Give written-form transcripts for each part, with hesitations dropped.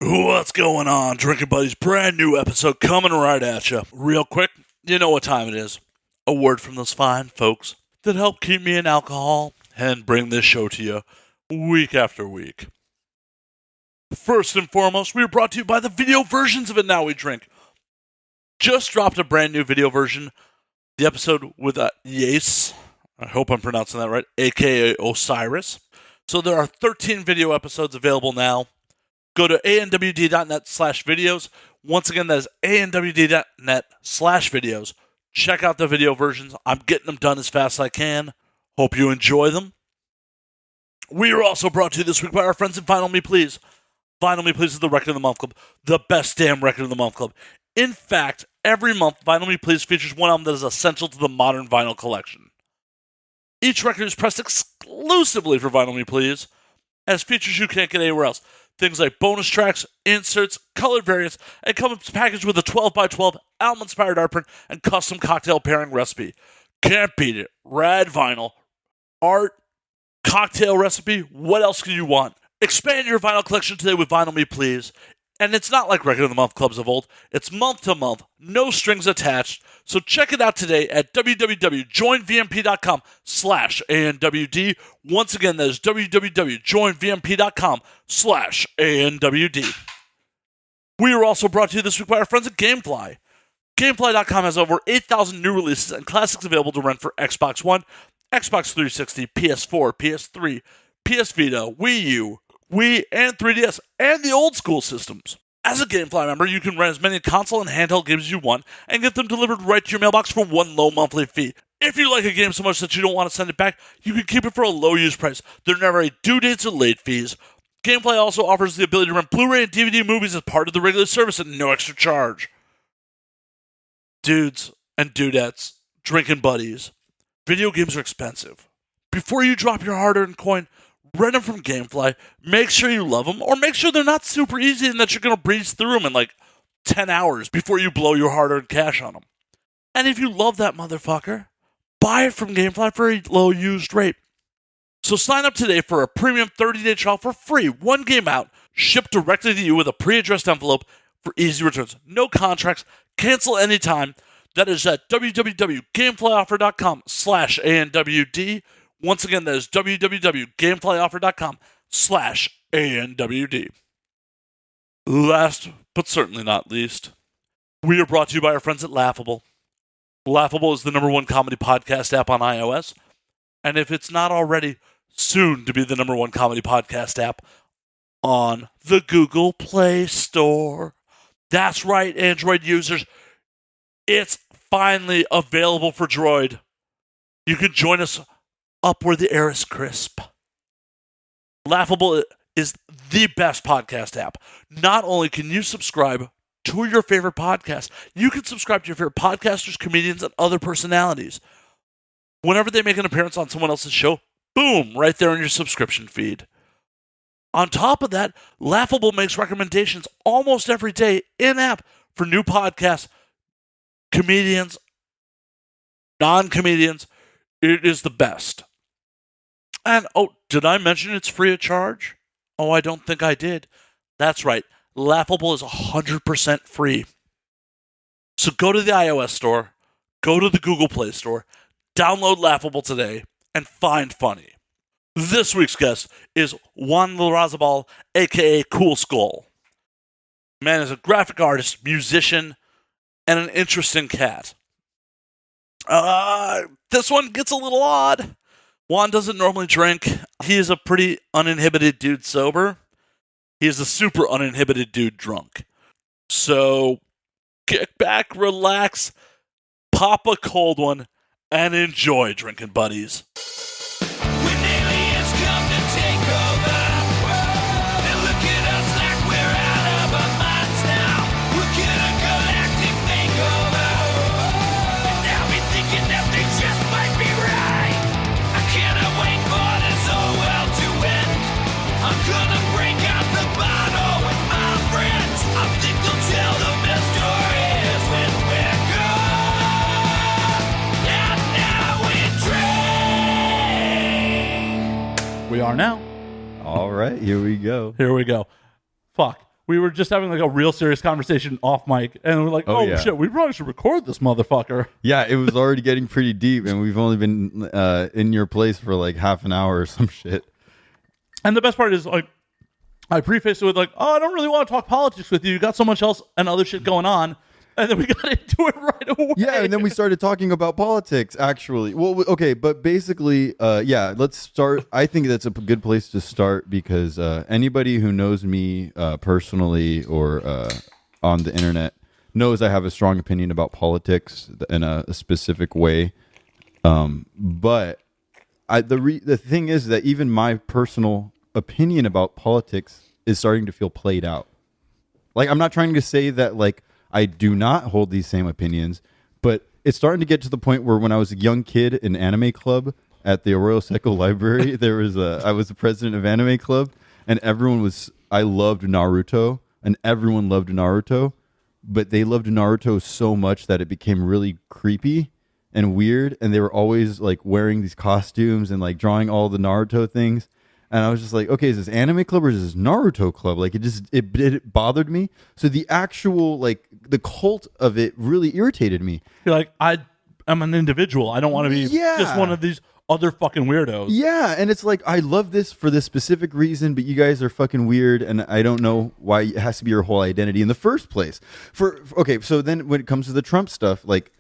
What's going on, Drinking Buddies? Brand new episode coming right at you. Real quick, you know what time it is. A word from those fine folks that help keep me in alcohol and bring this show to you week after week. First and foremost, we are brought to you by the video versions of It Now We Drink. Just dropped a brand new video version. The episode with Yace, I hope I'm pronouncing that right, aka Osiris. So there are 13 video episodes available now. Go to ANWD.net/videos. Once again, that is ANWD.net/videos. Check out the video versions. I'm getting them done as fast as I can. Hope you enjoy them. We are also brought to you this week by our friends at Vinyl Me Please. Vinyl Me Please is the Record of the Month Club, the best damn Record of the Month Club. In fact, every month, Vinyl Me Please features one album that is essential to the modern vinyl collection. Each record is pressed exclusively for Vinyl Me Please, as features you can't get anywhere else. Things like bonus tracks, inserts, colored variants, and comes packaged with a 12x12 album-inspired art print and custom cocktail pairing recipe. Can't beat it. Rad vinyl, art, cocktail recipe. What else can you want? Expand your vinyl collection today with Vinyl Me Please. And it's not like Record of the Month clubs of old. It's month to month, no strings attached. So check it out today at www.joinvmp.com/ANWD. Once again, that is www.joinvmp.com/ANWD. We are also brought to you this week by our friends at Gamefly. Gamefly.com has over 8,000 new releases and classics available to rent for Xbox One, Xbox 360, PS4, PS3, PS Vita, Wii U, Wii, and 3DS, and the old school systems. As a Gamefly member, you can rent as many console and handheld games as you want and get them delivered right to your mailbox for one low monthly fee. If you like a game so much that you don't want to send it back, you can keep it for a low use price. There are never any due dates or late fees. Gamefly also offers the ability to rent Blu-ray and DVD movies as part of the regular service at no extra charge. Dudes and dudettes, drinking buddies, video games are expensive. Before you drop your hard-earned coin, rent them from Gamefly. Make sure you love them, or make sure they're not super easy and that you're going to breeze through them in like 10 hours before you blow your hard-earned cash on them. And if you love that motherfucker, buy it from Gamefly for a low used rate. So sign up today for a premium 30-day trial for free. One game out, shipped directly to you with a pre-addressed envelope for easy returns. No contracts. Cancel anytime. That is at www.gameflyoffer.com/ANWD. Once again, that is www.gameflyoffer.com/ANWD. Last, but certainly not least, we are brought to you by our friends at Laughable. Laughable is the #1 comedy podcast app on iOS, and if it's not already, soon to be the #1 comedy podcast app on the Google Play Store. That's right, Android users. It's finally available for Droid. You can join us up where the air is crisp. Laughable is the best podcast app. Not only can you subscribe to your favorite podcast, you can subscribe to your favorite podcasters, comedians, and other personalities. Whenever they make an appearance on someone else's show, boom, right there in your subscription feed. On top of that, Laughable makes recommendations almost every day in-app for new podcasts, comedians, non-comedians. It is the best. And, did I mention it's free of charge? I don't think I did. That's right. Laughable is 100% free. So go to the iOS store, go to the Google Play Store, download Laughable today, and find funny. This week's guest is Juan Larrazabal, a.k.a. Kool Skull. Man is a graphic artist, musician, and an interesting cat. This one gets a little odd. Juan doesn't normally drink. He is a pretty uninhibited dude sober. He is a super uninhibited dude drunk. So, kick back, relax, pop a cold one, and enjoy, drinking buddies. We are now. All right, here we go. Here we go. Fuck. we were just having like a real serious conversation off mic, and we're like, oh shit, we probably should record this motherfucker. Yeah, it was already getting pretty deep, and we've only been in your place for like half an hour or some shit. And the best part is, like, I prefaced it with like, oh, I don't really want to talk politics with you. You got so much else and other shit going on. And then we got into it right away. Yeah, and then we started talking about politics, actually. Well, okay, but basically, let's start. I think that's a good place to start because anybody who knows me personally or on the internet knows I have a strong opinion about politics in a specific way. But the thing is that even my personal opinion about politics is starting to feel played out. Like, I'm not trying to say that, like, I do not hold these same opinions, but it's starting to get to the point where when I was a young kid in anime club at the Arroyo Seco Library, I was the president of anime club, and I loved Naruto, and everyone loved Naruto, but they loved Naruto so much that it became really creepy and weird, and they were always like wearing these costumes and like drawing all the Naruto things. And I was just like, okay, is this anime club or is this Naruto club? Like, it bothered me. So the actual, like, the cult of it really irritated me. You're like, I'm an individual. I don't want to be just one of these other fucking weirdos. Yeah, and it's like, I love this for this specific reason, but you guys are fucking weird, and I don't know why it has to be your whole identity in the first place. Okay, so then when it comes to the Trump stuff, like,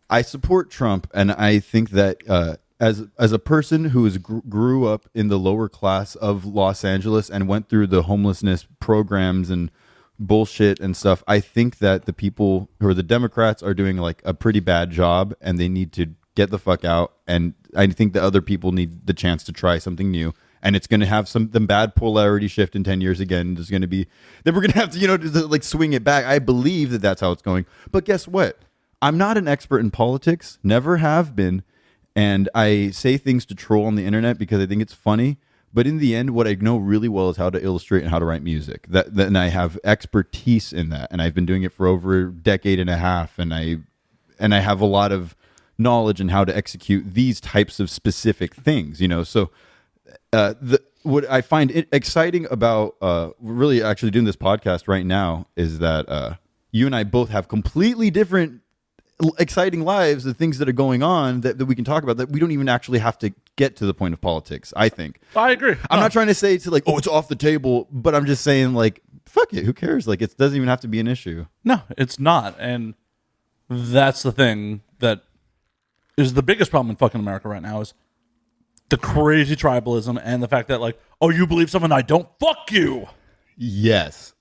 I support Trump, and I think that as a person who grew up in the lower class of Los Angeles and went through the homelessness programs and bullshit and stuff, I think that the people who are the Democrats are doing like a pretty bad job, and they need to get the fuck out. And I think the other people need the chance to try something new. And it's going to have the bad polarity shift in 10 years again. There's going to be, then we're going to have to, like, swing it back. I believe that that's how it's going. But guess what? I'm not an expert in politics, never have been. And I say things to troll on the internet because I think it's funny. But in the end, what I know really well is how to illustrate and how to write music. And I have expertise in that. And I've been doing it for over a decade and a half. And I have a lot of knowledge in how to execute these types of specific things, So what I find exciting about really actually doing this podcast right now is that you and I both have completely different exciting lives, the things that are going on that we can talk about, that we don't even actually have to get to the point of politics. I think I agree. I'm not trying to say it's like, oh, it's off the table, but I'm just saying, like, fuck it, who cares? Like, it doesn't even have to be an issue. No, it's not. And that's the thing that is the biggest problem in fucking America right now, is the crazy tribalism and the fact that, like, oh, you believe something I don't, fuck you. Yes,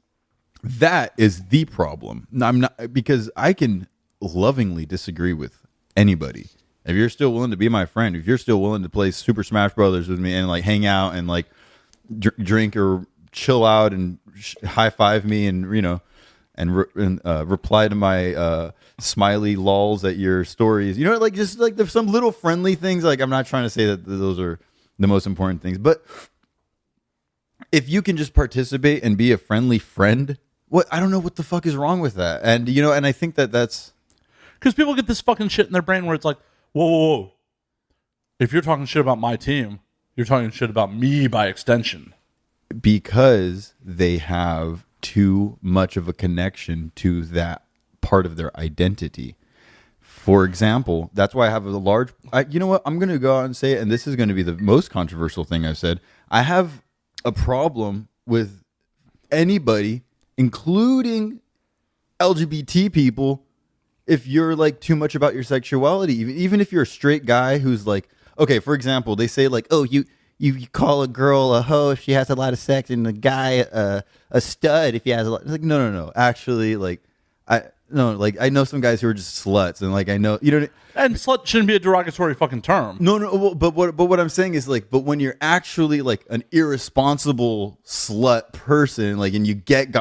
that is the problem. I'm not, because I can lovingly disagree with anybody. If you're still willing to be my friend, if you're still willing to play Super Smash Brothers with me and like hang out and like drink or chill out and high five me and reply to my smiley lols at your stories, like just like there's some little friendly things. Like, I'm not trying to say that those are the most important things, but if you can just participate and be a friendly friend, I don't know what the fuck is wrong with that. And and I think that's because people get this fucking shit in their brain where it's like, whoa. If you're talking shit about my team, you're talking shit about me by extension. Because they have too much of a connection to that part of their identity. For example, that's why I have a large... you know what? I'm going to go out and say it, and this is going to be the most controversial thing I've said. I have a problem with anybody, including LGBT people, if you're like too much about your sexuality. Even if you're a straight guy who's like, okay, for example, they say like, oh, you call a girl a hoe if she has a lot of sex, and a guy a stud if he has a lot. It's like, no. Actually, like, I know some guys who are just sluts, and like I know and slut shouldn't be a derogatory fucking term. No. But what I'm saying is, like, but when you're actually like an irresponsible slut person, like, and you get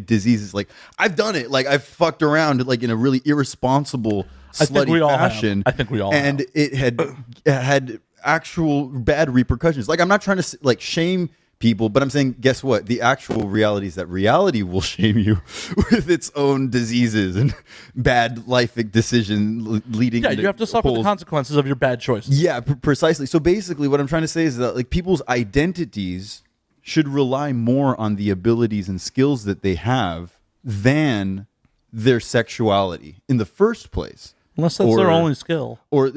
diseases, like I've done it, like I've fucked around like in a really irresponsible slutty fashion. I think we all and have. It had actual bad repercussions. Like, I'm not trying to like shame people, but I'm saying, guess what? The actual reality is that reality will shame you with its own diseases and bad life decision leading. Yeah, you have to suffer the consequences of your bad choices. Yeah, precisely. So basically, what I'm trying to say is that like people's identities should rely more on the abilities and skills that they have than their sexuality in the first place. Unless that's their only skill. Or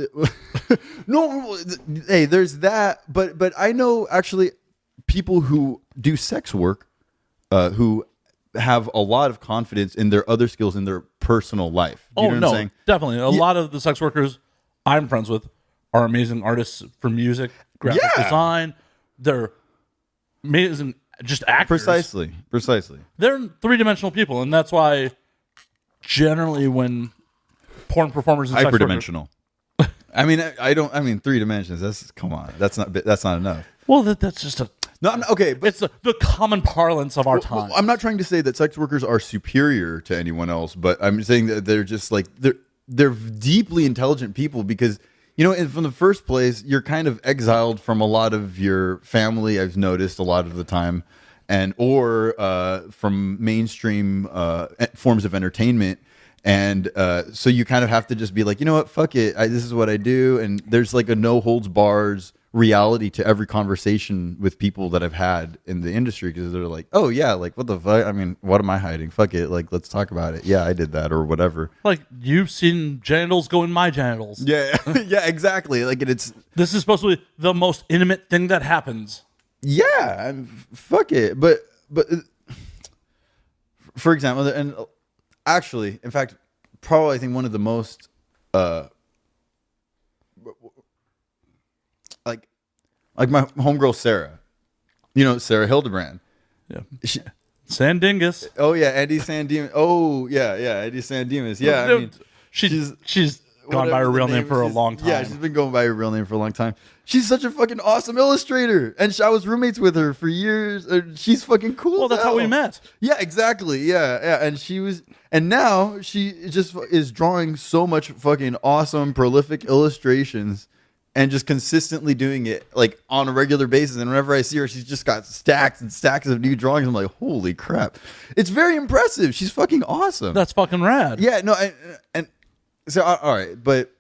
no, hey, there's that. But I know actually people who do sex work who have a lot of confidence in their other skills in their personal life. You know what I'm saying? Definitely. A lot of the sex workers I'm friends with are amazing artists for music, graphic design. They're amazing, just actors. Precisely. They're three-dimensional people, and that's why generally when porn performers and sex hyperdimensional. I mean 3 dimensions. That's not enough. Well, that's just a okay. But it's the common parlance of our time. I'm not trying to say that sex workers are superior to anyone else, but I'm saying that they're just like they're deeply intelligent people because from the first place you're kind of exiled from a lot of your family. I've noticed a lot of the time, or from mainstream forms of entertainment. And so you kind of have to just be like, you know what, fuck it. This is what I do. And there's like a no holds bars reality to every conversation with people that I've had in the industry because they're like, oh yeah, like what the fuck? I mean, what am I hiding? Fuck it. Like, let's talk about it. Yeah, I did that or whatever. Like you've seen genitals go in my genitals. Yeah, yeah, exactly. Like this is supposed to be the most intimate thing that happens. Yeah, fuck it. But for example, and actually, in fact, probably I think one of the most like my homegirl Sarah, Sarah Hildebrand. Yeah. Sandingus. Oh yeah, Andy Sandemus. Oh yeah, Andy Sandemus. Yeah, I mean, she's gone by her real name for a long time. Yeah, she's been going by her real name for a long time. She's such a fucking awesome illustrator, and I was roommates with her for years. She's fucking cool. Well, that's how we met. Yeah, exactly. Yeah, and now she just is drawing so much fucking awesome, prolific illustrations. And just consistently doing it like on a regular basis. And whenever I see her, she's just got stacks and stacks of new drawings. I'm like, holy crap. It's very impressive. She's fucking awesome. That's fucking rad. Yeah, no, and so, all right. But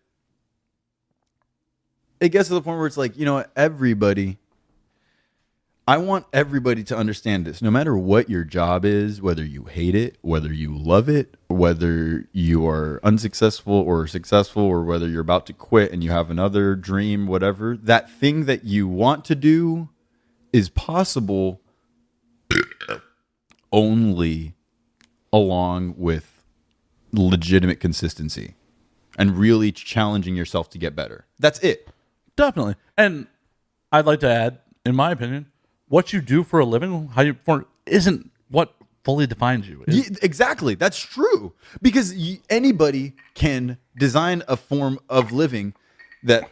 it gets to the point where it's like, I want everybody to understand this. No matter what your job is, whether you hate it, whether you love it, whether you are unsuccessful or successful, or whether you're about to quit and you have another dream, whatever, that thing that you want to do is possible only along with legitimate consistency and really challenging yourself to get better. That's it. Definitely. And I'd like to add, in my opinion, what you do for a living, how you perform, isn't what fully defines you. Yeah, exactly. That's true. Because anybody can design a form of living that,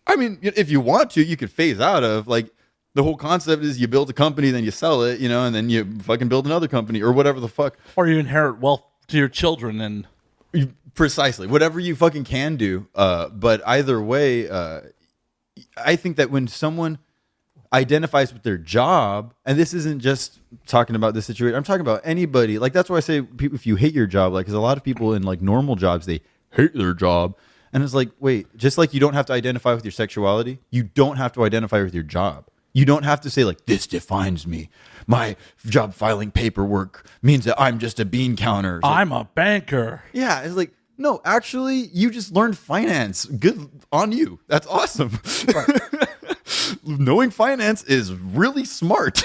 I mean, if you want to, you could phase out of. Like, the whole concept is you build a company, then you sell it, and then you fucking build another company or whatever the fuck. Or you inherit wealth to your children and... Precisely. Whatever you fucking can do. But either way, I think that when someone identifies with their job, and this isn't just talking about this situation, I'm talking about anybody. Like, that's why I say if you hate your job, like, because a lot of people in like normal jobs, they hate their job, and it's like, wait, just like you don't have to identify with your sexuality, you don't have to identify with your job. You don't have to say like, this defines me. My job filing paperwork means that I'm just a bean counter. I'm a banker. Yeah, it's like, no, actually, you just learned finance. Good on you. That's awesome. Right. Knowing finance is really smart.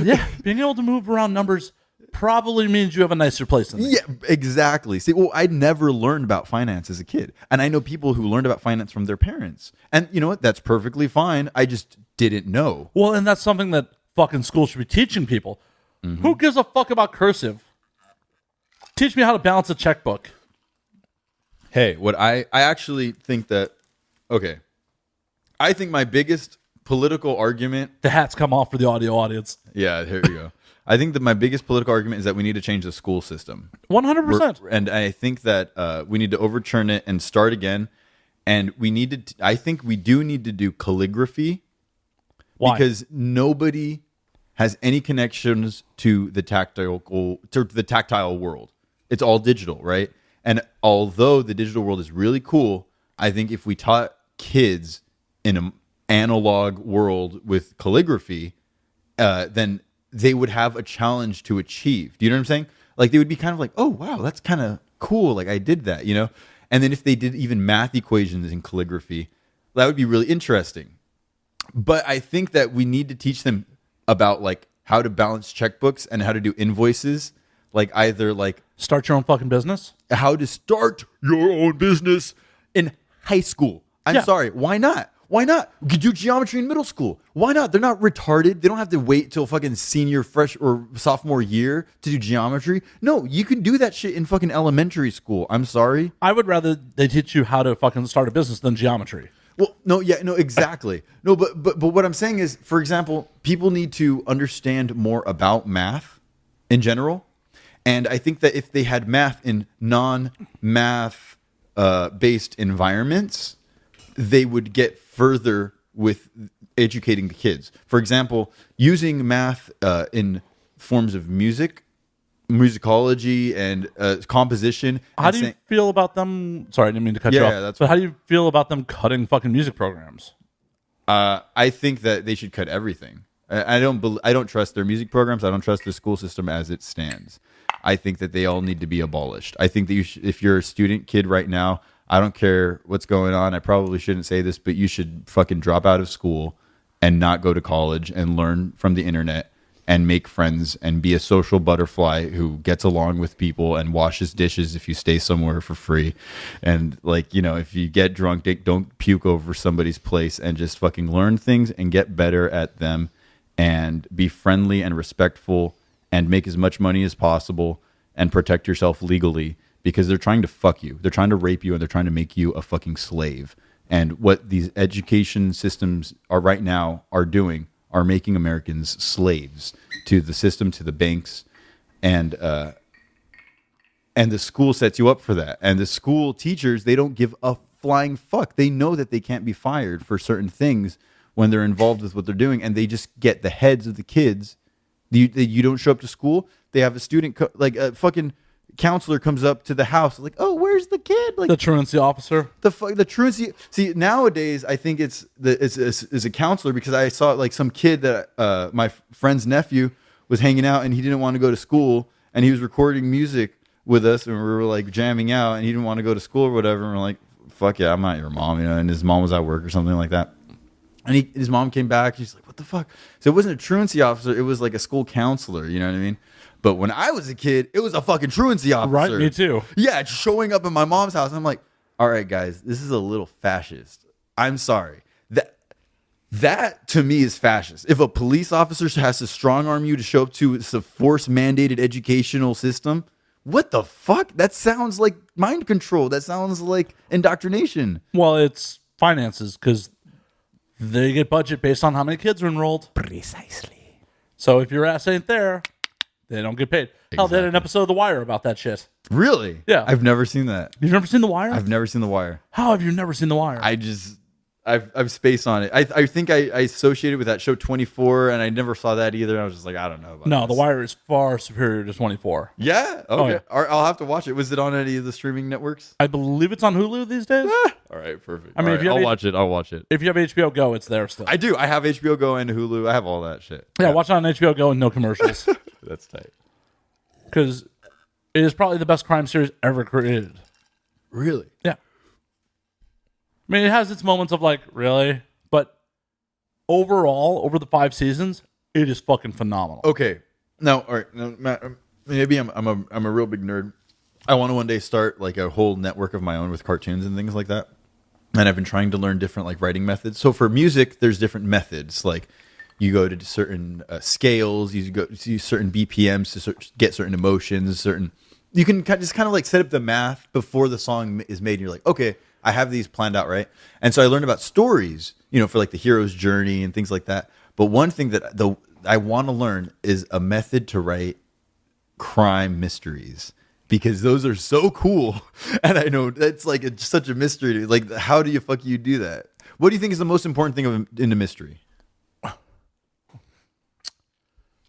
Yeah, being able to move around numbers probably means you have a nicer place than me. Yeah, exactly. See, well, I never learned about finance as a kid. And I know people who learned about finance from their parents. And you know what? That's perfectly fine. I just didn't know. Well, and that's something that fucking school should be teaching people. Mm-hmm. Who gives a fuck about cursive? Teach me how to balance a checkbook. Hey, what I actually think that, okay, I think my biggest political argument... The hats come off for the audio audience. Yeah, here you go. I think that my biggest political argument is that we need to change the school system. 100%. And I think that we need to overturn it and start again. And we need to... I think we do need to do calligraphy. Why? Because nobody has any connections to the tactile world. It's all digital, right? And although the digital world is really cool, I think if we taught kids in an analog world with calligraphy then they would have a challenge to achieve. Do you know what I'm saying? Like, they would be kind of like, oh, wow, that's kind of cool. Like, I did that, you know? And then if they did even math equations in calligraphy, that would be really interesting. But I think that we need to teach them about, like, how to balance checkbooks and how to do invoices. Like, either, like... Start your own fucking business? How to start your own business in high school. I'm sorry. Why not? Why not? You could do geometry in middle school. Why not? They're not retarded. They don't have to wait till fucking senior, fresh, or sophomore year to do geometry. No, you can do that shit in fucking elementary school. I'm sorry. I would rather they teach you how to fucking start a business than geometry. Well, no, exactly. No, but what I'm saying is, for example, people need to understand more about math in general. And I think that if they had math in non-math based environments, they would get further with educating the kids. For example, using math in forms of music, musicology, and composition. How do you feel about them? Sorry, I didn't mean to cut you off. Yeah, that's but how do you feel about them cutting fucking music programs? I think that they should cut everything. I don't trust their music programs. I don't trust the school system as it stands. I think that they all need to be abolished. I think that if you're a student kid right now, I don't care what's going on. I probably shouldn't say this, but you should fucking drop out of school and not go to college and learn from the internet and make friends and be a social butterfly who gets along with people and washes dishes if you stay somewhere for free. And, like, you know, if you get drunk, don't puke over somebody's place, and just fucking learn things and get better at them and be friendly and respectful and make as much money as possible and protect yourself legally, because they're trying to fuck you. They're trying to rape you, and they're trying to make you a fucking slave. And what these education systems are right now are doing are making Americans slaves to the system, to the banks, and the school sets you up for that. And the school teachers, they don't give a flying fuck. They know that they can't be fired for certain things when they're involved with what they're doing, and they just get the heads of the kids. You don't show up to school, they have a student, like a fucking counselor comes up to the house, like, oh, where's the kid? Like, the truancy officer. The truancy. See, nowadays I think it's a counselor, because I saw, like, some kid that my friend's nephew was hanging out, and he didn't want to go to school, and he was recording music with us, and we were like jamming out, and he didn't want to go to school or whatever. And we're like, fuck yeah, I'm not your mom, you know. And his mom was at work or something like that. And his mom came back. She's like, what the fuck? So it wasn't a truancy officer. It was like a school counselor. You know what I mean? But when I was a kid, it was a fucking truancy officer. Right, me too. Yeah, showing up at my mom's house. I'm like, all right, guys, this is a little fascist. I'm sorry. That to me is fascist. If a police officer has to strong arm you to show up to a force-mandated educational system, what the fuck? That sounds like mind control. That sounds like indoctrination. Well, it's finances, because they get budget based on how many kids are enrolled. Precisely. So if your ass ain't there, they don't get paid. Exactly. Hell, they had an episode of The Wire about that shit. Really? Yeah. I've never seen that. You've never seen The Wire? I've never seen The Wire. How have you never seen The Wire? I've spaced on it. I think I associated with that show 24, and I never saw that either. I was just like, I don't know about The Wire is far superior to 24. Yeah? Okay. Oh, yeah. I'll have to watch it. Was it on any of the streaming networks? I believe it's on Hulu these days. All right, perfect. I mean, if I'll watch it. I'll watch it. If you have HBO Go, it's there still. I do. I have HBO Go and Hulu. I have all that shit. Yeah, watch it on HBO Go and no commercials. That's tight. Because it is probably the best crime series ever created. Really? Yeah. I mean, it has its moments of like, really? But overall, over the 5 seasons, it is fucking phenomenal. Okay. Now, all right. Now, Matt, maybe I'm a real big nerd. I want to one day start like a whole network of my own with cartoons and things like that. And I've been trying to learn different like writing methods. So for music, there's different methods. Like you go to certain scales, you go to certain BPMs to get certain emotions, you can just kind of like set up the math before the song is made. And you're like, okay, I have these planned out, right? And so I learned about stories, for like the hero's journey and things like that. But one thing that I want to learn is a method to write crime mysteries, because those are so cool. And I know that's like it's such a mystery. Like, how do you do that? What do you think is the most important thing in a mystery?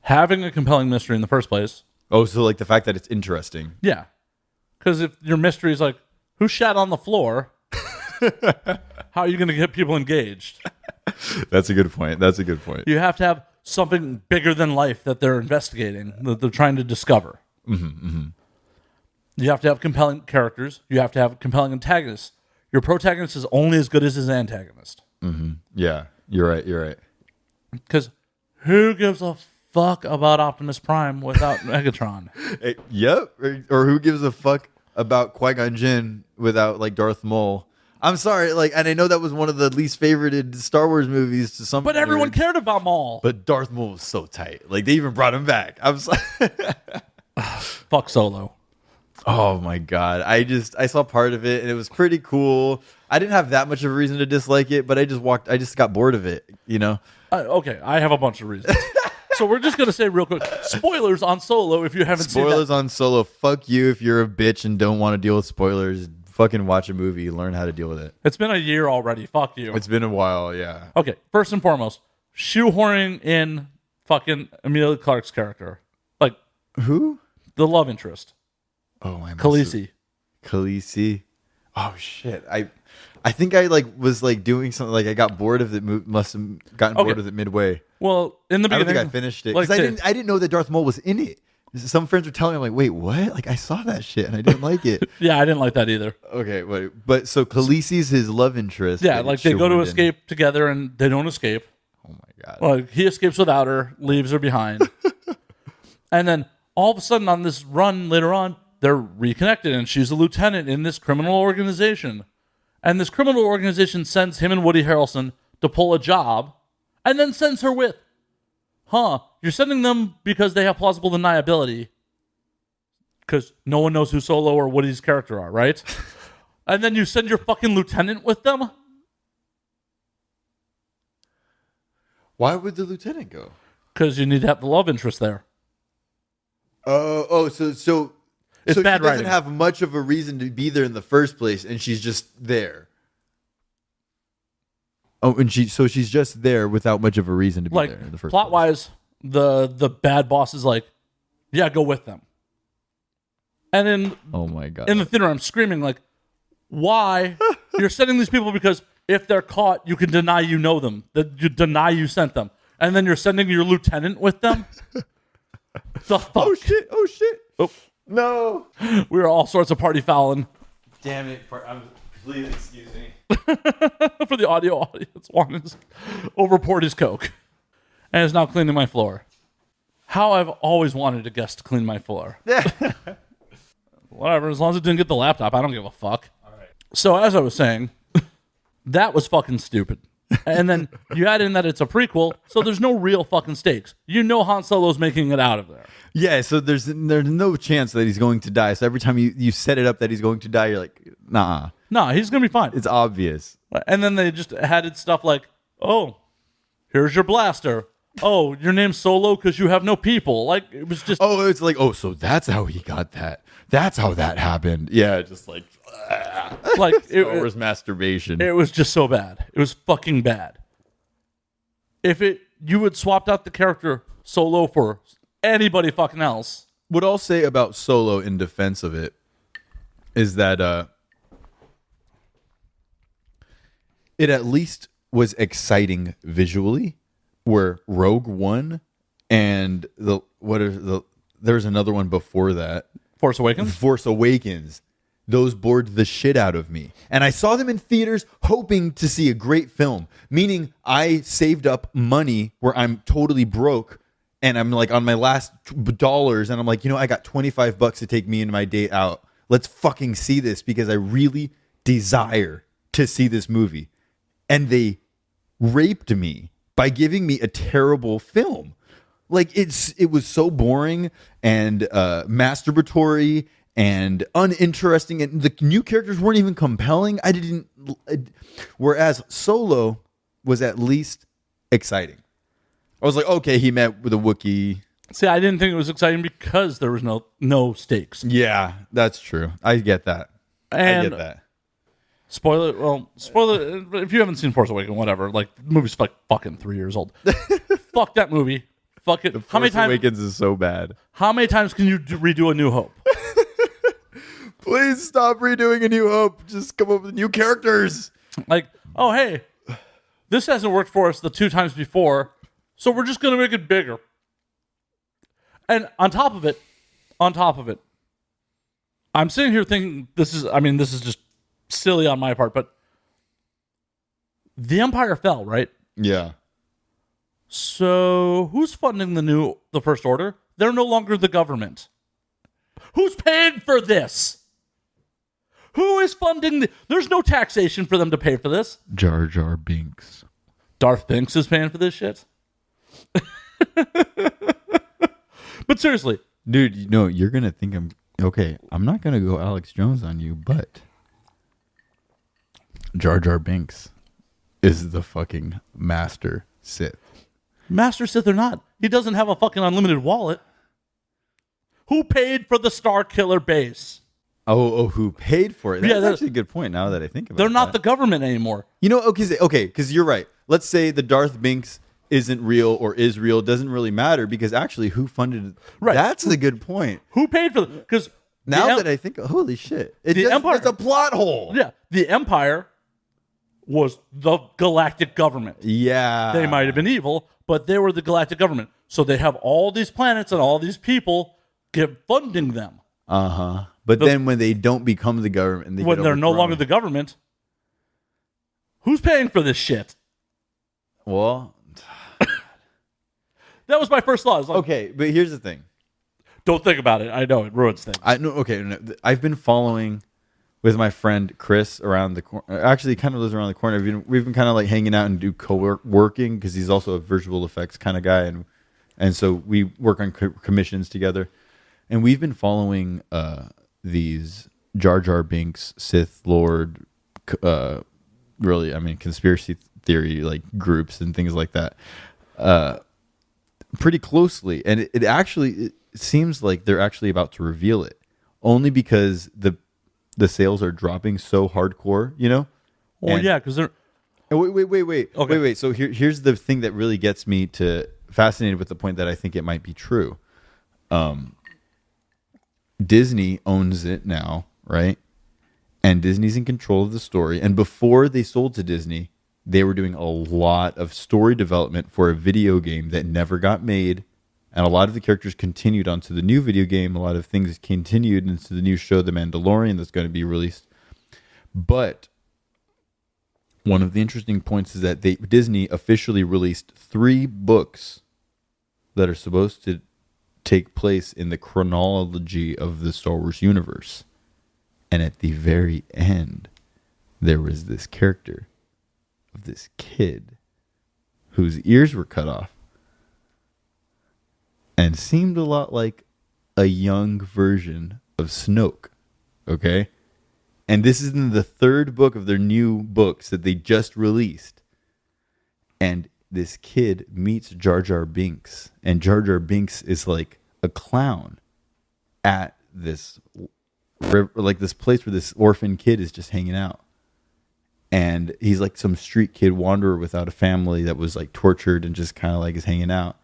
Having a compelling mystery in the first place. Oh, so like the fact that it's interesting. Yeah. Because if your mystery is like, who shat on the floor? How are you going to get people engaged? That's a good point. You have to have something bigger than life that they're investigating, that they're trying to discover. You have to have compelling characters. You have to have compelling antagonists. Your protagonist is only as good as his antagonist. Yeah, you're right. Because who gives a fuck about Optimus Prime without Megatron? Yep. Or who gives a fuck about Qui-Gon Jinn without like Darth Maul? I'm sorry, like, and I know that was one of the least favorited Star Wars movies to some. But everyone cared about Maul. But Darth Maul was so tight. Like they even brought him back. I'm sorry. Fuck Solo. Oh my god! I saw part of it and it was pretty cool. I didn't have that much of a reason to dislike it, but I just got bored of it. You know. Okay, I have a bunch of reasons. So we're just gonna say real quick: spoilers on Solo. If you haven't seen spoilers on Solo, fuck you if you're a bitch and don't want to deal with spoilers. Fucking watch a movie, learn how to deal with it. It's been a year already. Fuck you. It's been a while, yeah. Okay, first and foremost, shoehorning in fucking Emilia Clarke's character, like who? The love interest. Oh my. Khaleesi. Oh shit! I think I was doing something. Like I got bored of it. Must have gotten bored of it midway. Well, in the beginning, I don't think I finished it because I didn't know that Darth Maul was in it. Some friends were telling me, I'm like, wait, what? Like I saw that shit and I didn't like it. Yeah, I didn't like that either. Okay, wait, but so Khaleesi's his love interest. Yeah, like they go to escape together and they don't escape. Oh my god! Like he escapes without her, leaves her behind, and then all of a sudden on this run later on, they're reconnected and she's a lieutenant in this criminal organization. And this criminal organization sends him and Woody Harrelson to pull a job and then sends her with. You're sending them because they have plausible deniability. Because no one knows who Solo or Woody's character are, right? And then you send your fucking lieutenant with them? Why would the lieutenant go? Because you need to have the love interest there. So it's so bad she doesn't writing. have much of a reason to be there in the first place, and she's just there. Oh, and she's just there without much of a reason to be there in the first place. Plot wise, the bad boss is like, yeah, go with them. And then oh my god, in the theater, I'm screaming like, why? You're sending these people because if they're caught, you can deny you know them, that you deny you sent them, and then you're sending your lieutenant with them. The fuck? Oh shit! Oh. No, We were all sorts of party fouling. damn it! Please excuse me. For the audio audience, Juan has overpoured his Coke and is now cleaning my floor. How I've always wanted a guest to clean my floor. Whatever, as long as it didn't get the laptop, I don't give a fuck. All right. So as I was saying, that was fucking stupid. And then you add in that it's a prequel, so there's no real fucking stakes. You know Han Solo's making it out of there. Yeah, so there's no chance that he's going to die. So every time you set it up that he's going to die, you're like, nah. Nah, he's going to be fine. It's obvious. And then they just added stuff like, oh, here's your blaster. Oh, your name's Solo because you have no people. Like, it was just... Oh, it's like, oh, so that's how he got that. That's how that happened. Yeah, just like... like Star Wars masturbation. It was just so bad. It was fucking bad. If you had swapped out the character Solo for anybody fucking else. What I'll say about Solo in defense of it is that it at least was exciting visually, where Rogue One and there's another one before that. Force Awakens? Force Awakens. Those bored the shit out of me. And I saw them in theaters hoping to see a great film, meaning I saved up money where I'm totally broke and I'm like on my last dollars and I'm like, I got $25 to take me and my date out. Let's fucking see this because I really desire to see this movie. And they raped me by giving me a terrible film. Like it was so boring and masturbatory and uninteresting, and the new characters weren't even compelling. Whereas Solo was at least exciting. I was like, okay, he met with a Wookiee. See, I didn't think it was exciting because there was no stakes. Yeah, that's true. I get that. And I get that. Spoiler. If you haven't seen Force Awakens, whatever. Like, the movie's like fucking 3 years old. Fuck that movie. Fuck it. Force Awakens is so bad. How many times can you redo A New Hope? Please stop redoing A New Hope. Just come up with new characters. Like, oh, hey, this hasn't worked for us the 2 times before, So we're just going to make it bigger. And on top of it, I'm sitting here thinking this is just silly on my part, but the Empire fell, right? Yeah. So who's funding the First Order? They're no longer the government. Who's paying for this? Who is funding there's no taxation for them to pay for this. Jar Jar Binks. Darth Binks is paying for this shit. But seriously. Dude, you're going to think I'm not going to go Alex Jones on you, but Jar Jar Binks is the fucking master Sith. Master Sith or not, he doesn't have a fucking unlimited wallet. Who paid for the Star Killer base? Oh, who paid for it? That's actually a good point now that I think about it. They're not the government anymore. Okay, because you're right. Let's say the Darth Binks isn't real or is real. It doesn't really matter because actually who funded it? Right. That's a good point. Who paid for it? Because now that I think, holy shit. Empire, it's a plot hole. Yeah. The Empire was the galactic government. Yeah. They might have been evil, but they were the galactic government. So they have all these planets and all these people funding them. Uh-huh. But then when they don't become the government, when they're no longer the government, who's paying for this shit? Well, that was my first thought. Okay, but here's the thing. Don't think about it. I know it ruins things. I've been following with my friend Chris around the corner. Actually, he kind of lives around the corner. We've been kind of like hanging out and do co-working because he's also a visual effects kind of guy, and so we work on commissions together. And we've been following these Jar Jar Binks, Sith Lord, conspiracy theory like groups and things like that, pretty closely. And it seems like they're actually about to reveal it, only because the sales are dropping so hardcore, Well, yeah, because they're. Wait. Okay. Wait. So here's the thing that really gets me fascinated with the point that I think it might be true. Disney owns it now, right? And Disney's in control of the story. And before they sold to Disney, they were doing a lot of story development for a video game that never got made. And a lot of the characters continued onto the new video game. A lot of things continued into the new show, The Mandalorian, that's going to be released. But one of the interesting points is that Disney officially released 3 books that are supposed to take place in the chronology of the Star Wars universe. And at the very end, there was this character of this kid whose ears were cut off and seemed a lot like a young version of Snoke. Okay? And this is in the 3rd book of their new books that they just released. And this kid meets Jar Jar Binks, and Jar Jar Binks is like a clown at this this place where this orphan kid is just hanging out. And he's like some street kid wanderer without a family that was like tortured and just kind of like is hanging out.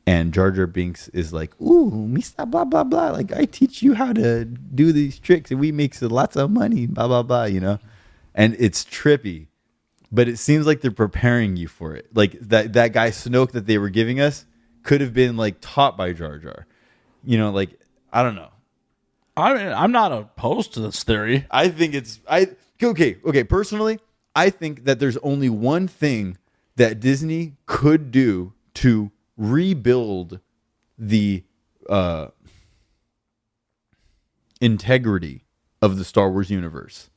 And Jar Jar Binks is like, ooh, Mista, blah, blah, blah. Like, I teach you how to do these tricks and we make lots of money, blah, blah, blah, And it's trippy. But it seems like they're preparing you for it. Like that guy Snoke that they were giving us could have been like taught by Jar Jar. I don't know. I mean, I'm not opposed to this theory. I think okay. Personally, I think that there's only one thing that Disney could do to rebuild the integrity of the Star Wars universe.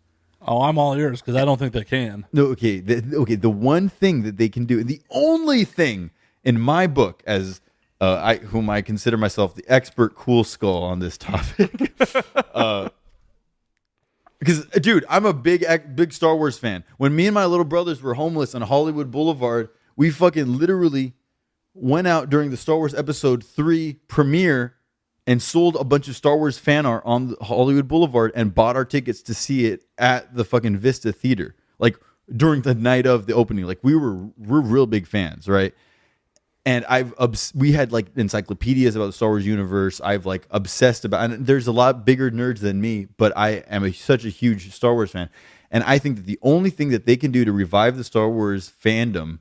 Oh, I'm all ears because I don't think they can. No, okay. The one thing that they can do, and the only thing in my book, as whom I consider myself the expert Kool Skull on this topic, because dude, I'm a big Star Wars fan. When me and my little brothers were homeless on Hollywood Boulevard, we fucking literally went out during the Star Wars Episode 3 premiere and sold a bunch of Star Wars fan art on the Hollywood Boulevard and bought our tickets to see it at the fucking Vista Theater. Like during the night of the opening, like we're real big fans, right? And we had like encyclopedias about the Star Wars universe. I've like obsessed about, and there's a lot bigger nerds than me, but I am such a huge Star Wars fan. And I think that the only thing that they can do to revive the Star Wars fandom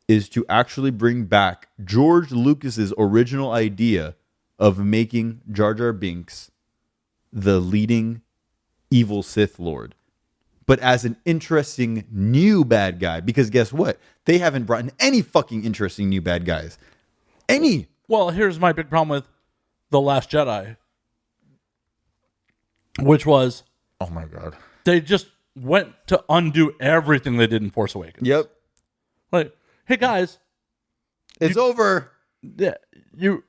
is to actually bring back George Lucas's original idea of making Jar Jar Binks the leading evil Sith Lord, but as an interesting new bad guy. Because guess what? They haven't brought in any fucking interesting new bad guys. Any. Well, here's my big problem with The Last Jedi, which was, Oh my God. they just went to undo everything they did in Force Awakens. Yep. Like, hey guys, It's over. yeah, you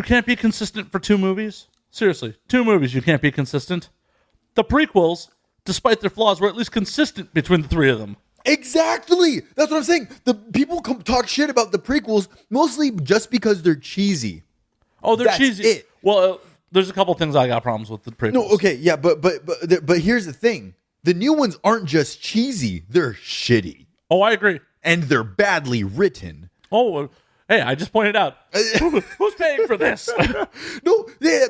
can't be consistent for 2 movies. Seriously, 2 movies you can't be consistent. The prequels, despite their flaws, were at least consistent between the 3 of them. Exactly. That's what I'm saying. The people talk shit about the prequels mostly just because they're cheesy. Oh, they're That's cheesy. it. Well, there's a couple things I got problems with the prequels. No, okay, yeah, but here's the thing: the new ones aren't just cheesy; they're shitty, Oh, I agree. and they're badly written. Oh, hey, I just pointed out. Who's paying for this? No, yeah,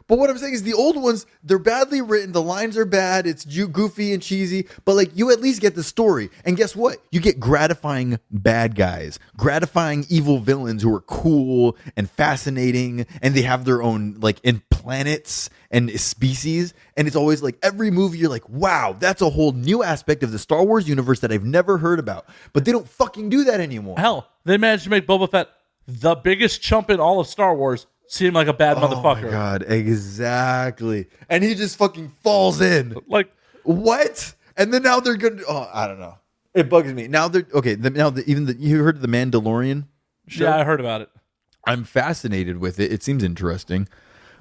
but what I'm saying is the old ones, they're badly written. The lines are bad. It's goofy and cheesy. But like, you at least get the story. And guess what? You get gratifying bad guys, gratifying evil villains who are cool and fascinating, and they have their own like in planets and species. And it's always like every movie you're like, wow, that's a whole new aspect of the Star Wars universe that I've never heard about. But they don't fucking do that anymore. Hell, they managed to make Boba Fett the biggest chump in all of Star Wars seem like a bad motherfucker. Oh my God, exactly. And he just fucking falls in. Like, What? And then now they're good. Oh, I don't know. It bugs me. Now they're okay. You heard of the Mandalorian show? yeah, I heard about it. I'm fascinated with it. It seems interesting.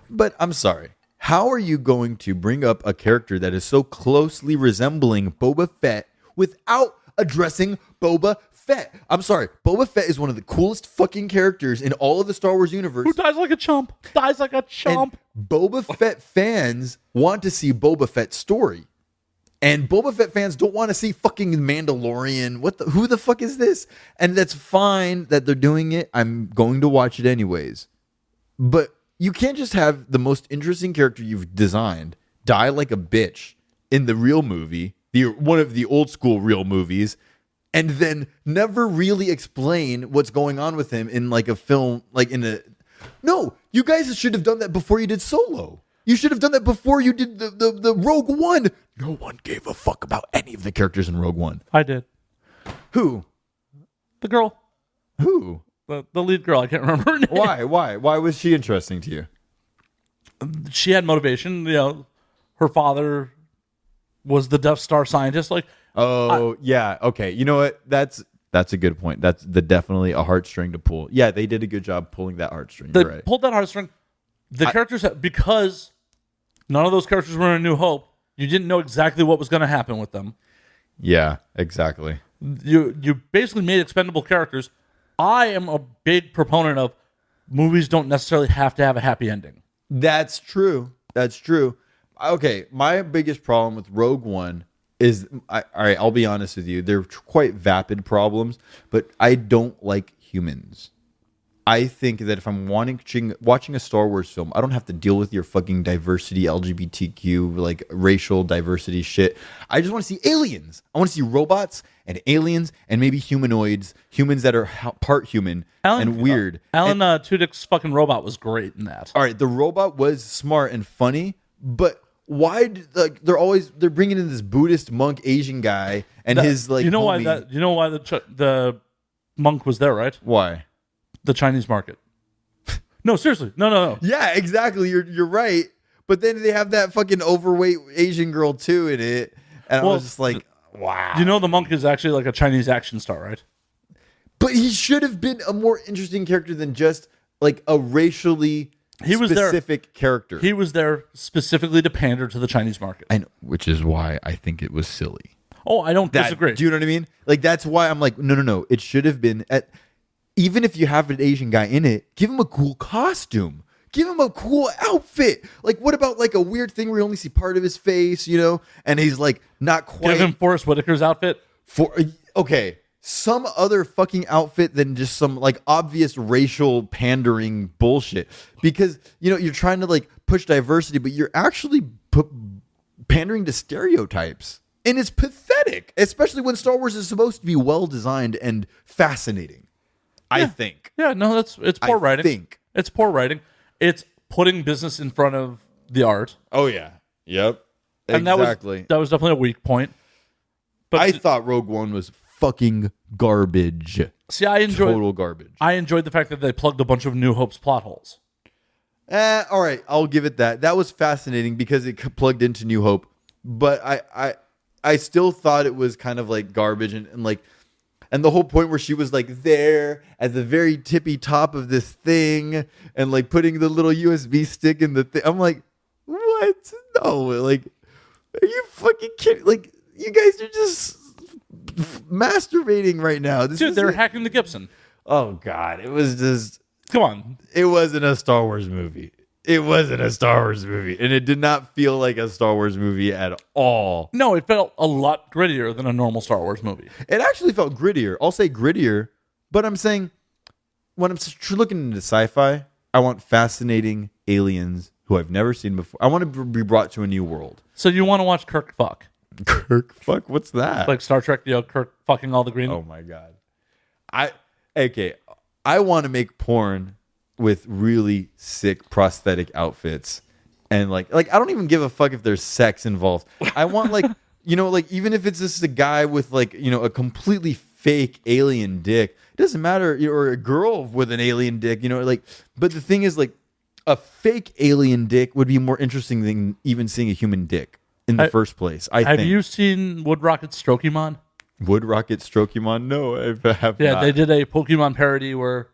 But I'm sorry. How are you going to bring up a character that is so closely resembling Boba Fett without addressing Boba Fett? I'm sorry. Boba Fett is one of the coolest fucking characters in all of the Star Wars universe. Who dies like a chump? Dies like a chump. And Boba Fett fans want to see Boba Fett's story. And Boba Fett fans don't want to see fucking Mandalorian. Who the fuck is this? And that's fine that they're doing it. I'm going to watch it anyways. But you can't just have the most interesting character you've designed die like a bitch in the real movie, one of the old school real movies, and then never really explain what's going on with him in like a film, No, you guys should have done that before you did Solo. You should have done that before you did the Rogue One. No one gave a fuck about any of the characters in Rogue One. I did. Who? The girl. Who? The lead girl. I can't remember her name. Why? Why was she interesting to you? She had motivation. You know, her father was the Death Star scientist. Like, Oh, yeah. Okay. You know what? That's a good point. That's definitely a heartstring to pull. Yeah, they did a good job pulling that heartstring. they You're right. pulled that heartstring. The characters, because none of those characters were in A New Hope, you didn't know exactly what was going to happen with them. Yeah, exactly. You basically made expendable characters. I am a big proponent of movies don't necessarily have to have a happy ending. That's true. That's true. Okay, my biggest problem with Rogue One is, all right, I'll be honest with you. They're quite vapid problems, but I don't like humans. I think that if I'm watching a Star Wars film, I don't have to deal with your fucking diversity, LGBTQ, like racial diversity shit. I just want to see aliens. I want to see robots and aliens and maybe humanoids, humans that are part human and weird. Alan Tudyk's fucking robot was great in that. All right, the robot was smart and funny, but why? They're bringing in this Buddhist monk Asian guy and his like. You know homie. why that? You know why the monk was there, right? Why? The Chinese market. No, seriously. No. Yeah, exactly. You're right. But then they have that fucking overweight Asian girl too in it, and I was just like, wow. You know, the monk is actually like a Chinese action star, right? But he should have been a more interesting character than just like a racially specific character. He was there specifically to pander to the Chinese market. I know, which is why I think it was silly. Oh, I don't disagree. Do you know what I mean? Like, that's why I'm like, no. It should have been even if you have an Asian guy in it, give him a cool costume. Give him a cool outfit. Like, what about like a weird thing where you only see part of his face, you know? And he's like not quite. Give him Forrest Whitaker's outfit. Okay, some other fucking outfit than just some like obvious racial pandering bullshit. Because, you know, you're trying to like push diversity, but you're actually pandering to stereotypes. And it's pathetic, especially when Star Wars is supposed to be well designed and fascinating. I think. Yeah, no, it's poor writing. Think. It's poor writing. It's putting business in front of the art. Oh yeah. Yep. And exactly. that was definitely a weak point. But I thought Rogue One was fucking garbage. See, I enjoyed total garbage. I enjoyed the fact that they plugged a bunch of New Hope's plot holes. All right, I'll give it that. That was fascinating because it plugged into New Hope, but I still thought it was kind of like garbage and like, and the whole point where she was like there at the very tippy top of this thing and like putting the little USB stick in the thing. I'm like, what? No, like, are you fucking kidding? Like, you guys are just masturbating right now. Dude, they're hacking the Gibson. Oh God, it was just. Come on. It wasn't a Star Wars movie. It wasn't a Star Wars movie. And it did not feel like a Star Wars movie at all. No, it felt a lot grittier than a normal Star Wars movie. It actually felt grittier. I'll say grittier, but I'm saying when I'm looking into sci-fi, I want fascinating aliens who I've never seen before. I want to be brought to a new world. So you want to watch Kirk fuck? Kirk fuck? What's that? Like Star Trek, Kirk fucking all the green. Oh my God. I want to make porn with really sick prosthetic outfits. And like I don't even give a fuck if there's sex involved. I want like, like even if it's just a guy with like, a completely fake alien dick, it doesn't matter, or a girl with an alien dick, but the thing is like a fake alien dick would be more interesting than even seeing a human dick in the first place. Have you seen Wood Rocket's Strokemon? Wood Rocket Strokemon? No, I have not. Yeah, they did a Pokemon parody where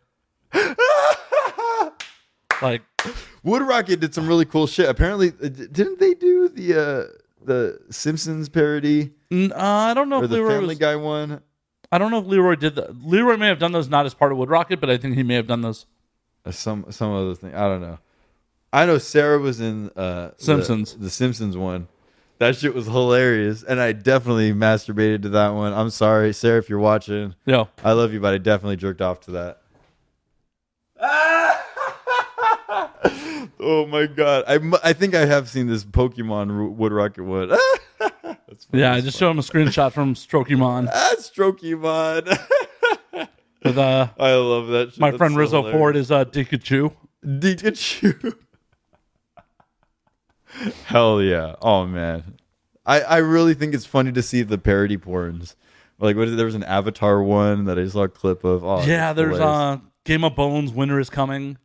like Wood Rocket did some really cool shit. Apparently, didn't they do the Simpsons parody? I don't know or if the Leroy Family Guy one. I don't know if Leroy did that. Leroy may have done those not as part of Wood Rocket, but I think he may have done those. Some other thing. I don't know. I know Sarah was in Simpsons. The Simpsons one. That shit was hilarious, and I definitely masturbated to that one. I'm sorry, Sarah, if you're watching. Yeah, I love you, but I definitely jerked off to that. Oh my God! I think I have seen this Pokemon Wood Rocket one. Yeah, I just showed him a screenshot from Strokemon. Strokemon. With, I love that shit. My friend Rizzo hilarious. Ford is Dikachu. Dikachu. Hell yeah. Oh man. I really think it's funny to see the parody porns. Like there was an Avatar one that I saw a clip of. Oh, yeah, there's Game of Bones, Winter is Coming.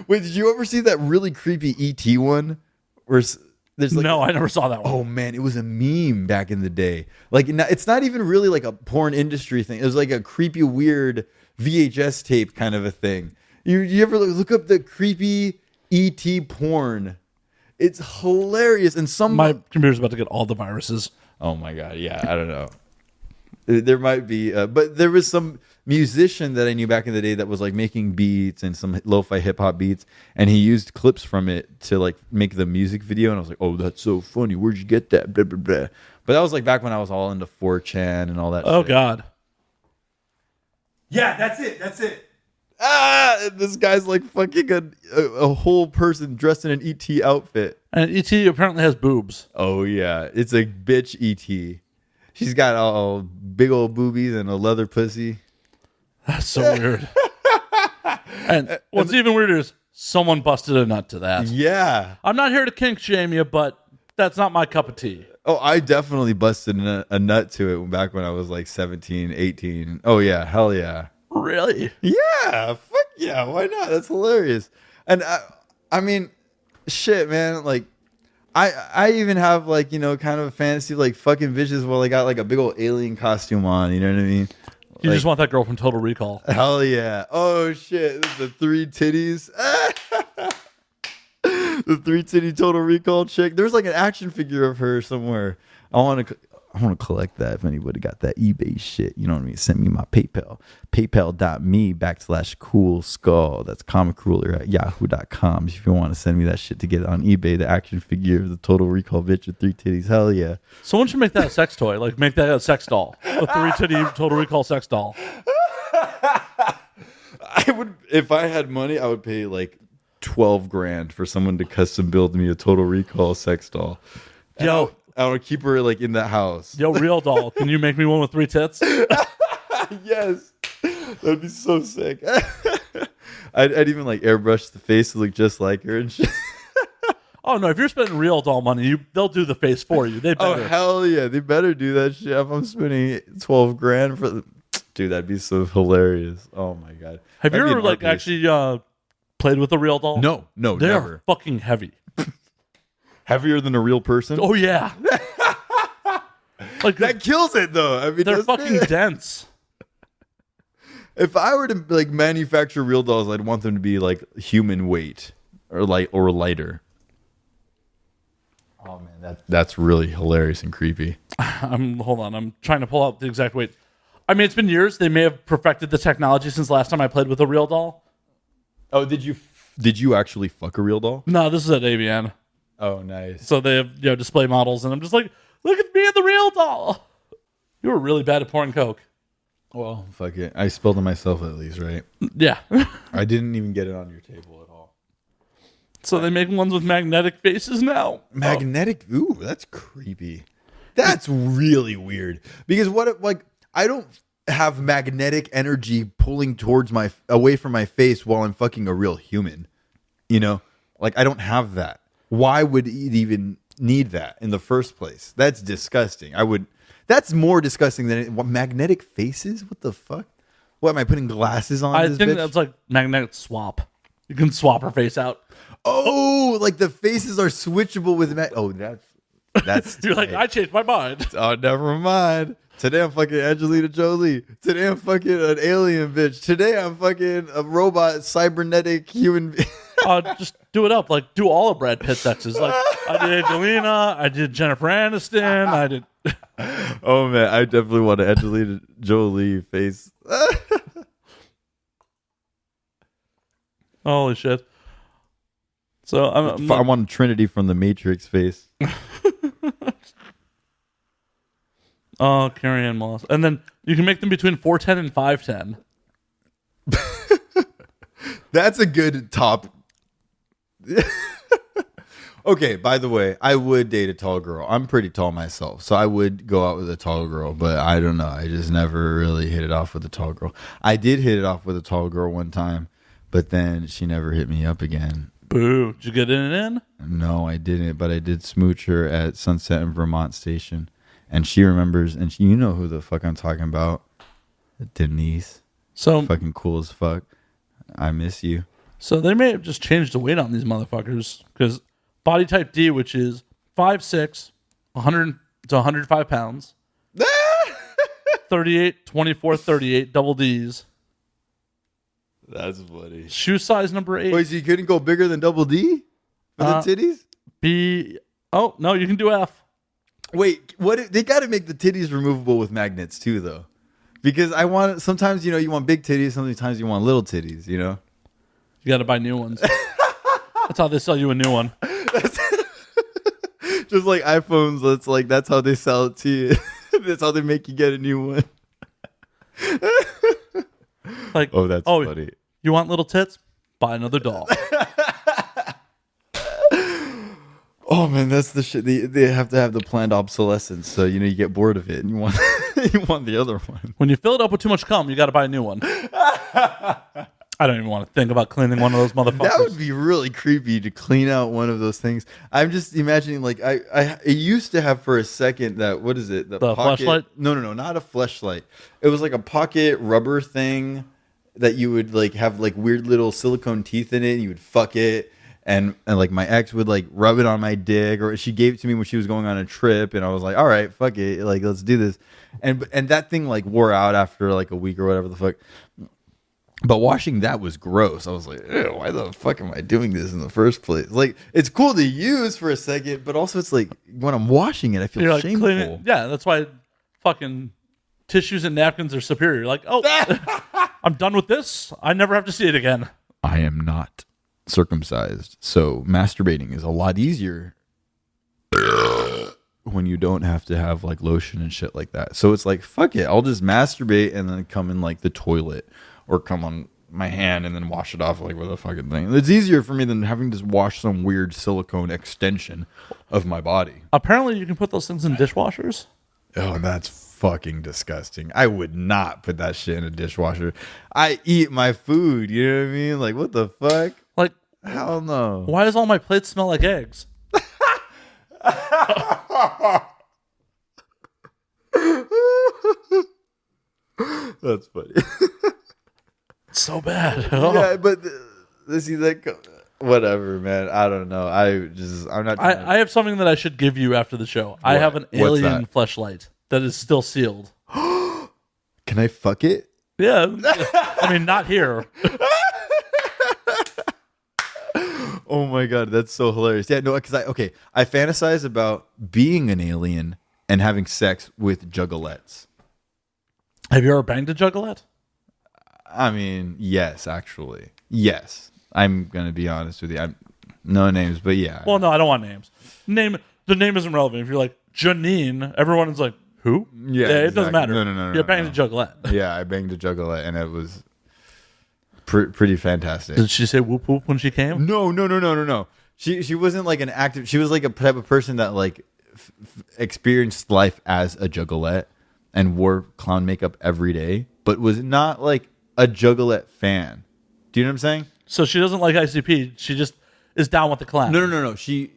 Wait, did you ever see that really creepy ET one? Where there's like, no, I never saw that one. Oh man, it was a meme back in the day. Like it's not even really like a porn industry thing. It was like a creepy, weird VHS tape kind of a thing. You ever look up the creepy ET porn? It's hilarious. And my computer's about to get all the viruses. Oh my God, yeah, I don't know. There might be, but there was some musician that I knew back in the day that was like making beats and some lo-fi hip hop beats, and he used clips from it to like make the music video. And I was like, oh, that's so funny. Where'd you get that? Blah, blah, blah. But that was like back when I was all into 4chan and all that. Oh shit. God. Yeah, that's it. This guy's like fucking a whole person dressed in an ET outfit. And ET apparently has boobs. Oh yeah, it's a bitch ET. She's got all big old boobies and a leather pussy. That's so weird. And what's even weirder is someone busted a nut to that. Yeah. I'm not here to kink shame you, but that's not my cup of tea. Oh, I definitely busted a nut to it back when I was like 17, 18. Oh yeah, hell yeah. Really? Yeah, fuck yeah, why not? That's hilarious. And I mean, shit, man, like I even have like, kind of a fantasy like fucking bitches while I got like a big old alien costume on, you know what I mean? You just want that girl from Total Recall. Hell yeah. Oh shit, the 3 titties. The 3 titty Total Recall chick. There's like an action figure of her somewhere. I want to collect that if anybody got that eBay shit. You know what I mean? Send me my PayPal. PayPal.me/Kool Skull. That's comicruler@yahoo.com. If you want to send me that shit to get it on eBay, the action figure of the Total Recall bitch with 3 titties. Hell yeah. Someone should make that a sex toy. Like make that a sex doll. A 3 titty Total Recall sex doll. I would, if I had money, I would pay like $12,000 for someone to custom build me a Total Recall sex doll. Yo, I want to keep her like in the house. Yo, real doll, can you make me one with 3 tits? Yes, that'd be so sick. I'd even like airbrush the face to look just like her and shit. Oh no, if you're spending real doll money, they'll do the face for you. They better. Oh hell yeah, they better do that shit. If I'm spending 12 grand for the... Dude, that'd be so hilarious. Oh my god. Have That'd you be ever an like art piece. actually played with a real doll? No, They're never. fucking heavy. Heavier than a real person? Oh yeah. Like That kills it though. I mean, they're doesn't fucking it? dense. If I were to like manufacture real dolls, I'd want them to be like human weight or lighter. Oh man, that's really hilarious and creepy. Hold on, I'm trying to pull out the exact weight. I mean, it's been years. They may have perfected the technology since last time I played with a real doll. Oh, did you actually fuck a real doll? No, this is at AVN. Oh, nice. So they have display models, and I'm just like, look at me and the real doll. You were really bad at pouring Coke. Well, fuck it. I spilled it myself at least, right? Yeah. I didn't even get it on your table at all. So they make ones with magnetic faces now. Magnetic? Ooh, that's creepy. That's really weird. Because what if, like, I don't have magnetic energy pulling away from my face while I'm fucking a real human. You know? Like, I don't have that. Why would it even need that in the first place? That's disgusting. That's more disgusting than magnetic faces? What the fuck? What, am I putting glasses on I this think bitch? that's like magnetic swap. You can swap her face out. Oh, like the faces are switchable with that's You're like, tight. I changed my mind. Oh, never mind. Today I'm fucking Angelina Jolie. Today I'm fucking an alien bitch. Today I'm fucking a robot, cybernetic human. Just do it up. Like, do all of Brad Pitt's exes. Like, I did Angelina. I did Jennifer Aniston. I did. Oh man, I definitely want an Angelina Jolie face. Holy shit. So I want Trinity from the Matrix face. Oh, Carrie Ann Moss. And then you can make them between 4'10" and 5'10". That's a good top. Okay, by the way, I would date a tall girl. I'm pretty tall myself, so I would go out with a tall girl, but I don't know. I just never really hit it off with a tall girl. I did hit it off with a tall girl one time, but then she never hit me up again. Boo. Did you get in? No, I didn't, but I did smooch her at Sunset and Vermont Station, and she remembers, and you know who the fuck I'm talking about. Denise. So fucking cool as fuck. I miss you. So they may have just changed the weight on these motherfuckers, because body type D, which is 5'6", 100 to 105 pounds, 38, 24, 38, double Ds. That's funny. Shoe size number 8. Wait, so you couldn't go bigger than double D for the titties? B. Oh no, you can do F. Wait, what? They got to make the titties removable with magnets too, though, because I want. Sometimes you want big titties. Sometimes you want little titties. You know. You got to buy new ones. That's how they sell you a new one. Just like iPhones, that's how they sell it to you. That's how they make you get a new one. Like, oh, that's funny. You want little tits? Buy another doll. Oh man, that's the shit. They have to have the planned obsolescence, so you get bored of it and you want you want the other one. When you fill it up with too much cum, you got to buy a new one. I don't even want to think about cleaning one of those motherfuckers. That would be really creepy to clean out one of those things. I'm just imagining, like, I used to have for a second that, what is it? The pocket, fleshlight? No, not a fleshlight. It was like a pocket rubber thing that you would like have like weird little silicone teeth in it. And you would fuck it, and like my ex would like rub it on my dick, or she gave it to me when she was going on a trip, and I was like, all right, fuck it, like let's do this. And that thing like wore out after like a week or whatever the fuck. But washing that was gross. I was like, ew, why the fuck am I doing this in the first place? Like, it's cool to use for a second, but also it's like when I'm washing it, I feel shameful. Cleaning, yeah, that's why fucking tissues and napkins are superior. You're like, oh, I'm done with this. I never have to see it again. I am not circumcised, so masturbating is a lot easier when you don't have to have like lotion and shit like that. So it's like, fuck it, I'll just masturbate and then come in like the toilet or come on my hand and then wash it off like with a fucking thing. It's easier for me than having to wash some weird silicone extension of my body. Apparently, you can put those things in dishwashers. Oh, that's fucking disgusting. I would not put that shit in a dishwasher. I eat my food. You know what I mean? Like, what the fuck? Like, hell no. why does all my plates smell like eggs? That's funny. So bad. Yeah, but see that. Whatever, man. I don't know. I'm not. I have something that I should give you after the show. I have an alien that? fleshlight that is still sealed. Can I fuck it? Yeah. I mean, not here. Oh my god, that's so hilarious. Yeah, no, because I fantasize about being an alien and having sex with juggalettes. Have you ever banged a juggalette? I mean, yes, actually, yes. I'm gonna be honest with you. I'm no names, but yeah. Well, no, I don't want names. The name isn't relevant. If you're like Janine, everyone is like, who? Yeah, it doesn't matter. No. You banged a juggalette. Yeah, I banged a juggalette, and it was pretty fantastic. Did she say whoop whoop when she came? No. She wasn't like an active. She was like a type of person that like experienced life as a juggalette and wore clown makeup every day, but was not like a juggalette fan. Do you know what I'm saying? So she doesn't like ICP. She just is down with the clown. No. She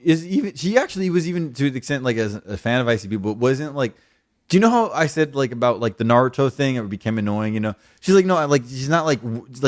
actually was even to the extent like as a fan of ICP, but wasn't like. Do you know how I said like about like the Naruto thing? It became annoying. You know, she's like no, like she's not like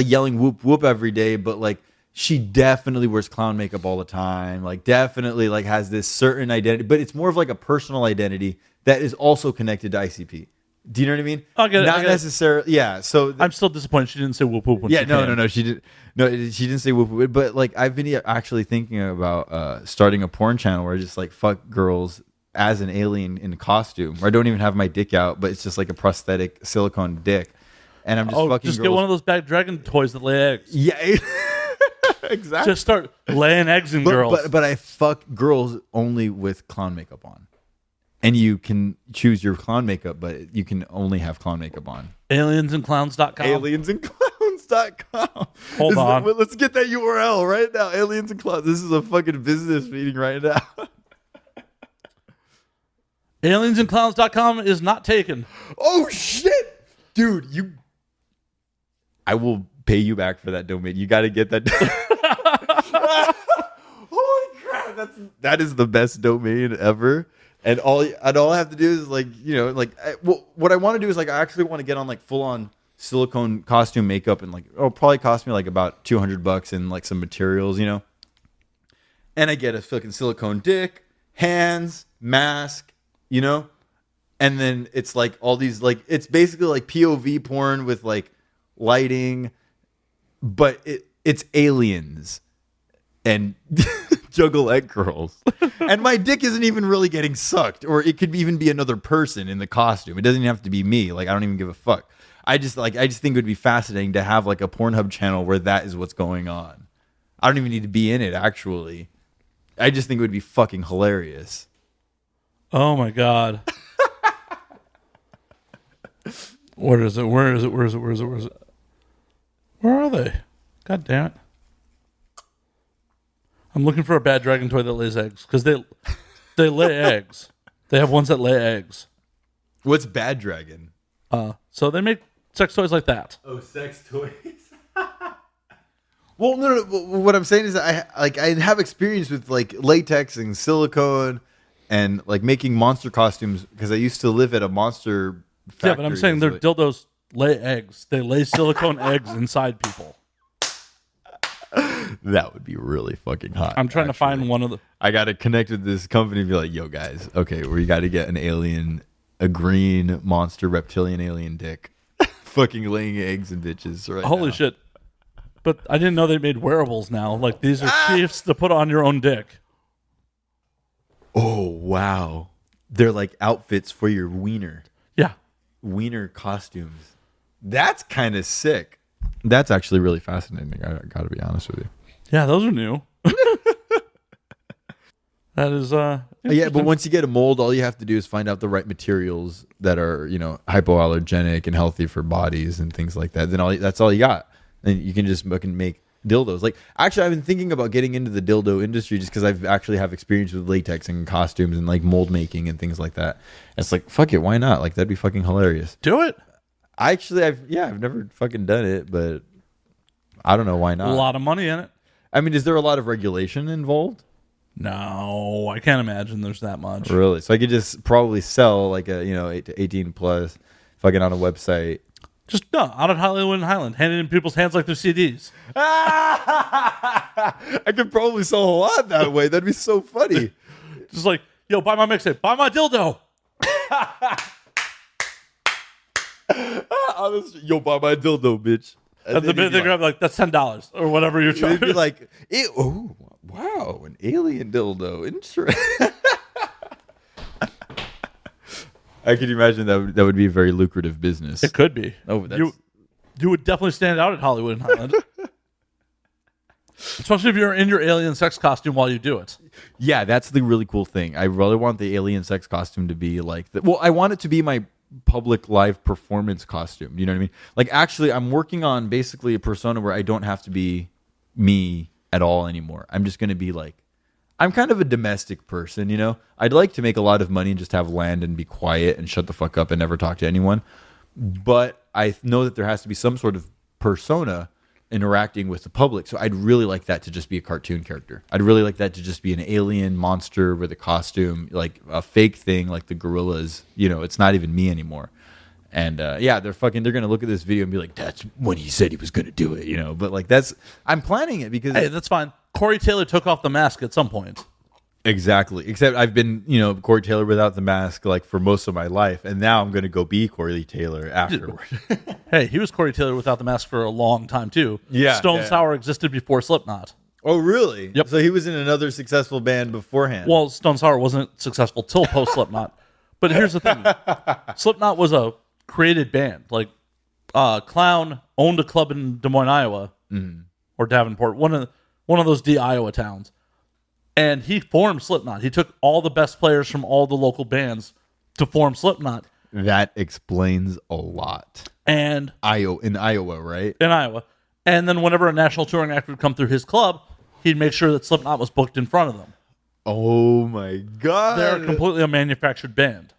yelling whoop whoop every day, but like she definitely wears clown makeup all the time. Like definitely like has this certain identity, but it's more of like a personal identity that is also connected to ICP. Do you know what I mean? I get it. Not necessarily. Yeah. So I'm still disappointed she didn't say whoop whoop when yeah, she came. no. She did. No, she didn't say whoop whoop. But like, I've been actually thinking about starting a porn channel where I just like fuck girls as an alien in a costume. Where I don't even have my dick out, but it's just like a prosthetic silicone dick, and I'm just fucking. Just girls. get one of those bag dragon toys that lay eggs. Yeah, exactly. Just start laying eggs in girls. But I fuck girls only with clown makeup on. And you can choose your clown makeup, but you can only have clown makeup on. Aliensandclowns.com. Aliensandclowns.com. Hold on. Let's get that URL right now. Aliens and Clowns. This is a fucking business meeting right now. Aliensandclowns.com is not taken. Oh, shit. Dude, I will pay you back for that domain. You got to get that. Holy crap. That is the best domain ever. And all I have to do is like, you know, like what I want to do is like I actually want to get on like full on silicone costume makeup and like it'll probably cost me like about $200 and like some materials, you know. And I get a fucking silicone dick, hands, mask, you know. And then it's like all these like it's basically like POV porn with like lighting, but it's aliens and juggalette girls. And my dick isn't even really getting sucked, or it could even be another person in the costume. It doesn't even have to be me. Like I don't even give a fuck. I just think it would be fascinating to have like a Pornhub channel where that is what's going on. I don't even need to be in it actually. I just think it would be fucking hilarious. Oh my god. Where is it? Where are they? God damn it. I'm looking for a bad dragon toy that lays eggs because they lay eggs. They have ones that lay eggs. What's Bad Dragon? So they make sex toys like that. Oh, sex toys. Well, no. What I'm saying is that I have experience with like latex and silicone and like making monster costumes because I used to live at a monster factory. Yeah, but I'm saying their dildos lay eggs. They lay silicone eggs inside people. That would be really fucking hot. I'm trying to find one of the. I got to connect with this company and be like, yo, guys, okay, we got to get a green monster reptilian alien dick fucking laying eggs and bitches right Holy now. shit. But I didn't know they made wearables now. Like these are chiefs to put on your own dick. Oh, wow. They're like outfits for your wiener. Yeah. Wiener costumes. That's kind of sick. That's actually really fascinating. I got to be honest with you. Yeah, those are new. That is yeah, but once you get a mold, all you have to do is find out the right materials that are, you know, hypoallergenic and healthy for bodies and things like that. Then that's all you got. and you can just fucking make dildos. Like, actually, I've been thinking about getting into the dildo industry just because I've actually have experience with latex and costumes and like mold making and things like that. And it's like, fuck it, why not? Like, that'd be fucking hilarious. Do it. I've never fucking done it, but I don't know why not. A lot of money in it. I mean, is there a lot of regulation involved? No, I can't imagine there's that much. Really? So I could just probably sell like a 18 plus fucking on a website. Just out at Hollywood and Highland, hand it in people's hands like they're CDs. I could probably sell a lot that way. That'd be so funny. Just like, yo, buy my mixtape, buy my dildo. Honestly, yo, buy my dildo, bitch. And the minute they grab, like, that's $10 or whatever you're They'd be charging. like, oh, wow, an alien dildo. Interesting. I could imagine that would be a very lucrative business. It could be. Oh, that's... You would definitely stand out at Hollywood and Highland. Especially if you're in your alien sex costume while you do it. Yeah, that's the really cool thing. I really want the alien sex costume to be like... I want it to be my public live performance costume. You know what I mean? Like, actually, I'm working on basically a persona where I don't have to be me at all anymore. I'm just going to be like... I'm kind of a domestic person, you know? I'd like to make a lot of money and just have land and be quiet and shut the fuck up and never talk to anyone. But I know that there has to be some sort of persona interacting with the public. So I'd really like that to just be a cartoon character. I'd really like that to just be an alien monster with a costume, like a fake thing, like the gorillas. You know, it's not even me anymore. And they're going to look at this video and be like, that's when he said he was going to do it, you know? But like, I'm planning it because... Hey, that's fine. Corey Taylor took off the mask at some point. Exactly. Except I've been, Corey Taylor without the mask like for most of my life, and now I'm going to go be Corey Taylor afterward. Hey, he was Corey Taylor without the mask for a long time too. Yeah, Stone Sour existed before Slipknot. Oh, really? Yep. So he was in another successful band beforehand. Well, Stone Sour wasn't successful till post Slipknot. But here's the thing: Slipknot was a created band. Like, Clown owned a club in Des Moines, Iowa, or Davenport, one of those Iowa towns. And he formed Slipknot. He took all the best players from all the local bands to form Slipknot. That explains a lot. And in Iowa, right? In Iowa. And then whenever a national touring act would come through his club, he'd make sure that Slipknot was booked in front of them. Oh my God. They're completely a manufactured band.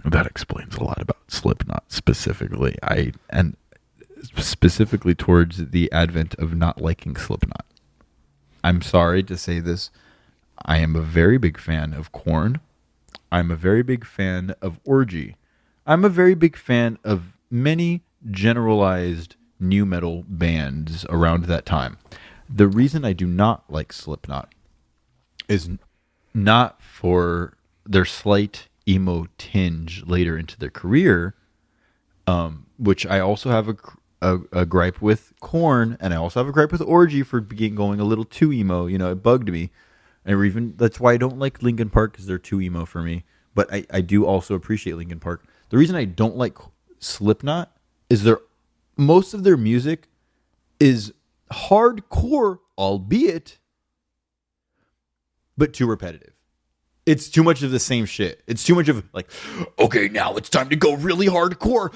That explains a lot about Slipknot specifically. And specifically towards the advent of not liking Slipknot. I'm sorry to say this. I am a very big fan of Korn. I'm a very big fan of Orgy. I'm a very big fan of many generalized nu metal bands around that time. The reason I do not like Slipknot is not for their slight emo tinge later into their career, which I also have a gripe with Korn, and I also have a gripe with Orgy for going a little too emo. It bugged me. And that's why I don't like Linkin Park, because they're too emo for me. But I do also appreciate Linkin Park. The reason I don't like Slipknot is most of their music is hardcore, albeit, but too repetitive. It's too much of the same shit. It's too much of like, okay, now it's time to go really hardcore.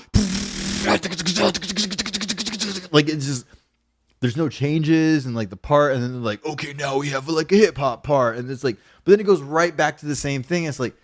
Like, it's just, there's no changes and like the part, and then they're like, okay, now we have like a hip hop part, and it's like, but then it goes right back to the same thing. It's like,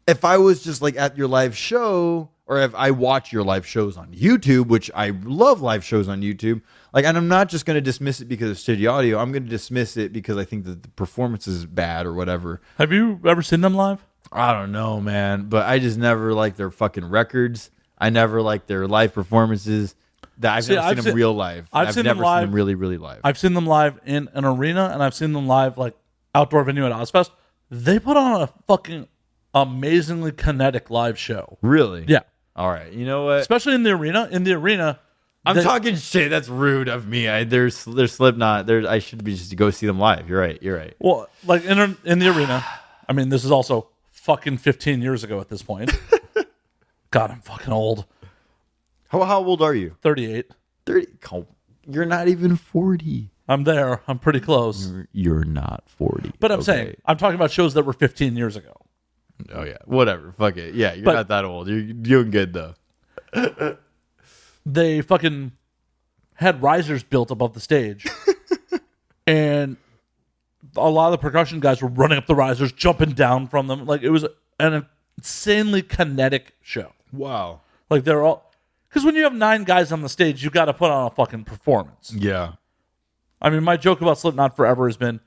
if I was just like at your live show, or if I watch your live shows on YouTube, which I love live shows on YouTube, like, and I'm not just going to dismiss it because of shitty audio. I'm going to dismiss it because I think that the performance is bad or whatever. Have you ever seen them live? I don't know, man, but I just never liked their fucking records. I never liked their live performances. I've never seen them real live. I've never seen them really, really live. I've seen them live in an arena, and I've seen them live like outdoor venue at Ozfest. They put on a fucking amazingly kinetic live show. Really? Yeah. All right. You know what? Especially in the arena. In the arena, I'm talking shit. That's rude of me. There's Slipknot. I should be just to go see them live. You're right. Well, like in the arena. I mean, this is also fucking 15 years ago at this point. God, I'm fucking old. How old are you? 38. 30. You're not even 40. I'm there. I'm pretty close. You're not 40. But I'm saying, I'm talking about shows that were 15 years ago. Oh, yeah. Whatever. Fuck it. Yeah, you're not that old. You're doing good, though. They fucking had risers built above the stage. And a lot of the percussion guys were running up the risers, jumping down from them. Like, it was an insanely kinetic show. Wow. Like, they're all... Because when you have 9 guys on the stage, you got to put on a fucking performance. Yeah. I mean, my joke about Slipknot forever has been,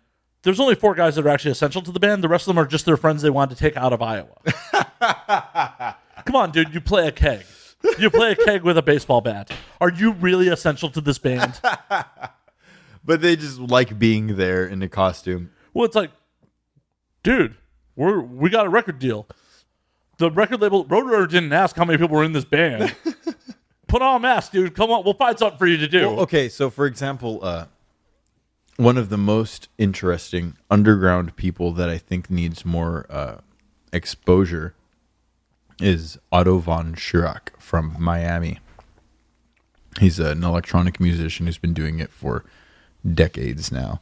there's only 4 guys that are actually essential to the band. The rest of them are just their friends they wanted to take out of Iowa. Come on, dude. You play a keg. You play a keg with a baseball bat. Are you really essential to this band? But they just like being there in the costume. Well, it's like, dude, we got a record deal. The record label, Roadrunner didn't ask how many people were in this band. Put on a mask, dude. Come on, we'll find something for you to do. Well, okay, so for example, one of the most interesting underground people that I think needs more exposure is Otto von Schirach from Miami. He's an electronic musician who's been doing it for decades now.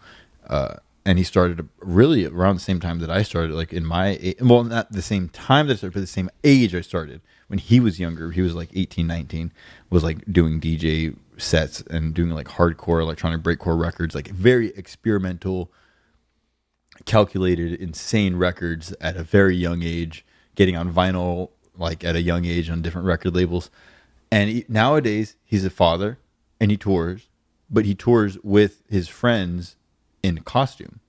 And he started really around the same time that I started, like in my, well, not the same time that I started, but the same age I started. When he was younger, he was like 18, 19, was like doing DJ sets and doing like hardcore electronic breakcore records, like very experimental, calculated, insane records at a very young age, getting on vinyl like at a young age on different record labels. And nowadays he's a father and he tours, but he tours with his friends in costume.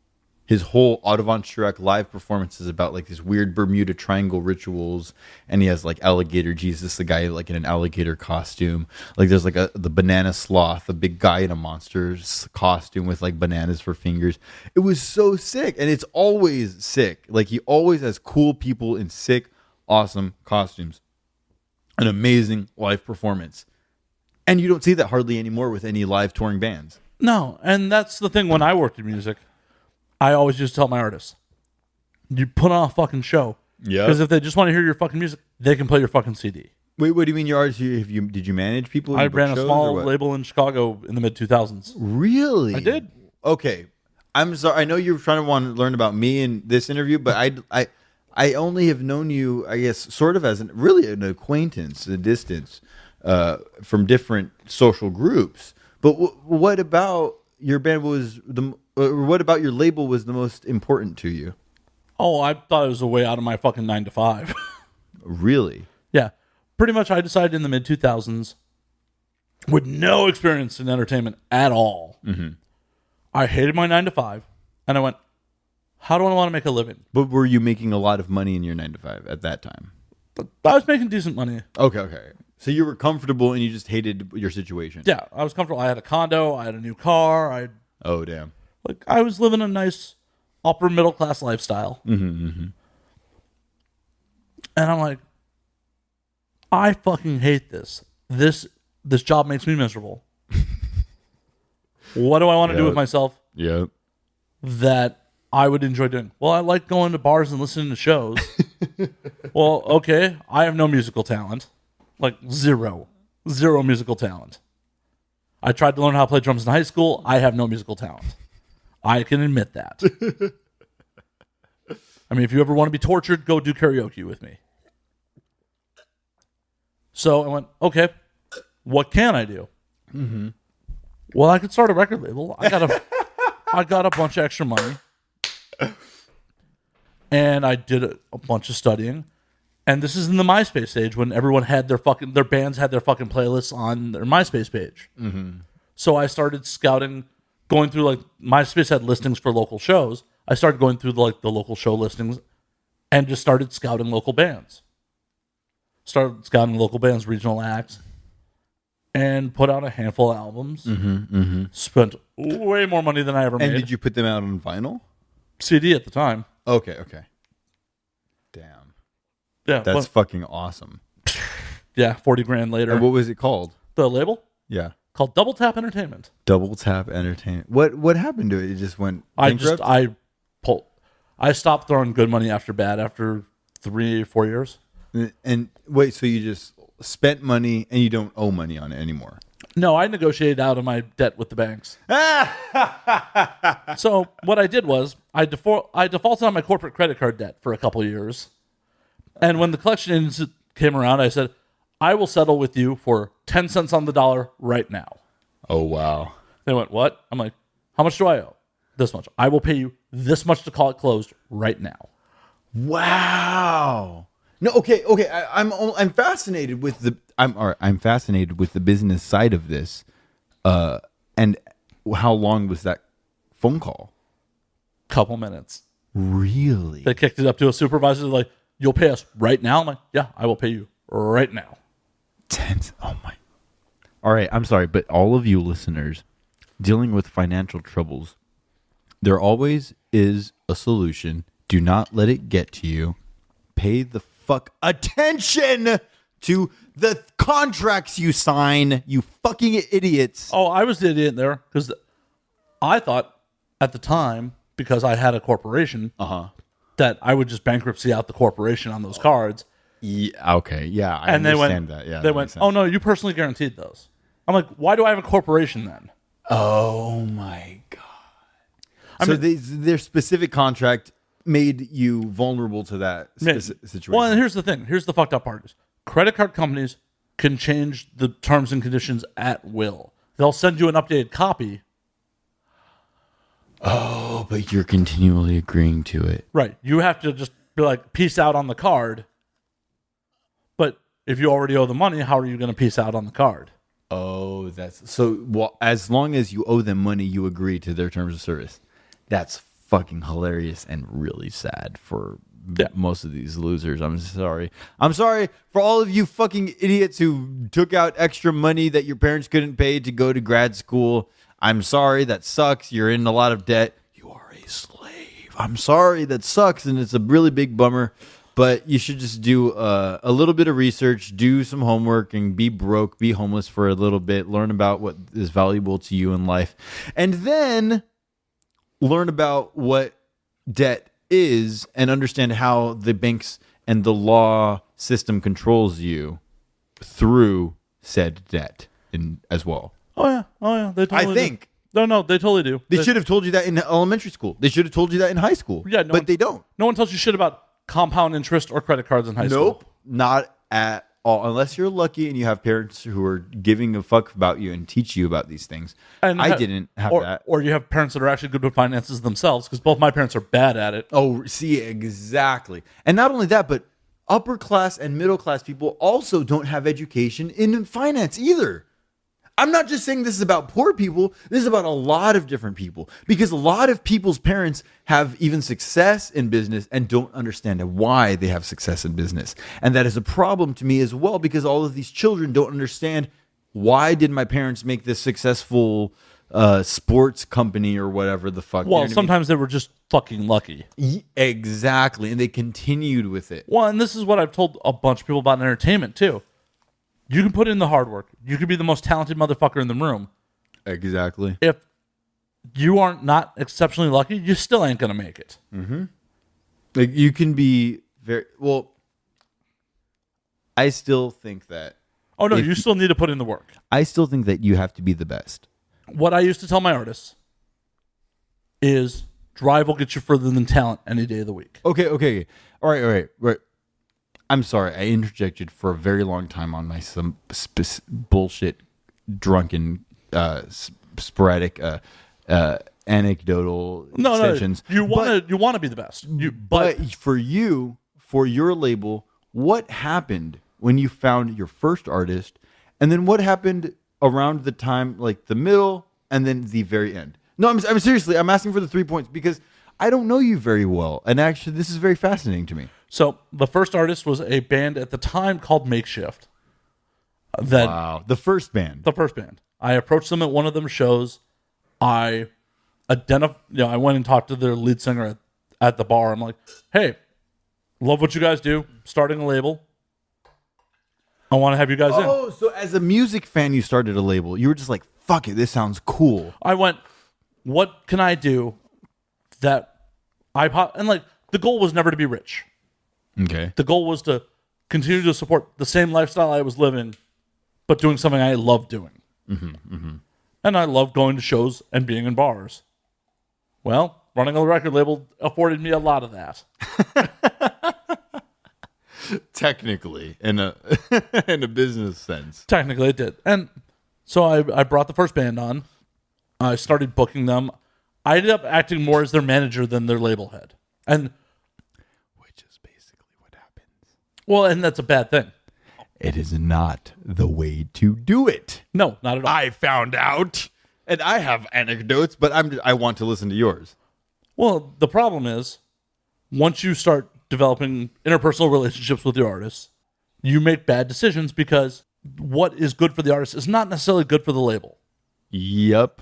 His whole Otto von Schirach live performance is about like these weird Bermuda Triangle rituals, and he has like alligator Jesus, the guy like in an alligator costume. Like there's like the banana sloth, a big guy in a monster's costume with like bananas for fingers. It was so sick, and it's always sick. Like he always has cool people in sick, awesome costumes. An amazing live performance, and you don't see that hardly anymore with any live touring bands. No, and that's the thing. When I worked in music, I always used to tell my artists, you put on a fucking show. Yeah. Because if they just want to hear your fucking music, they can play your fucking CD. Wait, what do you mean your artists? Did you manage people? I ran a small label in Chicago in the mid-2000s. Really? I did. Okay. I'm sorry. I know you're trying to want to learn about me in this interview, but I only have known you, I guess, sort of as really an acquaintance, a distance from different social groups. But what about your band what about your label was the most important to you? Oh, I thought it was a way out of my fucking 9 to 5. Really? Yeah. Pretty much I decided in the mid-2000s, with no experience in entertainment at all, I hated my 9 to 5, and I went, how do I want to make a living? But were you making a lot of money in your 9 to 5 at that time? I was making decent money. Okay. So you were comfortable and you just hated your situation. Yeah, I was comfortable. I had a condo. I had a new car. Oh, damn. Like, I was living a nice upper middle class lifestyle. And I'm like, I fucking hate this. This job makes me miserable. What do I want to do with myself that I would enjoy doing? Well, I like going to bars and listening to shows. Well, okay, I have no musical talent. Like, zero musical talent. I tried to learn how to play drums in high school. I have no musical talent. I can admit that. I mean, if you ever want to be tortured, go do karaoke with me. So I went, okay, what can I do? Well, I could start a record label. I got a bunch of extra money. And I did a bunch of studying. And this is in the MySpace age when everyone had their bands had their fucking playlists on their MySpace page. So I started scouting, going through, like, MySpace had listings for local shows. I started going through the local show listings and just started scouting local bands. Started scouting local bands, regional acts, and put out a handful of albums. Spent way more money than I ever made. And did you put them out on vinyl? CD at the time. Okay. Damn. Yeah, That's fucking awesome. Yeah, 40 grand later. And what was it called? The label? Yeah. Called Double Tap Entertainment. Double Tap Entertainment. What happened to it? It just went bankrupt? I stopped throwing good money after bad after 3 or 4 years. And wait, so you just spent money and you don't owe money on it anymore? No, I negotiated out of my debt with the banks. So what I did was I defaulted on my corporate credit card debt for a couple years. And when the collection agency came around, I said, I will settle with you for 10 cents on the dollar right now. Oh, wow. They went, what? I'm like, how much do I owe? This much. I will pay you this much to call it closed right now. Wow. No, okay. I'm fascinated with I'm fascinated with the business side of this. And how long was that phone call? Couple minutes. Really? They kicked it up to a supervisor. They're like, you'll pay us right now? I'm like, yeah, I will pay you right now. Tense. Oh my. All right. I'm sorry, but all of you listeners dealing with financial troubles, there always is a solution. Do not let it get to you. Pay the fuck attention to the contracts you sign, you fucking idiots. Oh, I was the idiot there because I thought at the time, because I had a corporation, that I would just bankruptcy out the corporation on those cards. Yeah, okay. Yeah, I and understand that. Yeah, they went, oh, no, you personally guaranteed those. I'm like, why do I have a corporation then? Oh, my God. So their specific contract made you vulnerable to that situation. Well, and here's the thing. Here's the fucked up part. Is credit card companies can change the terms and conditions at will. They'll send you an updated copy. Oh, but you're continually agreeing to it. Right. You have to just be like, peace out on the card. But if you already owe the money, how are you going to peace out on the card? Oh, that's so. Well, as long as you owe them money, you agree to their terms of service. That's fucking hilarious and really sad for most of these losers. I'm sorry. I'm sorry for all of you fucking idiots who took out extra money that your parents couldn't pay to go to grad school. I'm sorry. That sucks. You're in a lot of debt. You are a slave. I'm sorry. That sucks, and it's a really big bummer. But you should just do a little bit of research, do some homework, and be broke, be homeless for a little bit, learn about what is valuable to you in life, and then learn about what debt is and understand how the banks and the law system controls you through said debt as well. Oh, yeah. They totally I think. Do. No, they totally do. They should have told you that in elementary school. They should have told you that in high school. Yeah, but they don't. No one tells you shit about compound interest or credit cards in high school. Nope, not at all. Unless you're lucky and you have parents who are giving a fuck about you and teach you about these things. And I didn't have that. Or you have parents that are actually good with finances themselves, because both my parents are bad at it. Oh, see, exactly. And not only that, but upper class and middle class people also don't have education in finance either. I'm not just saying this is about poor people. This is about a lot of different people, because a lot of people's parents have even success in business and don't understand why they have success in business. And that is a problem to me as well, because all of these children don't understand, why did my parents make this successful sports company or whatever the fuck. Well, sometimes they were just fucking lucky. Exactly. And they continued with it. Well, and this is what I've told a bunch of people about entertainment too. You can put in the hard work. You can be the most talented motherfucker in the room. Exactly. If you aren't not exceptionally lucky, you still ain't going to make it. Mm-hmm. Like, you can be very... Well, I still think that... Oh, no, you still need to put in the work. I still think that you have to be the best. What I used to tell my artists is drive will get you further than talent any day of the week. Okay. All right. I'm sorry, I interjected for a very long time on my some bullshit, drunken, sporadic, anecdotal extensions. No, you want to be the best. But for you, for your label, what happened when you found your first artist, and then what happened around the time, like the middle, and then the very end? No, I'm seriously, I'm asking for the 3 points, because I don't know you very well, and actually, this is very fascinating to me. So the first artist was a band at the time called Makeshift. Wow, the first band. I approached them at one of them shows. I went and talked to their lead singer at the bar. I'm like, hey, love what you guys do. Starting a label. I want to have you guys in. Oh, so as a music fan, you started a label. You were just like, fuck it, this sounds cool. I went, what can I do that and like, the goal was never to be rich. Okay. The goal was to continue to support the same lifestyle I was living, but doing something I love doing. Mm-hmm. And I love going to shows and being in bars. Well, running a record label afforded me a lot of that. Technically, in a business sense. Technically, it did. And So I brought the first band on. I started booking them. I ended up acting more as their manager than their label head. And Which is basically what happens. well, and that's a bad thing. It is not the way to do it. No, not at all. I found out. And I have anecdotes, but I want to listen to yours. Well, the problem is, once you start developing interpersonal relationships with your artists, you make bad decisions because what is good for the artist is not necessarily good for the label. Yep.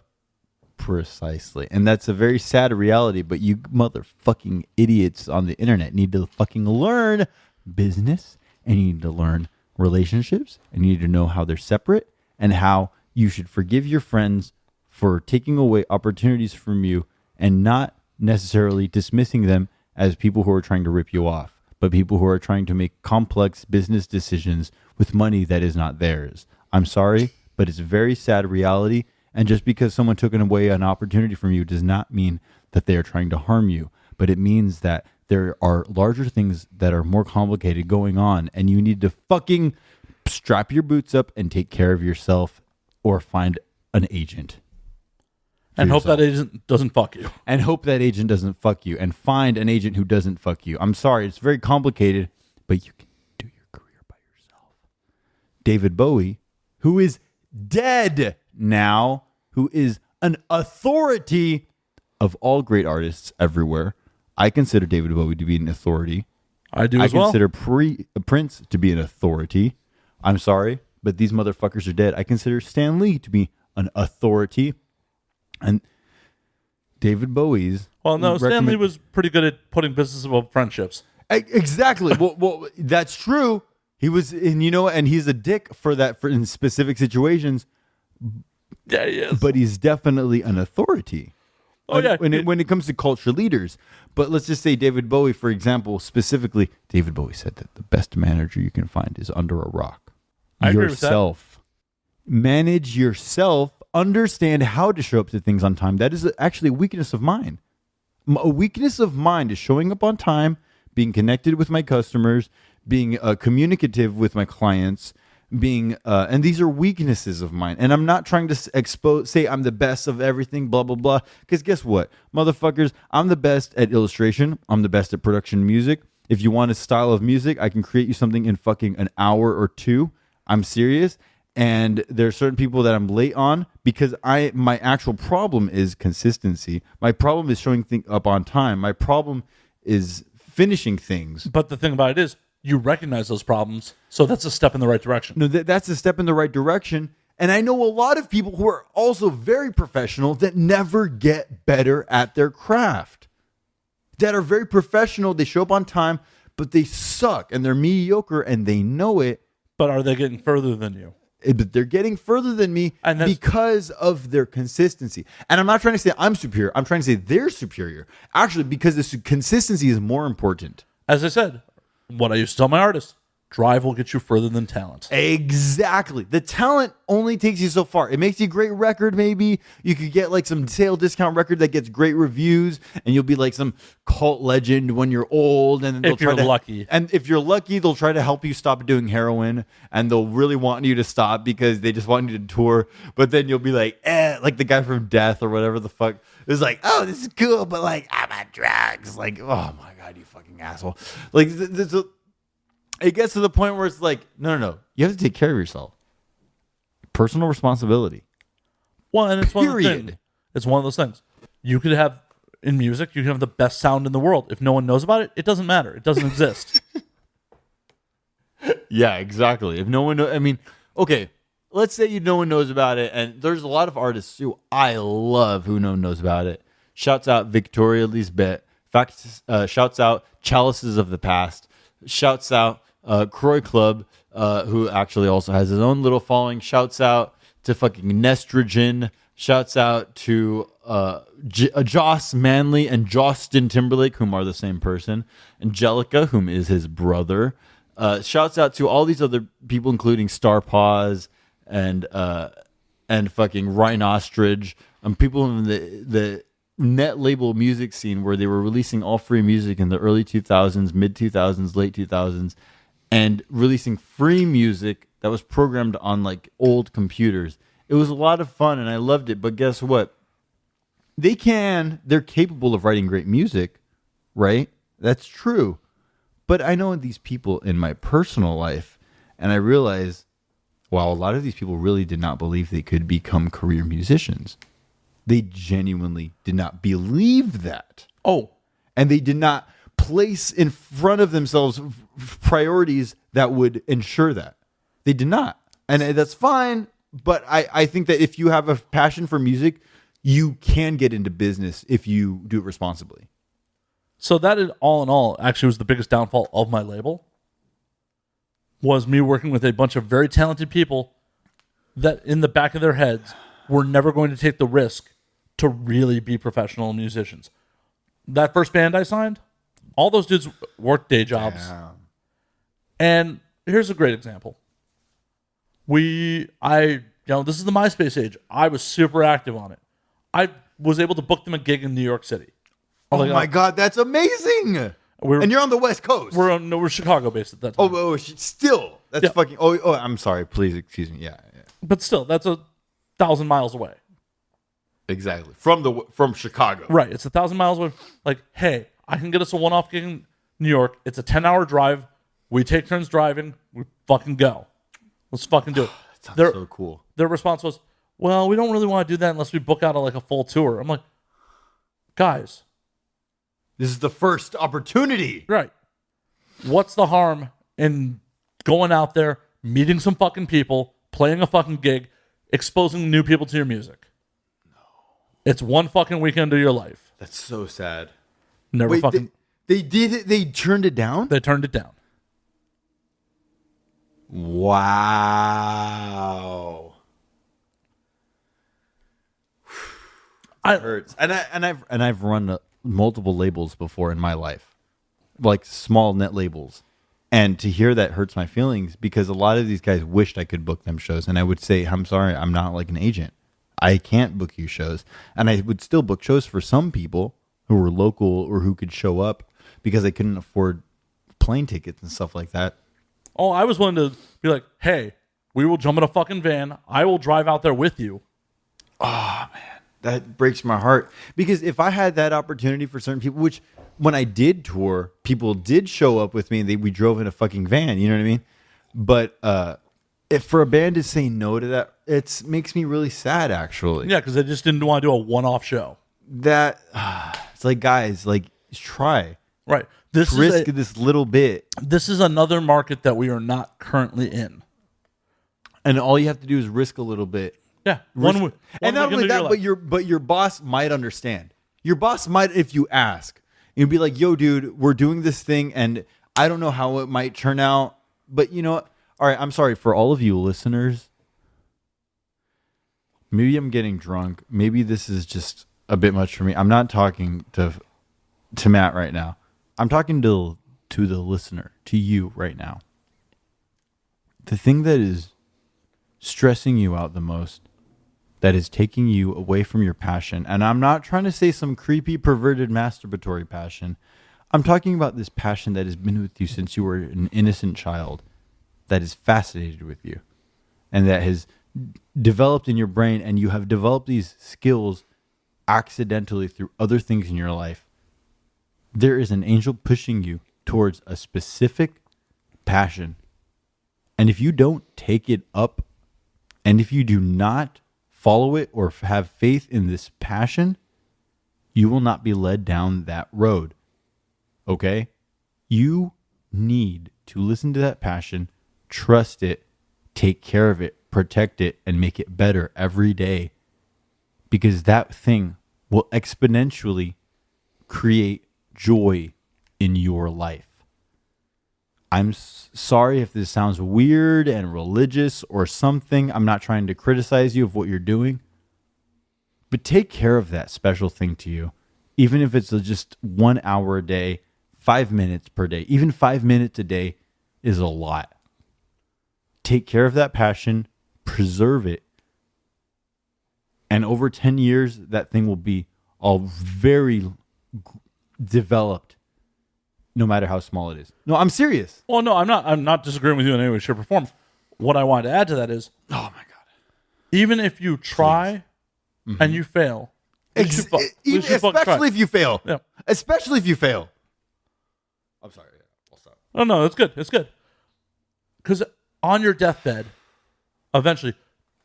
Precisely. And that's a very sad reality, but you motherfucking idiots on the internet need to fucking learn business, and you need to learn relationships, and you need to know how they're separate and how you should forgive your friends for taking away opportunities from you and not necessarily dismissing them as people who are trying to rip you off, but people who are trying to make complex business decisions with money that is not theirs. I'm sorry, but it's a very sad reality. And just because someone took away an opportunity from you does not mean that they are trying to harm you, but it means that there are larger things that are more complicated going on, and you need to fucking strap your boots up and take care of yourself, or find an agent. And hope that agent doesn't fuck you. And hope that agent doesn't fuck you, and find an agent who doesn't fuck you. I'm sorry, it's very complicated, but you can do your career by yourself. David Bowie, who is dead now, who is an authority of all great artists everywhere. I consider David Bowie to be an authority. I do as well. I consider Prince to be an authority. I'm sorry, but these motherfuckers are dead. I consider Stan Lee to be an authority. And David Bowie's... Well, no, Stan Lee was pretty good at putting business above friendships. Exactly. well, that's true. He was, and you know, and he's a dick for that in specific situations. Yeah, he is. But he's definitely an authority. Oh, yeah. When it comes to culture leaders. But let's just say David Bowie, for example, specifically, David Bowie said that the best manager you can find is under a rock. I agree with that. Yourself. Manage yourself. Understand how to show up to things on time. That is actually a weakness of mine. A weakness of mine is showing up on time, being connected with my customers, being communicative with my clients, being and these are weaknesses of mine. And I'm not trying to say I'm the best of everything, blah blah blah, because guess what, motherfuckers, I'm the best at illustration, I'm the best at production music. If you want a style of music, I can create you something in fucking an hour or two. I'm serious. And there are certain people that I'm late on because my actual problem is consistency. My problem is showing things up on time. My problem is finishing things. But the thing about it is, you recognize those problems, so that's a step in the right direction. No, that's a step in the right direction. And I know a lot of people who are also very professional that never get better at their craft. That are very professional, they show up on time, but they suck and they're mediocre and they know it. But are they getting further than you? But they're getting further than me because of their consistency. And I'm not trying to say I'm superior. I'm trying to say they're superior. Actually, because this consistency is more important. As I said, what I used to tell my artists, drive will get you further than talent. Exactly. The talent only takes you so far. It makes you a great record, maybe. You could get like some sale discount record that gets great reviews, and you'll be like some cult legend when you're old. And if you're lucky. And if you're lucky, they'll try to help you stop doing heroin, and they'll really want you to stop because they just want you to tour. But then you'll be like, like the guy from Death or whatever the fuck. It's like, oh, this is cool, but like, I'm on drugs. Like, oh my God, you fucking asshole. Like, it gets to the point where it's like, no. You have to take care of yourself. Personal responsibility. Well, and it's one of those things. It's one of those things. You could have, in music, you can have the best sound in the world. If no one knows about it, it doesn't matter. It doesn't exist. Yeah, exactly. If no one knows, I mean, okay, let's say no one knows about it, and there's a lot of artists who I love who no one knows about it. Shouts out Victoria Lisbeth. Shouts out Chalices of the Past. Shouts out Croy Club, who actually also has his own little following. Shouts out to fucking Nestrogen. Shouts out to Joss Manley and Justin Timberlake, whom are the same person. Angelica, whom is his brother. Shouts out to all these other people, including Star Paws and fucking Ryan Ostrich, and people in the net label music scene where they were releasing all free music in the early 2000s, mid 2000s, late 2000s, and releasing free music that was programmed on like old computers. It was a lot of fun, and I loved it. But guess what? They're capable of writing great music, right? That's true. But I know these people in my personal life, and I realize, wow, a lot of these people really did not believe they could become career musicians. They genuinely did not believe that. Oh. And they did not place in front of themselves priorities that would ensure that. They did not. And that's fine. But I think that if you have a passion for music, you can get into business if you do it responsibly. So that is, all in all, actually was the biggest downfall of my label. Was me working with a bunch of very talented people that in the back of their heads were never going to take the risk to really be professional musicians. That first band I signed, all those dudes worked day jobs. Yeah. And here's a great example. This is the MySpace age. I was super active on it. I was able to book them a gig in New York City. Oh my God, that's amazing! And you're on the West Coast. We're Chicago based at that time. Still, that's fucking. Oh, I'm sorry. Please excuse me. Yeah. But still, that's 1,000 miles away. Exactly from Chicago. Right, it's 1,000 miles away. Like, hey, I can get us a one-off gig in New York. It's a 10-hour drive. We take turns driving. We fucking go. Let's fucking do it. That sounds so cool. Their response was, well, we don't really want to do that unless we book out a full tour. I'm like, guys. This is the first opportunity. Right. What's the harm in going out there, meeting some fucking people, playing a fucking gig, exposing new people to your music? No. It's one fucking weekend of your life. That's so sad. Never fucking... They did it? They turned it down? They turned it down. Wow. It hurts. And I've run multiple labels before in my life, like small net labels, and to hear that hurts my feelings because a lot of these guys wished I could book them shows, and I would say, I'm sorry, I'm not like an agent. I can't book you shows. And I would still book shows for some people who were local or who could show up because they couldn't afford plane tickets and stuff like that. Oh, I was willing to be like, hey, we will jump in a fucking van. I will drive out there with you. Oh, man. That breaks my heart. Because if I had that opportunity for certain people, which when I did tour, people did show up with me and we drove in a fucking van. You know what I mean? But if for a band to say no to that, it makes me really sad, actually. Yeah, because they just didn't want to do a one-off show. It's like, guys, try. Right. Risk this little bit. This is another market that we are not currently in. And all you have to do is risk a little bit. Yeah. And not only that, but your boss might understand. Your boss might, if you ask, you'd be like, yo, dude, we're doing this thing, and I don't know how it might turn out. But you know what? All right, I'm sorry for all of you listeners. Maybe I'm getting drunk. Maybe this is just a bit much for me. I'm not talking to Matt right now. I'm talking to the listener, to you right now. The thing that is stressing you out the most, that is taking you away from your passion, and I'm not trying to say some creepy, perverted, masturbatory passion. I'm talking about this passion that has been with you since you were an innocent child, that is fascinated with you, and that has developed in your brain, and you have developed these skills accidentally through other things in your life. There is an angel pushing you towards a specific passion. And if you don't take it up, and if you do not follow it or have faith in this passion, you will not be led down that road. Okay? You need to listen to that passion, trust it, take care of it, protect it, and make it better every day. Because that thing will exponentially create joy in your life. I'm sorry if this sounds weird and religious or something. I'm not trying to criticize you of what you're doing. But take care of that special thing to you. Even if it's just 1 hour a day, 5 minutes per day. Even 5 minutes a day is a lot. Take care of that passion. Preserve it. And over 10 years, that thing will be all very developed. No matter how small it is. No, I'm serious. Well, no, I'm not disagreeing with you in any way, shape, or form. What I wanted to add to that is, oh my God, Even if you try and you fail. Especially if you fail. Yeah. Especially if you fail. I'm sorry. I'll stop. Oh, no, it's good. It's good. Because on your deathbed, eventually,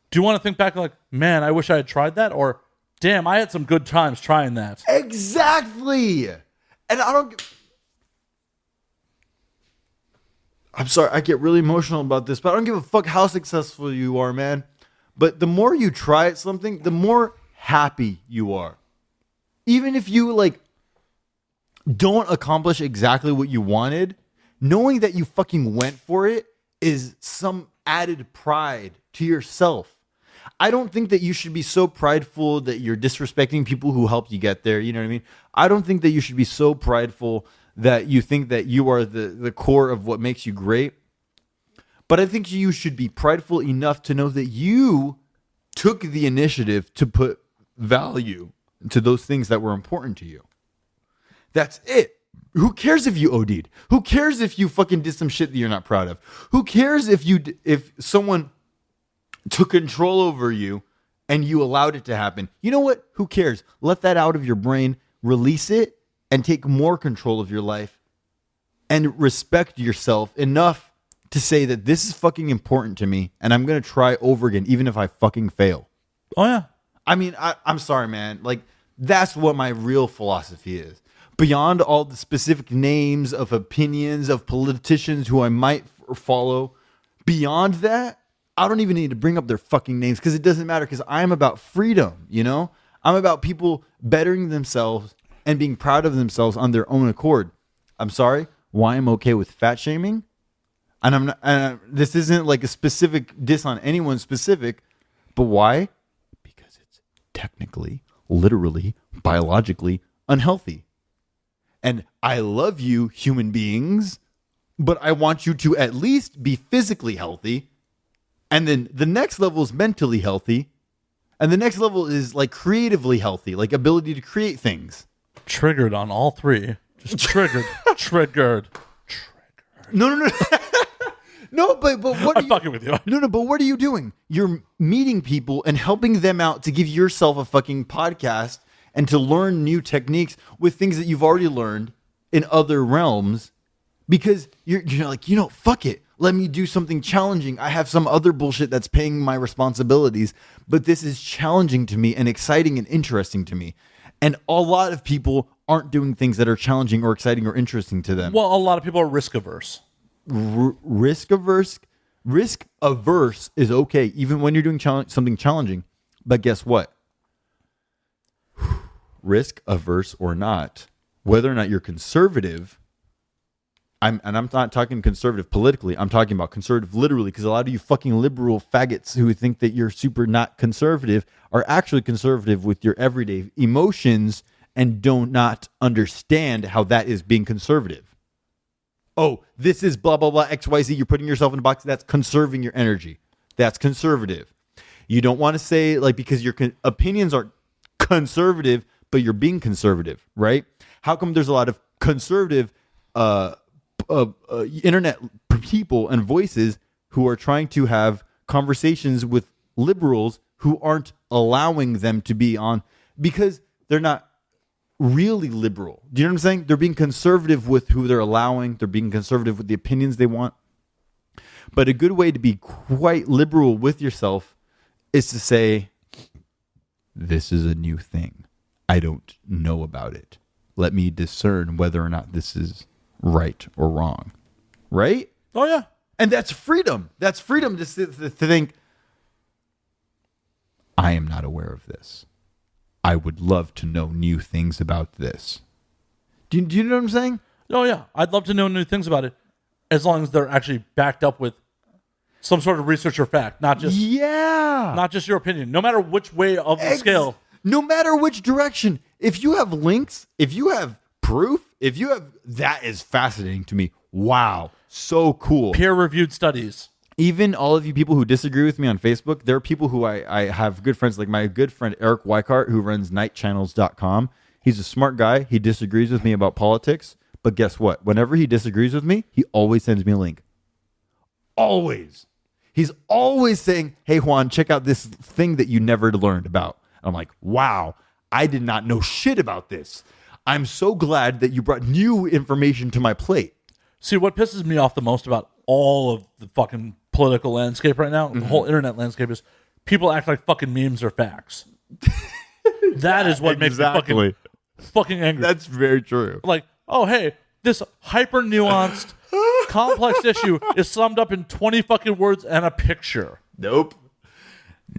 do you want to think back like, man, I wish I had tried that? Or, damn, I had some good times trying that. Exactly. And I'm sorry, I get really emotional about this, but I don't give a fuck how successful you are, man. But the more you try at something, the more happy you are. Even if you like don't accomplish exactly what you wanted, knowing that you fucking went for it is some added pride to yourself. I don't think that you should be so prideful that you're disrespecting people who helped you get there. You know what I mean? I don't think that you should be so prideful that you think that you are the core of what makes you great. But I think you should be prideful enough to know that you took the initiative to put value to those things that were important to you. That's it. Who cares if you OD'd? Who cares if you fucking did some shit that you're not proud of? Who cares if someone took control over you and you allowed it to happen? You know what? Who cares? Let that out of your brain, release it, and take more control of your life and respect yourself enough to say that this is fucking important to me and I'm going to try over again, even if I fucking fail. Oh, yeah. I mean, I'm sorry, man. Like, that's what my real philosophy is. Beyond all the specific names of opinions of politicians who I might follow, beyond that, I don't even need to bring up their fucking names because it doesn't matter, because I'm about freedom, you know? I'm about people bettering themselves and being proud of themselves on their own accord. I'm sorry, why I'm okay with fat shaming? And this isn't like a specific diss on anyone specific, but why? Because it's technically, literally, biologically unhealthy. And I love you, human beings, but I want you to at least be physically healthy. And then the next level is mentally healthy. And the next level is like creatively healthy, like ability to create things. Triggered on all three. Just triggered. No. No, but what are I'm fucking with you. No, but what are you doing? You're meeting people and helping them out to give yourself a fucking podcast and to learn new techniques with things that you've already learned in other realms, because you're like, you know, fuck it. Let me do something challenging. I have some other bullshit that's paying my responsibilities, but this is challenging to me and exciting and interesting to me. And a lot of people aren't doing things that are challenging or exciting or interesting to them. Well, a lot of people are risk averse. Risk averse is okay, even when you're doing something challenging. But guess what? Risk averse or not, whether or not you're conservative, I'm not talking conservative politically, I'm talking about conservative literally, because a lot of you fucking liberal faggots who think that you're super not conservative are actually conservative with your everyday emotions and do not understand how that is being conservative. Oh, this is blah, blah, blah, XYZ. You're putting yourself in a box. That's conserving your energy. That's conservative. You don't want to say, like, because your opinions are conservative, but you're being conservative, right? How come there's a lot of conservative internet people and voices who are trying to have conversations with liberals who aren't allowing them to be on, because they're not really liberal? Do you know what I'm saying? They're being conservative with who they're allowing. They're being conservative with the opinions they want. But a good way to be quite liberal with yourself is to say, this is a new thing. I don't know about it. Let me discern whether or not this is right or wrong. Right? Oh, yeah. And that's freedom. That's freedom to think, I am not aware of this. I would love to know new things about this. Do you know what I'm saying? Oh, yeah. I'd love to know new things about it, as long as they're actually backed up with some sort of research or fact, not just your opinion, no matter which way of the scale. No matter which direction. If you have links, if you have proof, that is fascinating to me. Wow. So cool. Peer-reviewed studies. Even all of you people who disagree with me on Facebook, there are people who I have good friends, like my good friend Eric Weikart, who runs nightchannels.com. He's a smart guy. He disagrees with me about politics. But guess what? Whenever he disagrees with me, he always sends me a link. Always. He's always saying, hey, Juan, check out this thing that you never learned about. I'm like, wow, I did not know shit about this. I'm so glad that you brought new information to my plate. See, what pisses me off the most about all of the fucking political landscape right now, the whole internet landscape, is people act like fucking memes are facts. That is what makes me fucking angry. That's very true. Like, oh, hey, this hyper nuanced, complex issue is summed up in 20 fucking words and a picture. Nope.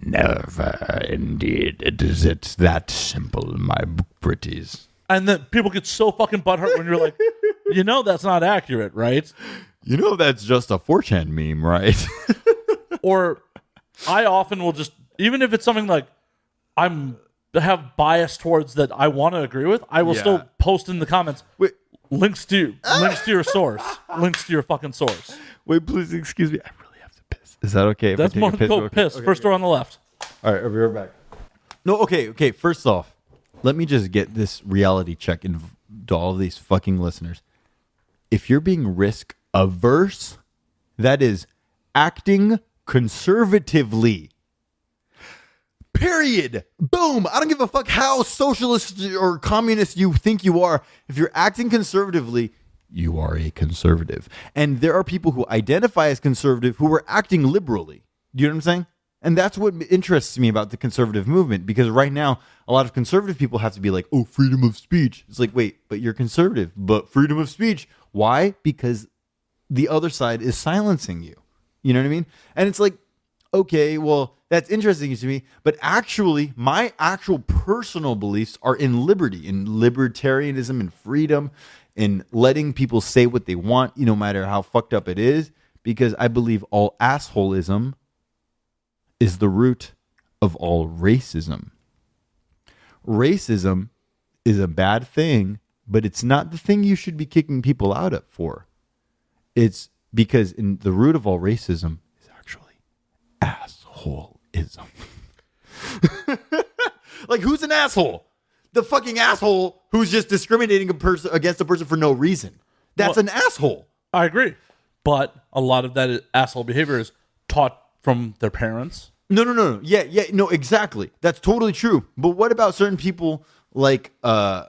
Never, indeed. It's that simple, my pretties. And then people get so fucking butthurt when you're like, you know that's not accurate, right? You know that's just a 4chan meme, right? Or I often will just, even if it's something like I have bias towards that I want to agree with, I will still post in the comments links to your source, links to your fucking source. Wait, please excuse me. I really have to piss. Is that okay? That's more go piss. First door on the left. All right, I'll be right back. No, okay. First off, let me just get this reality check into all of these fucking listeners. If you're being risk averse, that is acting conservatively. Period. Boom. I don't give a fuck how socialist or communist you think you are. If you're acting conservatively, you are a conservative. And there are people who identify as conservative who are acting liberally. Do you know what I'm saying? And that's what interests me about the conservative movement, because right now, a lot of conservative people have to be like, oh, freedom of speech. It's like, wait, but you're conservative, but freedom of speech. Why? Because the other side is silencing you. You know what I mean? And it's like, okay, well, that's interesting to me, but actually, my actual personal beliefs are in liberty, in libertarianism and freedom, in letting people say what they want, no matter how fucked up it is, because I believe all assholism is the root of all racism. Racism is a bad thing, but it's not the thing you should be kicking people out of for. It's because in the root of all racism is actually assholeism. Like, who's an asshole? The fucking asshole who's just discriminating against a person for no reason. That's an asshole. I agree. But a lot of that asshole behavior is taught from their parents. No. Yeah, no, exactly. That's totally true. But what about certain people like, oh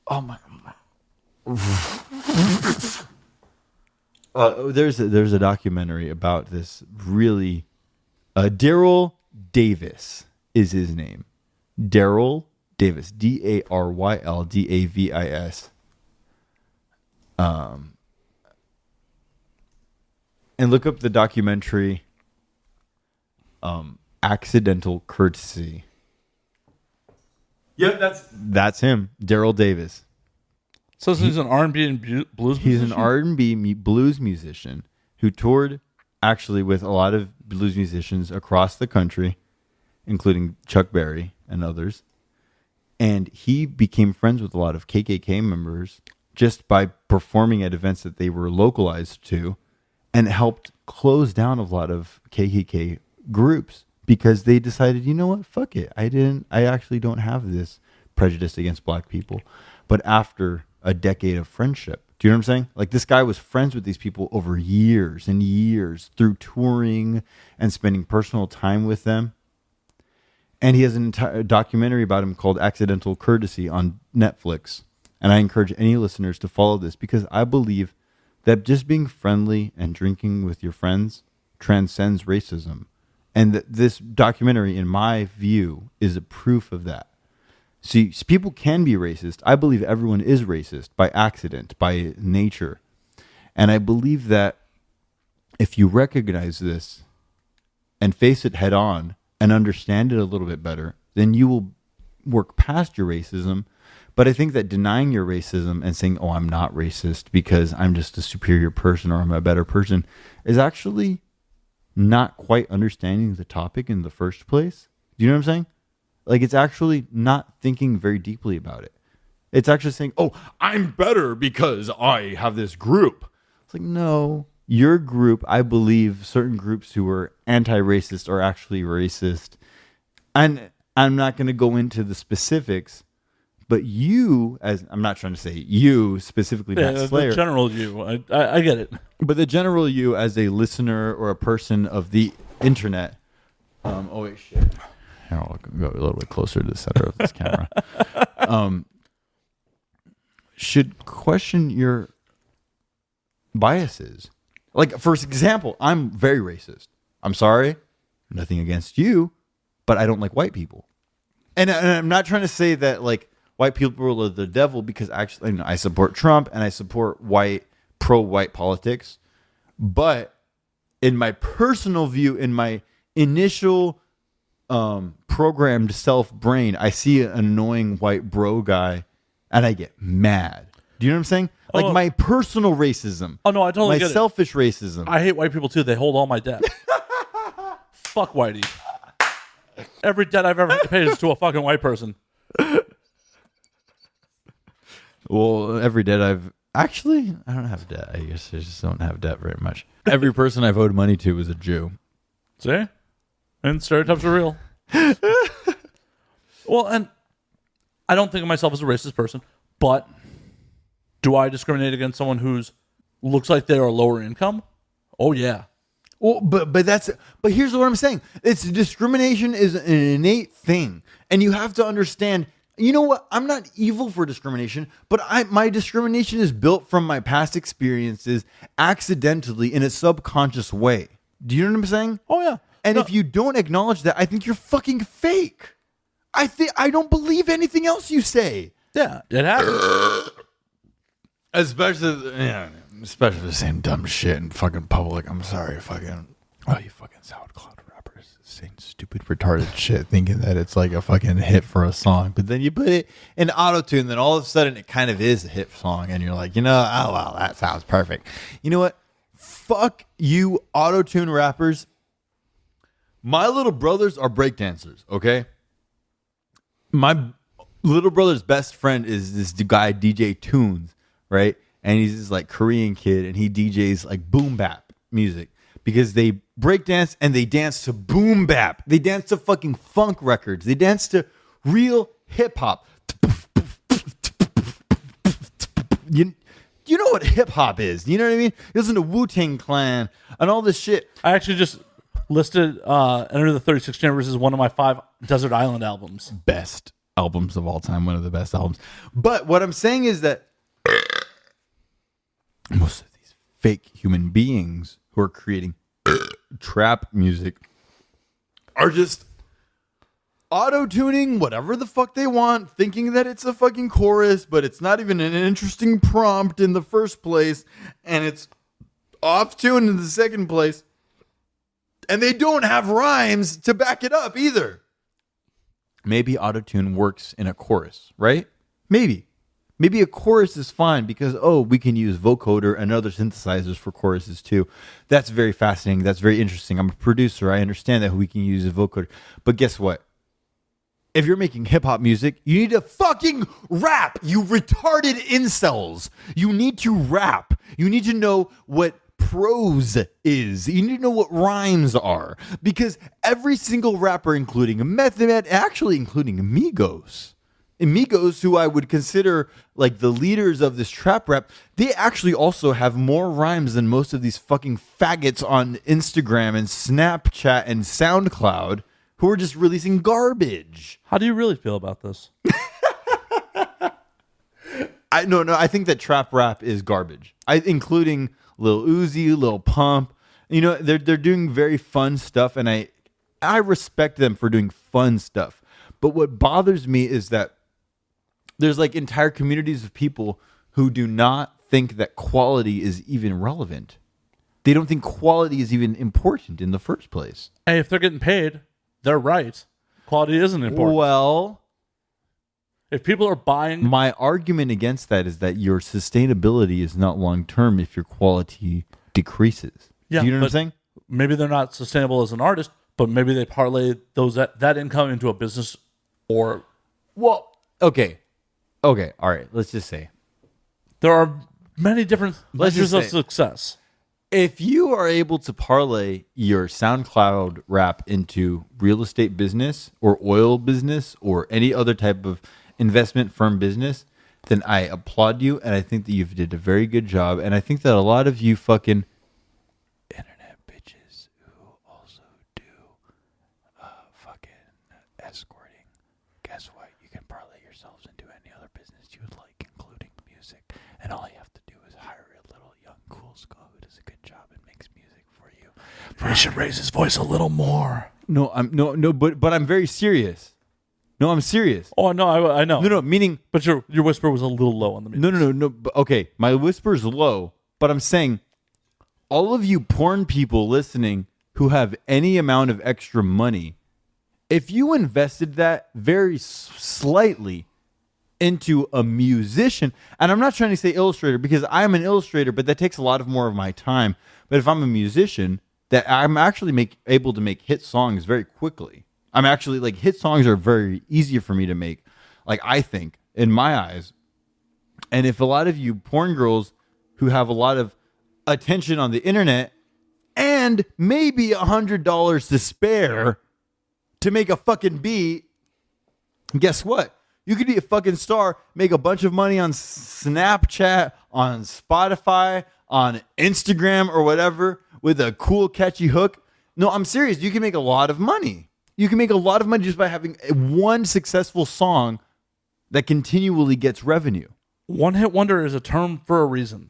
my. There's a documentary about this really, Daryl Davis is his name. Daryl Davis, DARYLDAVIS. And look up the documentary, Accidental Courtesy. Yep, that's him, Daryl Davis. So he's an R&B and blues musician? He's an R&B blues musician who toured actually with a lot of blues musicians across the country, including Chuck Berry and others. And he became friends with a lot of KKK members just by performing at events that they were localized to, and helped close down a lot of KKK groups because they decided, you know what, fuck it. I actually don't have this prejudice against black people. But after a decade of friendship, do you know what I'm saying? Like, this guy was friends with these people over years and years through touring and spending personal time with them. And he has an entire documentary about him called Accidental Courtesy on Netflix. And I encourage any listeners to follow this, because I believe that just being friendly and drinking with your friends transcends racism. And this documentary, in my view, is a proof of that. See, people can be racist. I believe everyone is racist by accident, by nature. And I believe that if you recognize this and face it head on and understand it a little bit better, then you will work past your racism. But I think that denying your racism and saying, oh, I'm not racist because I'm just a superior person or I'm a better person, is actually not quite understanding the topic in the first place. Do you know what I'm saying? Like, it's actually not thinking very deeply about it. It's actually saying, oh, I'm better because I have this group. It's like, no, your group, I believe certain groups who are anti-racist are actually racist. And I'm not going to go into the specifics, But you, as I'm not trying to say you specifically, Matt Slayer, the general you. I get it. but the general you as a listener or a person of the internet. Oh wait, shit. Here, I'll go a little bit closer to the center of this camera. Should question your biases. Like, for example, I'm very racist. I'm sorry, nothing against you, but I don't like white people. And I'm not trying to say that like white people are the devil, because actually, you know, I support Trump and I support pro-white politics. But in my personal view, in my initial programmed self-brain, I see an annoying white bro guy and I get mad. Do you know what I'm saying? Like my personal racism. Oh, no, I totally get it. My selfish racism. I hate white people, too. They hold all my debt. Fuck Whitey. Every debt I've ever had to pay is to a fucking white person. Well, every debt I don't have debt. I guess I just don't have debt very much. Every person I've owed money to is a Jew. See? And stereotypes are real. Well, and I don't think of myself as a racist person, but do I discriminate against someone who's looks like they are lower income? Oh, yeah. Well, but here's what I'm saying. Discrimination is an innate thing, and you have to understand. You know what? I'm not evil for discrimination, but my discrimination is built from my past experiences, accidentally in a subconscious way. Do you know what I'm saying? Oh yeah. And if you don't acknowledge that, I think you're fucking fake. I don't believe anything else you say. Yeah, it happens. Especially the same dumb shit in fucking public. I'm sorry, you fucking SoundCloud rappers saying stupid retarded shit, thinking that it's like a fucking hit for a song. But then you put it in auto-tune, then all of a sudden it kind of is a hit song, and you're like, oh wow, that sounds perfect. You know what? Fuck you, auto-tune rappers. My little brothers are breakdancers, okay? My little brother's best friend is this guy, DJ Tunes, right? And he's this like Korean kid, and he DJs like boom bap music because they breakdance and they dance to boom bap. They dance to fucking funk records. They dance to real hip hop. You know what hip hop is? You know what I mean? You listen to Wu-Tang Clan and all this shit. I actually just listed Enter the 36 Chambers as one of my 5 Desert Island albums. Best albums of all time. One of the best albums. But what I'm saying is that most of these fake human beings who are creating trap music are just auto-tuning whatever the fuck they want, thinking that it's a fucking chorus, but it's not even an interesting prompt in the first place, and it's off-tuned in the second place, and they don't have rhymes to back it up either. Maybe auto-tune works in a chorus, right? Maybe a chorus is fine because, we can use vocoder and other synthesizers for choruses too. That's very fascinating. That's very interesting. I'm a producer. I understand that we can use a vocoder. But guess what? If you're making hip-hop music, you need to fucking rap, you retarded incels. You need to rap. You need to know what prose is. You need to know what rhymes are. Because every single rapper, including Method Man, actually including Migos, who I would consider like the leaders of this trap rap, they actually also have more rhymes than most of these fucking faggots on Instagram and Snapchat and SoundCloud who are just releasing garbage. How do you really feel about this? I think that trap rap is garbage. Including Lil Uzi, Lil Pump. You know, they're doing very fun stuff, and I respect them for doing fun stuff. But what bothers me is that there's like entire communities of people who do not think that quality is even relevant. They don't think quality is even important in the first place. Hey, if they're getting paid, they're right. Quality isn't important. Well, if people are buying... My argument against that is that your sustainability is not long-term if your quality decreases. Yeah, do you know what I'm saying? Maybe they're not sustainable as an artist, but maybe they parlay that income into a business or... Well, okay, all right, let's just say. There are many different measures of success. If you are able to parlay your SoundCloud rap into real estate business or oil business or any other type of investment firm business, then I applaud you, and I think that you've did a very good job. And I think that a lot of you fucking internet bitches who also do fucking escorting, guess what? You can parlay yourselves into any other business you would like, including music. And all you have to do is hire a little young Kool Skull who does a good job and makes music for you. He should raise his voice a little more. No, but I'm very serious. No, I'm serious. Oh no, I know. No, meaning. But your whisper was a little low on the music. No. But, okay, my whisper is low, but I'm saying, all of you porn people listening who have any amount of extra money, if you invested that very slightly into a musician, and I'm not trying to say illustrator because I'm an illustrator, but that takes a lot more of my time. But if I'm a musician, that I'm actually able to make hit songs very quickly. I'm actually like hit songs are very easy for me to make, like I think in my eyes. And if a lot of you porn girls who have a lot of attention on the internet and maybe $100 to spare to make a fucking beat, guess what? You could be a fucking star, make a bunch of money on Snapchat, on Spotify, on Instagram or whatever with a cool catchy hook. No, I'm serious. You can make a lot of money. You can make a lot of money just by having one successful song that continually gets revenue. One hit wonder is a term for a reason.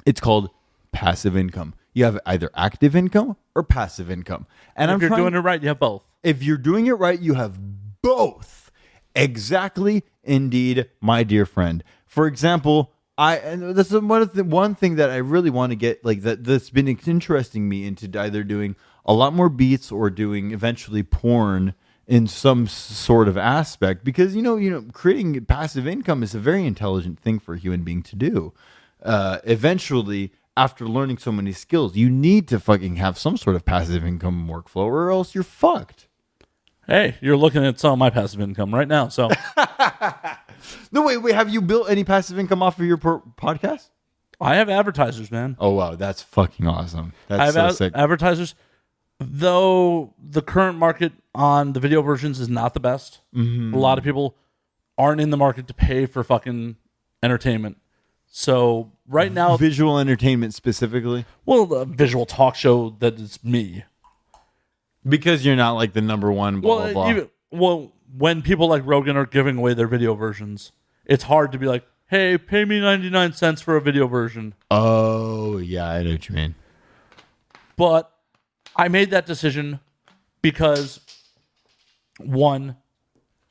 It's called passive income. You have either active income or passive income. And if you're doing it right, you have both. If you're doing it right, you have both. Exactly, indeed, my dear friend. For example, and that's one thing that I really want to get, like that's been interesting me into either doing a lot more beats or doing eventually porn in some sort of aspect, because you know creating passive income is a very intelligent thing for a human being to do. Eventually, after learning so many skills, you need to fucking have some sort of passive income workflow, or else you're fucked. Hey, you're looking at some of my passive income right now. So, no, wait. Have you built any passive income off of your podcast? I have advertisers, man. Oh wow, that's fucking awesome. That's so sick. Advertisers. Though the current market on the video versions is not the best, a lot of people aren't in the market to pay for fucking entertainment. So right now, visual entertainment specifically. Well, the visual talk show that is me, because you're not like the number one. Blah, blah, blah. When people like Rogan are giving away their video versions, it's hard to be like, "Hey, pay me 99 cents for a video version." Oh yeah, I know what you mean. But I made that decision because, one,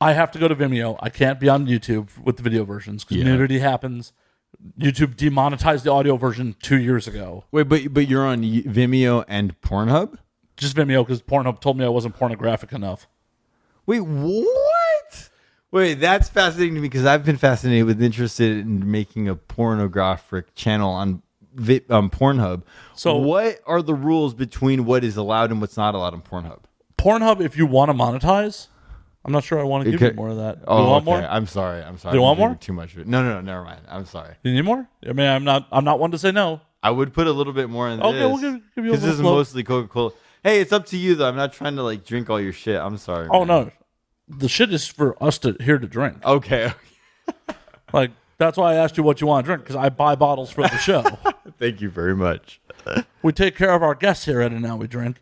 I have to go to Vimeo. I can't be on YouTube with the video versions because nudity happens. YouTube demonetized the audio version 2 years ago. Wait, but you're on Vimeo and Pornhub? Just Vimeo because Pornhub told me I wasn't pornographic enough. Wait, what? Wait, that's fascinating to me because I've been interested in making a pornographic channel on Pornhub. So what are the rules between what is allowed and what's not allowed on Pornhub? Pornhub, if you want to monetize, I'm not sure I want to give you more of that. Do you want more? I'm sorry. Do you want more? Too much of it. No, never mind. I'm sorry. You need more? I mean, I'm not one to say no. I would put a little bit more in this. Okay, we'll give you a little. Because this is mostly Coca-Cola. Hey, it's up to you though. I'm not trying to like drink all your shit. I'm sorry. Oh man. No, the shit is for us here to drink. Okay. Like that's why I asked you what you want to drink because I buy bottles for the show. Thank you very much. We take care of our guests here at Now We Drink.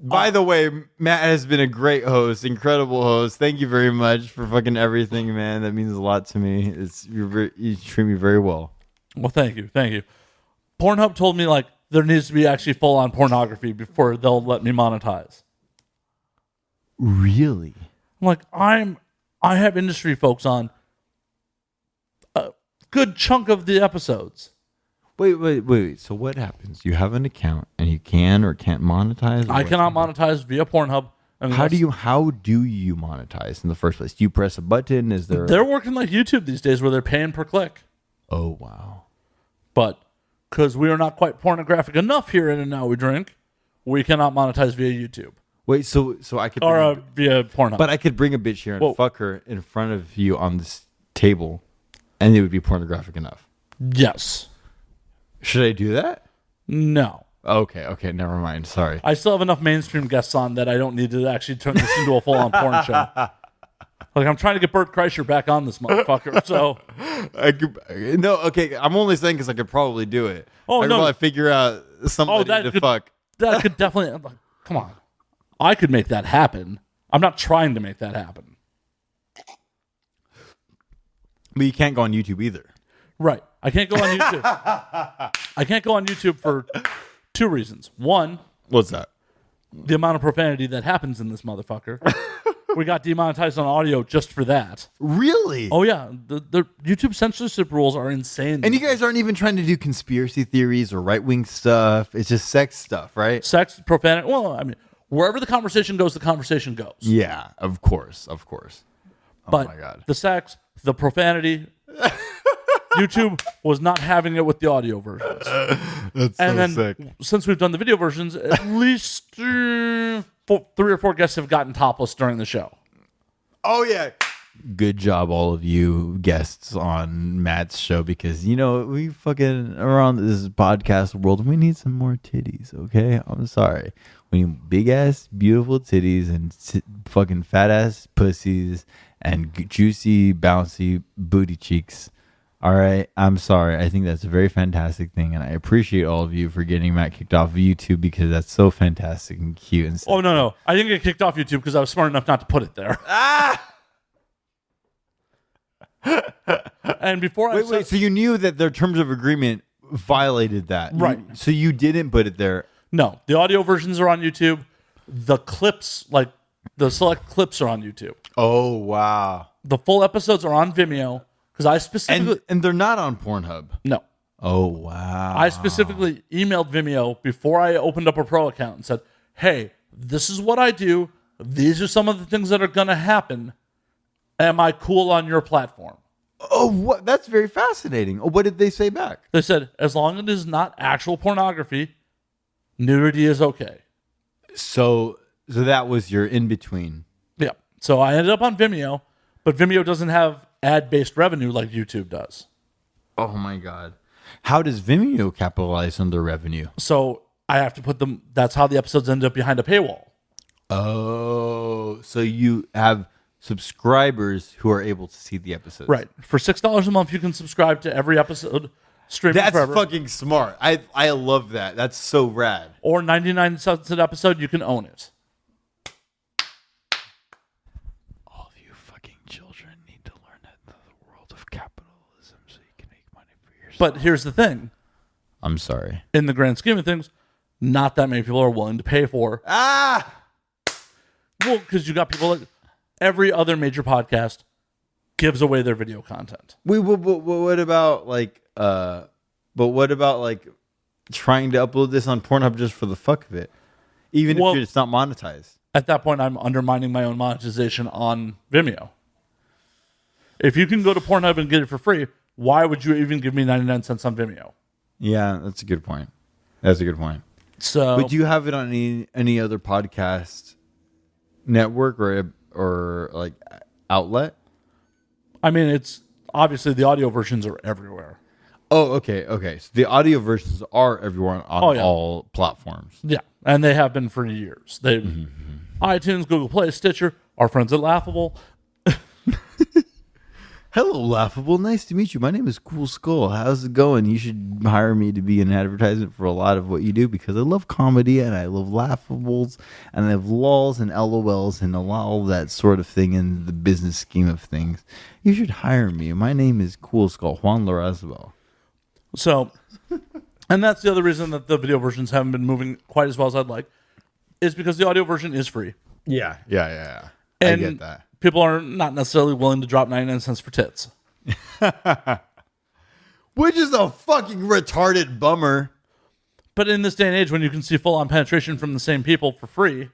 By the way, Matt has been a great host, incredible host. Thank you very much for fucking everything, man. That means a lot to me. You treat me very well. Well, thank you. Pornhub told me like there needs to be actually full on pornography before they'll let me monetize. Really? I'm like I have industry folks on a good chunk of the episodes. Wait. So what happens? You have an account and you can or can't monetize? I cannot monetize via Pornhub. How do you monetize in the first place? Do you press a button? They're working like YouTube these days where they're paying per click. Oh wow. But because we are not quite pornographic enough here in And Now We Drink, we cannot monetize via YouTube. Wait, so I could via Pornhub. But I could bring a bitch here and fuck her in front of you on this table and it would be pornographic enough. Yes. Should I do that? No. Okay, never mind. Sorry. I still have enough mainstream guests on that I don't need to actually turn this into a full-on porn show. Like, I'm trying to get Bert Kreischer back on this motherfucker. So, No, okay. I'm only saying because I could probably do it. Oh, I could no. probably figure out somebody to fuck. That could definitely. Come on. I could make that happen. I'm not trying to make that happen. But you can't go on YouTube either. Right. I can't go on YouTube. I can't go on YouTube for two reasons. One, What's that? the amount of profanity that happens in this motherfucker. We got demonetized on audio just for that. Really? Oh, yeah. The YouTube censorship rules are insane. And you guys aren't even trying to do conspiracy theories or right-wing stuff. It's just sex stuff, right? Sex, profanity. Well, I mean, wherever the conversation goes, the conversation goes. Yeah, of course. But my God. the sex, the profanity, YouTube was not having it with the audio versions. That's And then since we've done the video versions, at least 3 or 4 guests have gotten topless during the show. Oh, yeah. Good job, all of you guests on Matt's show, because, you know, we fucking around this podcast world, we need some more titties, okay? I'm sorry. We need big-ass, beautiful titties and fucking fat-ass pussies and juicy, bouncy booty cheeks. All right, I'm sorry. I think that's a very fantastic thing, and I appreciate all of you for getting Matt kicked off of YouTube, because that's so fantastic and cute. And Oh, no. I didn't get kicked off YouTube because I was smart enough not to put it there. And before I Wait, so you knew that their terms of agreement violated that, Right. So you didn't put it there. No, the audio versions are on YouTube. The clips, like the select clips, are on YouTube. Oh, wow. The full episodes are on Vimeo because I specifically And they're not on Pornhub. no. Oh, wow. I specifically emailed Vimeo before I opened up a pro account and said, "Hey, this is what I do. These are some of the things that are going to happen. Am I cool on your platform?" Oh, what? That's very fascinating. Oh, what did they say back? They said, "As long as it is not actual pornography, nudity is okay." So that was your in-between. Yeah. So I ended up on Vimeo, but Vimeo doesn't have ad-based revenue like YouTube does. Oh, my God. How does Vimeo capitalize on their revenue? So I have to put them, that's how the episodes end up behind a paywall. Oh, so you have subscribers who are able to see the episodes. Right. For $6 a month, you can subscribe to every episode streaming That's forever. fucking smart. I love that. That's so rad. Or 99 cents an episode, you can own it. All of you fucking children need to learn that the world of capitalism so you can make money for yourself. But here's the thing. I'm sorry. In the grand scheme of things, not that many people are willing to pay for. Ah! Well, because you got people like every other major podcast gives away their video content. What about like trying to upload this on Pornhub just for the fuck of it? Even if it's not monetized. At that point, I'm undermining my own monetization on Vimeo. If you can go to Pornhub and get it for free, why would you even give me 99 cents on Vimeo? Yeah, that's a good point. So, But do you have it on any other podcast network or like outlet? I mean, it's obviously the audio versions are everywhere. Oh, okay. So the audio versions are everywhere on all platforms. Yeah, and they have been for years. They iTunes, Google Play, Stitcher, our friends at Laughable. Hello, Laughable. Nice to meet you. My name is Kool Skull. How's it going? You should hire me to be an advertisement for a lot of what you do, because I love comedy and I love Laughables and I have LOLs and LOLs and all that sort of thing in the business scheme of things. You should hire me. My name is Kool Skull, Juan Larrazabal. So, and that's the other reason that the video versions haven't been moving quite as well as I'd like, is because the audio version is free. Yeah. I And get that. people are not necessarily willing to drop 99 cents for tits. Which is a fucking retarded bummer. But in this day and age, when you can see full-on penetration from the same people for free,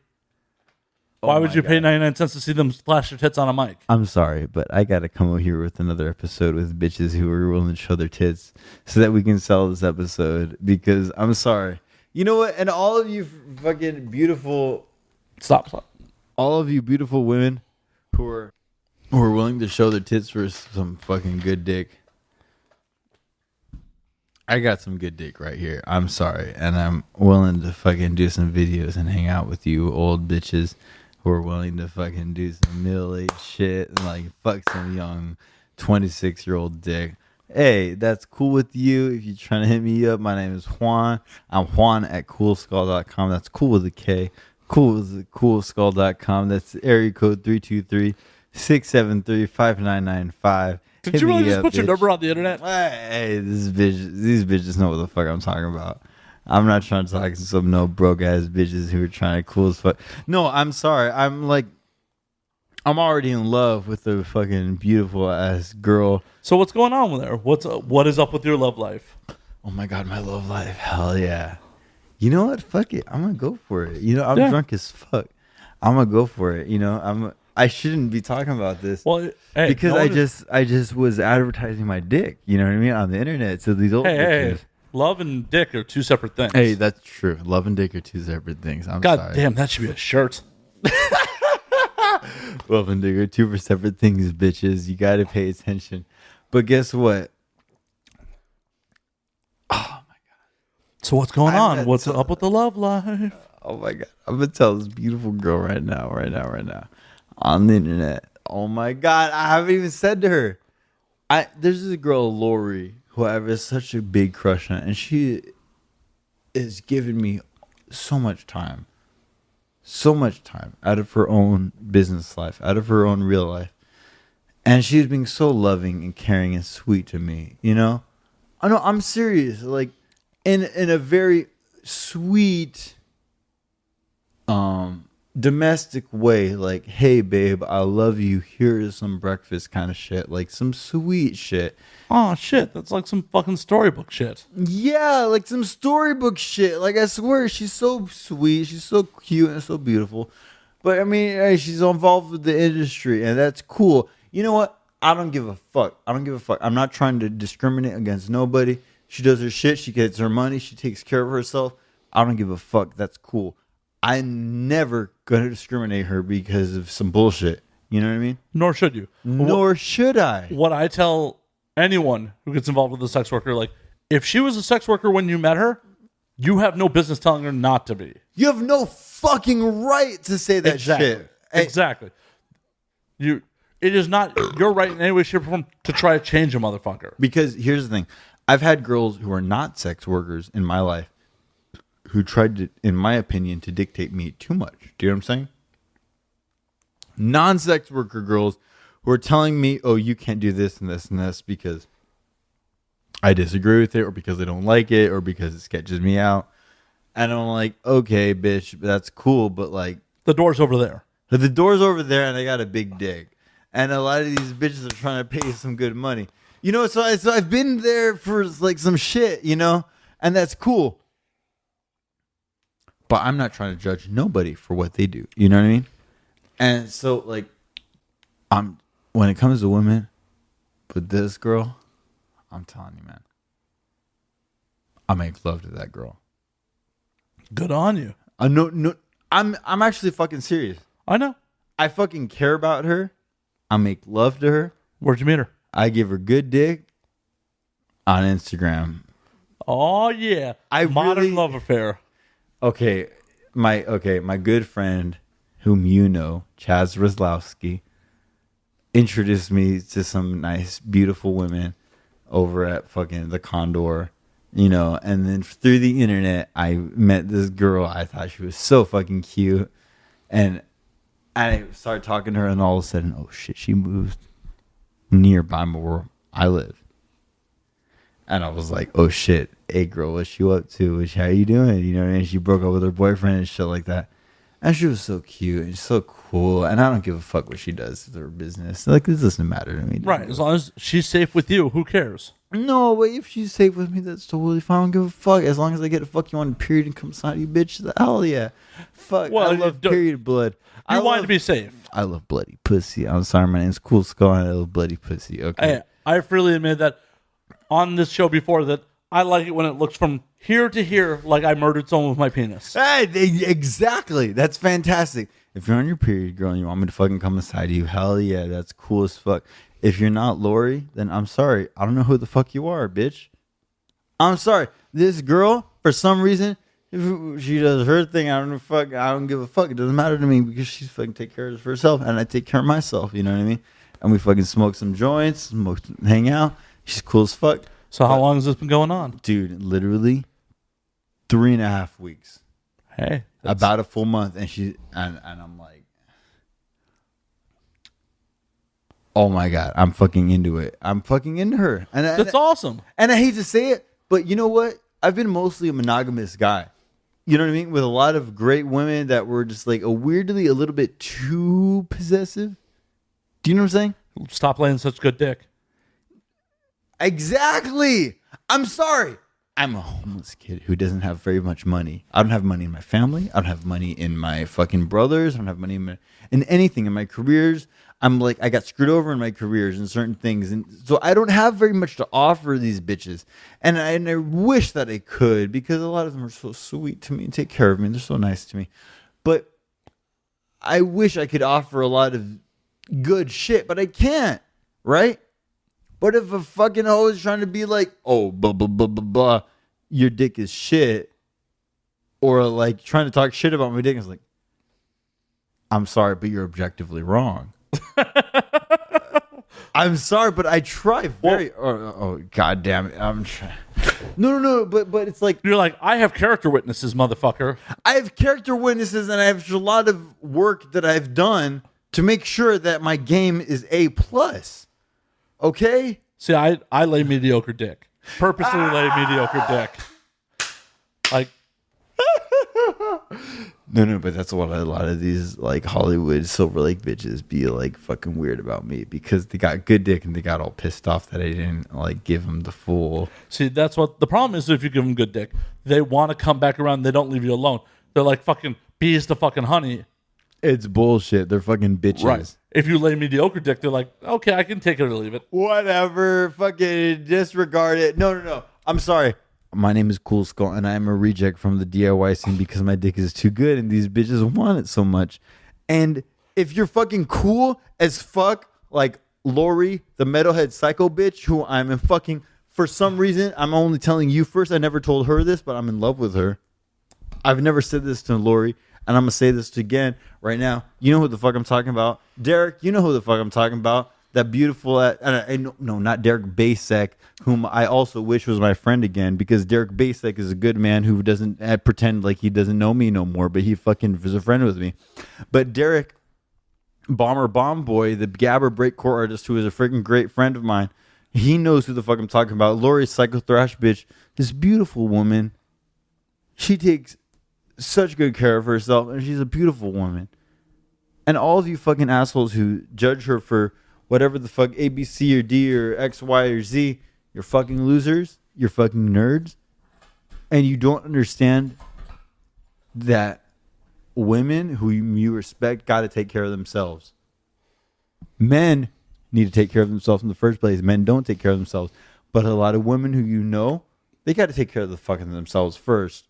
why would you pay 99 cents to see them flash their tits on a mic? I'm sorry, but I got to come over here with another episode with bitches who are willing to show their tits so that we can sell this episode, because I'm sorry. You know what? And all of you fucking beautiful... Stop. All of you beautiful women who are willing to show their tits for some fucking good dick. I got some good dick right here. I'm sorry. And I'm willing to fucking do some videos and hang out with you old bitches who are willing to fucking do some middle-aged shit and like fuck some young 26-year-old dick. Hey, that's cool with you. If you're trying to hit me up, my name is Juan. I'm Juan at koolskull.com. That's cool with a K. Cool with koolskull.com. That's area code 323-673-5995. Did you really just put your number on the internet? Hey, these bitches know what the fuck I'm talking about. I'm not trying to talk to some no broke ass bitches who are trying to cool as fuck. No, I'm sorry. I'm already in love with a fucking beautiful ass girl. So what's going on with her? What is up with your love life? Oh my god, my love life. Hell yeah. You know what? Fuck it. I'm gonna go for it. You know, I'm drunk as fuck. I'm gonna go for it. You know, I shouldn't be talking about this. Well, hey, because I just was advertising my dick, you know what I mean, on the internet. So these old bitches. Love and dick are two separate things. Hey, that's true. Love and dick are two separate things. God sorry. Damn, that should be a shirt. Love and dick are two separate things, bitches. You got to pay attention. But guess what? Oh my god. So what's going on? What's up with the love life? Oh my god. I'm gonna tell this beautiful girl right now, on the internet. Oh my god, I haven't even said to her. There's this girl, Lori, who I have such a big crush on, and she is giving me so much time out of her own business life, out of her own real life. And she's being so loving and caring and sweet to me, you know? I know, I'm serious. Like, in a very sweet, domestic way. Like, hey, babe, I love you. Here's some breakfast kind of shit. Like, some sweet shit. Oh, shit. That's like some fucking storybook shit. Yeah, like some storybook shit. Like, I swear, she's so sweet. She's so cute and so beautiful. But, I mean, hey, she's involved with the industry, and that's cool. You know what? I don't give a fuck. I'm not trying to discriminate against nobody. She does her shit. She gets her money. She takes care of herself. I don't give a fuck. That's cool. I'm never going to discriminate her because of some bullshit. You know what I mean? Nor should you. Nor should I. What I tell anyone who gets involved with a sex worker, like, if she was a sex worker when you met her, you have no business telling her not to be. You have no fucking right to say that shit. Exactly. It is not your right in any way, shape, or form to try to change a motherfucker. Because here's the thing. I've had girls who are not sex workers in my life who tried to, in my opinion, to dictate me too much. Do you know what I'm saying? Non-sex worker girls who are telling me, oh, you can't do this and this and this because I disagree with it, or because I don't like it, or because it sketches me out. And I'm like, okay, bitch, that's cool, but like... the door's over there. The door's over there, and I got a big dick. And a lot of these bitches are trying to pay some good money. You know, so I've been there for like some shit, you know? And that's cool. But I'm not trying to judge nobody for what they do. You know what I mean? And so, like, when it comes to women, with this girl, I'm telling you, man, I make love to that girl. Good on you. No, I'm actually fucking serious. I know. I fucking care about her. I make love to her. Where'd you meet her? I give her good dick on Instagram. Oh yeah, modern love affair. Okay, my good friend, whom you know, Chaz Roslowski, introduced me to some nice, beautiful women over at fucking the Condor, you know. And then through the internet, I met this girl. I thought she was so fucking cute, and I started talking to her, and all of a sudden, oh shit, she moved nearby where I live. And I was like, oh shit, hey girl, what's you up to? How you doing? You know what I mean? She broke up with her boyfriend and shit like that. And she was so cute and so cool. And I don't give a fuck what she does with her business. Like, this doesn't matter to me. Right, as long as she's safe with you, who cares? No, but if she's safe with me, that's totally fine. I don't give a fuck. As long as I get to fuck you on period and come sign you, bitch, hell yeah. Fuck, well, I love period blood. You want to be safe. I love bloody pussy. I'm sorry, my name's Kool Skull and I love bloody pussy. Okay. I freely admit that on this show before that I like it when it looks from here to here like I murdered someone with my penis. Hey, exactly. That's fantastic. If you're on your period, girl, and you want me to fucking come inside you, hell yeah, that's cool as fuck. If you're not Lori, then I'm sorry. I don't know who the fuck you are, bitch. I'm sorry. This girl, for some reason, If she does her thing, I don't give a fuck. It doesn't matter to me because she's fucking take care of herself and I take care of myself. You know what I mean? And we fucking smoke some joints, hang out. She's cool as fuck. So how long has this been going on? Dude, literally 3.5 weeks. Hey, About a full month. And I'm like, oh my God, I'm fucking into it. I'm fucking into her. that's awesome. And I hate to say it, but you know what? I've been mostly a monogamous guy. You know what I mean? With a lot of great women that were just like weirdly a little bit too possessive. Do you know what I'm saying? Stop laying such good dick. Exactly. I'm sorry. I'm a homeless kid who doesn't have very much money. I don't have money in my family. I don't have money in my fucking brothers. I don't have money in anything in my careers. I'm like, I got screwed over in my careers and certain things. And so I don't have very much to offer these bitches. And I wish that I could because a lot of them are so sweet to me and take care of me. And they're so nice to me. But I wish I could offer a lot of good shit, but I can't. Right? But if a fucking hoe is trying to be like, oh, blah, blah, blah, blah, blah, your dick is shit. Or like trying to talk shit about my dick, it's like, I'm sorry, but you're objectively wrong. I'm sorry, but I try very. Oh, God damn it! I'm trying. No. But it's like You're like, I have character witnesses, motherfucker. I have character witnesses, and I have a lot of work that I've done to make sure that my game is A plus. Okay. See, I lay mediocre dick. Purposely lay mediocre dick. Like, No, but that's what a lot of these like Hollywood Silver Lake bitches be like fucking weird about me because they got good dick and they got all pissed off that I didn't like give them the full. see, that's what the problem is. If you give them good dick, they want to come back around. They don't leave you alone. They're like fucking bees to fucking honey. It's bullshit. They're fucking bitches. Right. If you lay mediocre dick, they're like, okay, I can take it or leave it. Whatever. Fucking disregard it. No. I'm sorry. My name is Kool Skull, and I am a reject from the DIY scene because my dick is too good, and these bitches want it so much. And if you're fucking cool as fuck, like Lori, the metalhead psycho bitch, who I'm in fucking, for some reason, I'm only telling you first. I never told her this, but I'm in love with her. I've never said this to Lori, and I'm going to say this again right now. You know who the fuck I'm talking about. Derek, you know who the fuck I'm talking about. That beautiful, no, not Derek Basek, whom I also wish was my friend again, because Derek Basek is a good man who doesn't pretend like he doesn't know me no more, but he fucking was a friend with me. But Derek, Bomber Bomb Boy, the Gabber breakcore artist who is a freaking great friend of mine, he knows who the fuck I'm talking about. Lori, Psycho Thrash bitch, this beautiful woman, she takes such good care of herself, and she's a beautiful woman. And all of you fucking assholes who judge her for whatever the fuck A, B, C, or D, or X, Y, or Z, you're fucking losers. You're fucking nerds. And you don't understand that women who you respect got to take care of themselves. Men need to take care of themselves in the first place. Men don't take care of themselves. But a lot of women who you know, they got to take care of the fucking themselves first.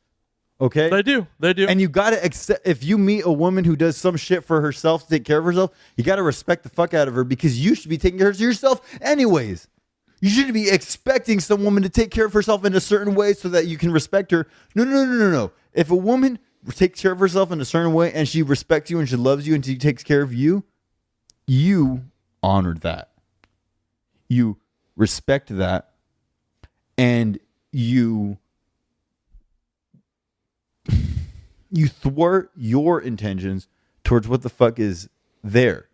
Okay? They do. And you got to accept, if you meet a woman who does some shit for herself to take care of herself, you got to respect the fuck out of her because you should be taking care of yourself anyways. You shouldn't be expecting some woman to take care of herself in a certain way so that you can respect her. No. If a woman takes care of herself in a certain way and she respects you and she loves you and she takes care of you, you honored that. You respect that, and you thwart your intentions towards what the fuck is there.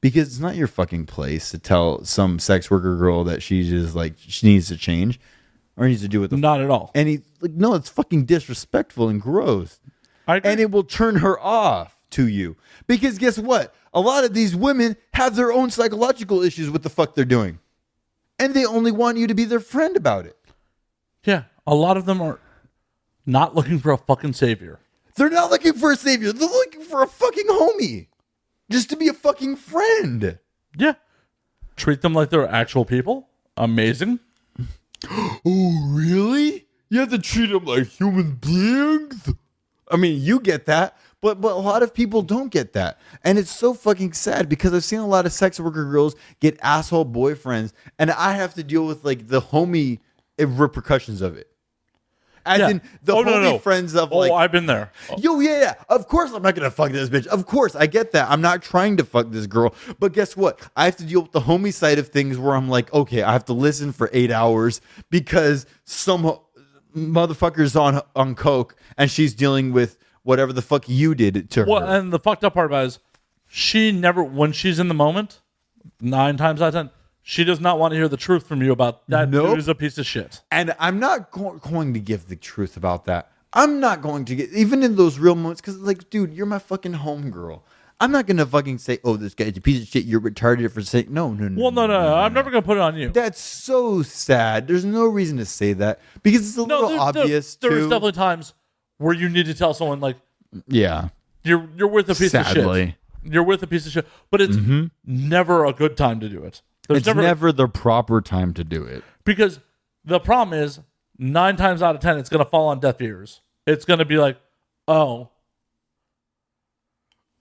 Because it's not your fucking place to tell some sex worker girl that she's just like, she needs to change or needs to do what the Not at all. No, it's fucking disrespectful and gross. I agree. And it will turn her off to you. Because guess what? A lot of these women have their own psychological issues with the fuck they're doing. And they only want you to be their friend about it. Yeah, a lot of them are not looking for a fucking savior. They're not looking for a savior. They're looking for a fucking homie. Just to be a fucking friend. Yeah. Treat them like they're actual people. Amazing. Oh, really? You have to treat them like human beings? I mean, you get that, but a lot of people don't get that. And it's so fucking sad because I've seen a lot of sex worker girls get asshole boyfriends, and I have to deal with like the homie repercussions of it. As Yeah. in the Oh, no, homie no. friends of Oh, like, I've been there. yo, yeah. Of course I'm not gonna fuck this bitch. Of course, I get that. I'm not trying to fuck this girl. But guess what? I have to deal with the homie side of things where I'm like, okay, I have to listen for 8 hours because some motherfucker's on coke and she's dealing with whatever the fuck you did to Well, her. and the fucked up part about it is she never, when she's in the moment, 9 times out of 10, she does not want to hear the truth from you about that Nope. dude is a piece of shit. And I'm not going to give the truth about that. I'm not going to get, even in those real moments, because, like, dude, you're my fucking homegirl. I'm not going to fucking say, oh, this guy's a piece of shit. You're retarded for saying, no. Well, no. I'm never going to put it on you. That's so sad. There's no reason to say that because it's a little obvious, There's too. definitely times where you need to tell someone, like, Yeah. you're with a piece of Sadly. shit. You're with a piece of shit. But it's never a good time to do it. There's It's never the proper time to do it. Because the problem is 9 times out of 10, it's going to fall on deaf ears. It's going to be like, oh,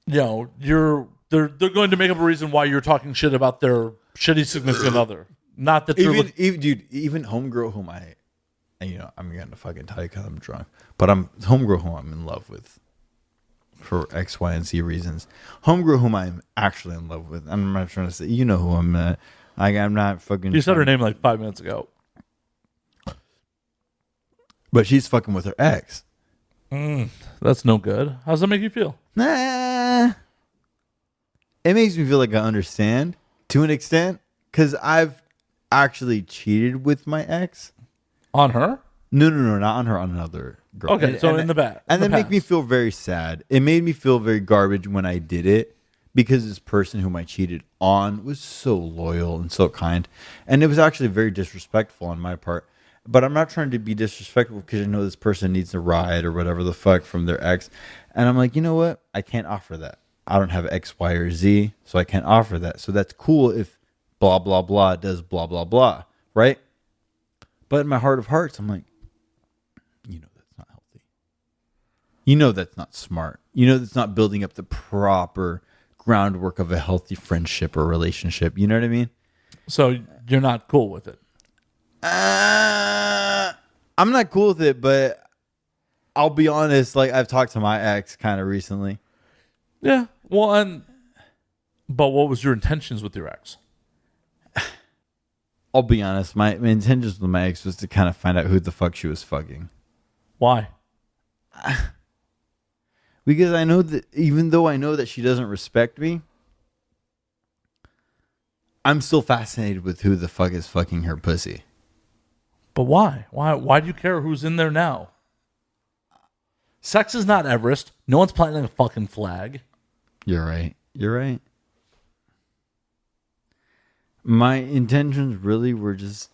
they're going to make up a reason why you're talking shit about their shitty significant other. Not that you're Even homegirl whom I'm gonna fucking tell you because I'm drunk, but I'm homegirl whom I'm in love with for X, Y, and Z reasons. Homegirl whom I'm actually in love with. I'm not trying to say who I'm. I'm not fucking. You said her name like 5 minutes ago. but she's fucking with her ex. That's no good. How does that make you feel? Nah, it makes me feel like I understand to an extent because I've actually cheated with my ex. On her? No, not on her, on another girl. Okay, so in the back. And that made me feel very sad. It made me feel very garbage when I did it because this person whom I cheated on was so loyal and so kind. And it was actually very disrespectful on my part. But I'm not trying to be disrespectful because I know this person needs a ride or whatever the fuck from their ex. And I'm like, you know what? I can't offer that. I don't have X, Y, or Z, so I can't offer that. So that's cool if blah, blah, blah does blah, blah, blah, right? But in my heart of hearts, I'm like, that's not healthy. That's not smart. That's not building up the proper groundwork of a healthy friendship or relationship. You know what I mean? So you're not cool with it? I'm not cool with it, but I'll be honest. Like, I've talked to my ex kind of recently. Yeah. Well, but what was your intentions with your ex? I'll be honest. My intentions with my ex was to kind of find out who the fuck she was fucking. Why? Because I know that even though I know that she doesn't respect me, I'm still fascinated with who the fuck is fucking her pussy. But why? Why do you care who's in there now? Sex is not Everest. No one's planting a fucking flag. You're right. My intentions really were just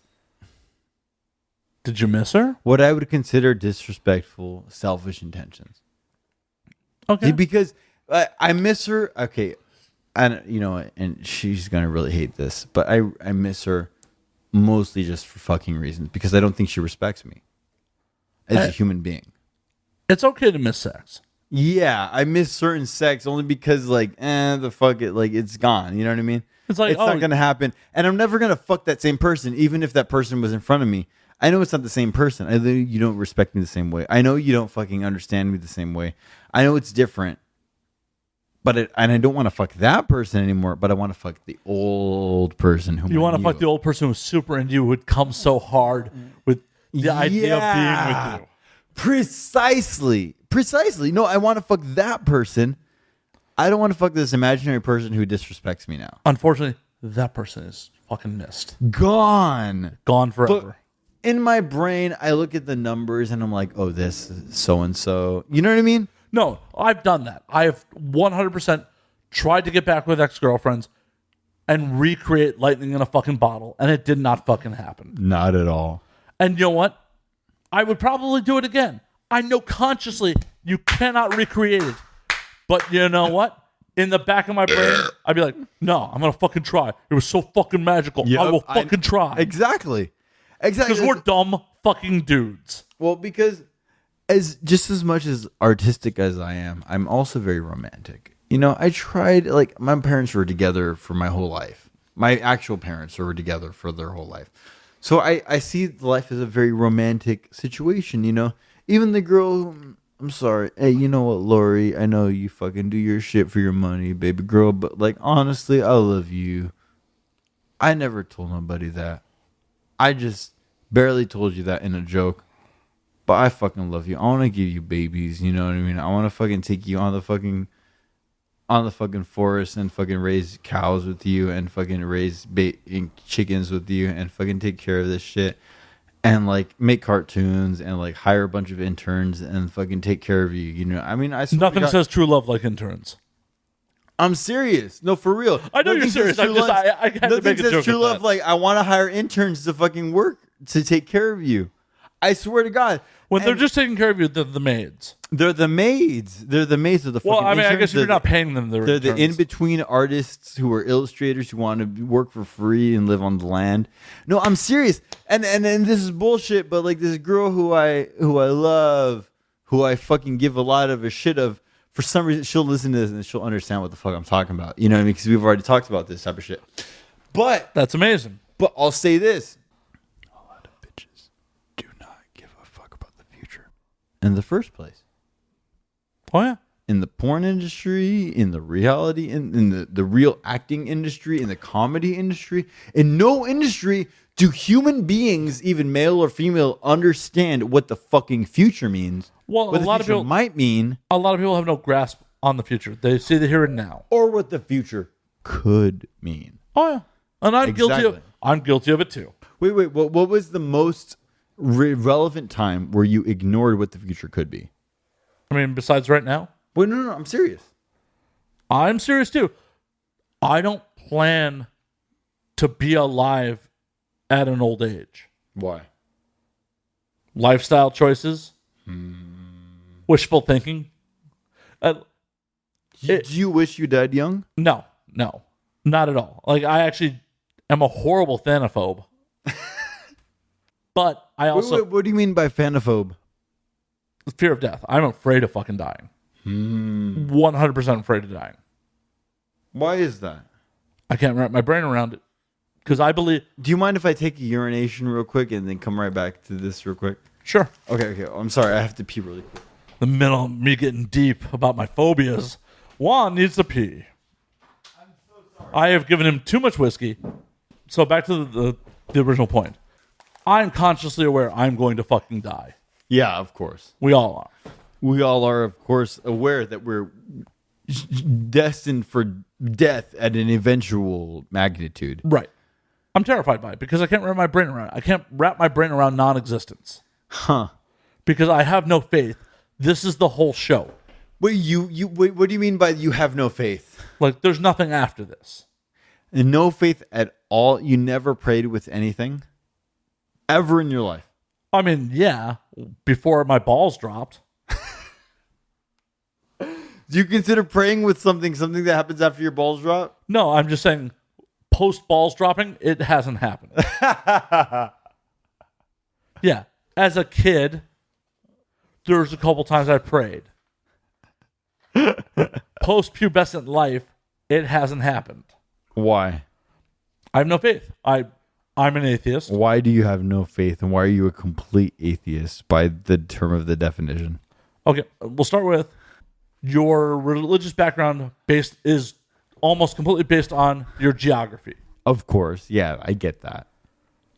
Did you miss her? what I would consider disrespectful, selfish intentions. Okay. Because I miss her. Okay. And she's going to really hate this, but I miss her mostly just for fucking reasons because I don't think she respects me as a human being. It's okay to miss sex. Yeah, I miss certain sex only because the fuck it, it's gone. You know what I mean? It's like, not gonna happen, and I'm never gonna fuck that same person, even if that person was in front of me. I know it's not the same person. I know you don't respect me the same way. I know you don't fucking understand me the same way. I know it's different, and I don't want to fuck that person anymore. But I want to fuck the old person who You want to fuck the old person who's super into you, who would come so hard with the idea of being with you. Precisely. No, I want to fuck that person. I don't want to fuck this imaginary person who disrespects me now. Unfortunately, that person is fucking missed. Gone Forever. But in my brain, I look at the numbers and I'm like, oh, this is so-and-so. You know what I mean? No, I've done that. I have 100% tried to get back with ex-girlfriends and recreate lightning in a fucking bottle, and it did not fucking happen. Not at all. And you know what? I would probably do it again. I know consciously you cannot recreate it. But you know what? In the back of my brain, I'd be like, no, I'm going to fucking try. It was so fucking magical. Yep, I will fucking try. Exactly. Because we're dumb fucking dudes. Well, because as much as artistic as I am, I'm also very romantic. I tried, my parents were together for my whole life. My actual parents were together for their whole life. So I see life as a very romantic situation, you know? Even the girl, I'm sorry. Hey, you know what, Lori? I know you fucking do your shit for your money, baby girl, but like, honestly, I love you. I never told nobody that. I just barely told you that in a joke. But I fucking love you. I want to give you babies, you know what I mean? I want to fucking take you on the fucking forest and fucking raise cows with you and fucking raise chickens with you and fucking take care of this shit and like make cartoons and like hire a bunch of interns and fucking take care of you, you know? I mean, Nothing says true love like interns. I'm serious. No, for real. I know you're serious. I had to make a joke. True love, like I want to hire interns to fucking work to take care of you. I swear to God. When they're just taking care of you, they're the maids. They're the maids. They're the maids of the fucking Well, I mean, interns. I guess if you're not paying them, they're the in-between artists who are illustrators who want to work for free and live on the land. No, I'm serious. And this is bullshit, but like this girl who I love, who I fucking give a lot of a shit of, for some reason she'll listen to this and she'll understand what the fuck I'm talking about. You know what I mean? Because we've already talked about this type of shit. But that's amazing. But I'll say this. A lot of bitches do not give a fuck about the future in the first place. Oh, yeah. In the porn industry, in the reality, in the real acting industry, in the comedy industry. In no industry do human beings, even male or female, understand what the fucking future means. Well, what a lot of people might mean. A lot of people have no grasp on the future. They see the here and now. Or what the future could mean. Oh, yeah. And I'm guilty of it too. Wait. What was the most relevant time where you ignored what the future could be? I mean, besides right now? Wait, no, I'm serious. I'm serious too. I don't plan to be alive at an old age. Why? Lifestyle choices. Wishful thinking. Do you wish you died young? No, not at all. Like, I actually am a horrible thanophobe. But I also... Wait, what do you mean by thanophobe? Fear of death. I'm afraid of fucking dying. 100% afraid of dying. Why is that? I can't wrap my brain around it. Because I believe... Do you mind if I take a urination real quick and then come right back to this real quick? Sure. Okay. I'm sorry. I have to pee really quick. The middle of me getting deep about my phobias. Juan needs to pee. I'm so sorry. I have given him too much whiskey. So back to the original point. I'm consciously aware I'm going to fucking die. Yeah, of course. We all are. We all are, of course, aware that we're destined for death at an eventual magnitude. Right. I'm terrified by it because I can't wrap my brain around it. I can't wrap my brain around non-existence. Huh. Because I have no faith. This is the whole show. Wait, wait, what do you mean by you have no faith? Like, there's nothing after this. And no faith at all? You never prayed with anything? Ever in your life? I mean, yeah, before my balls dropped. Do you consider praying with something that happens after your balls drop? No, I'm just saying post balls dropping, it hasn't happened. Yeah. As a kid, there was a couple times I prayed. Post pubescent life, it hasn't happened. Why? I have no faith. I'm an atheist. Why do you have no faith, and why are you a complete atheist by the term of the definition? Okay, we'll start with your religious background is almost completely based on your geography. Of course. Yeah, I get that.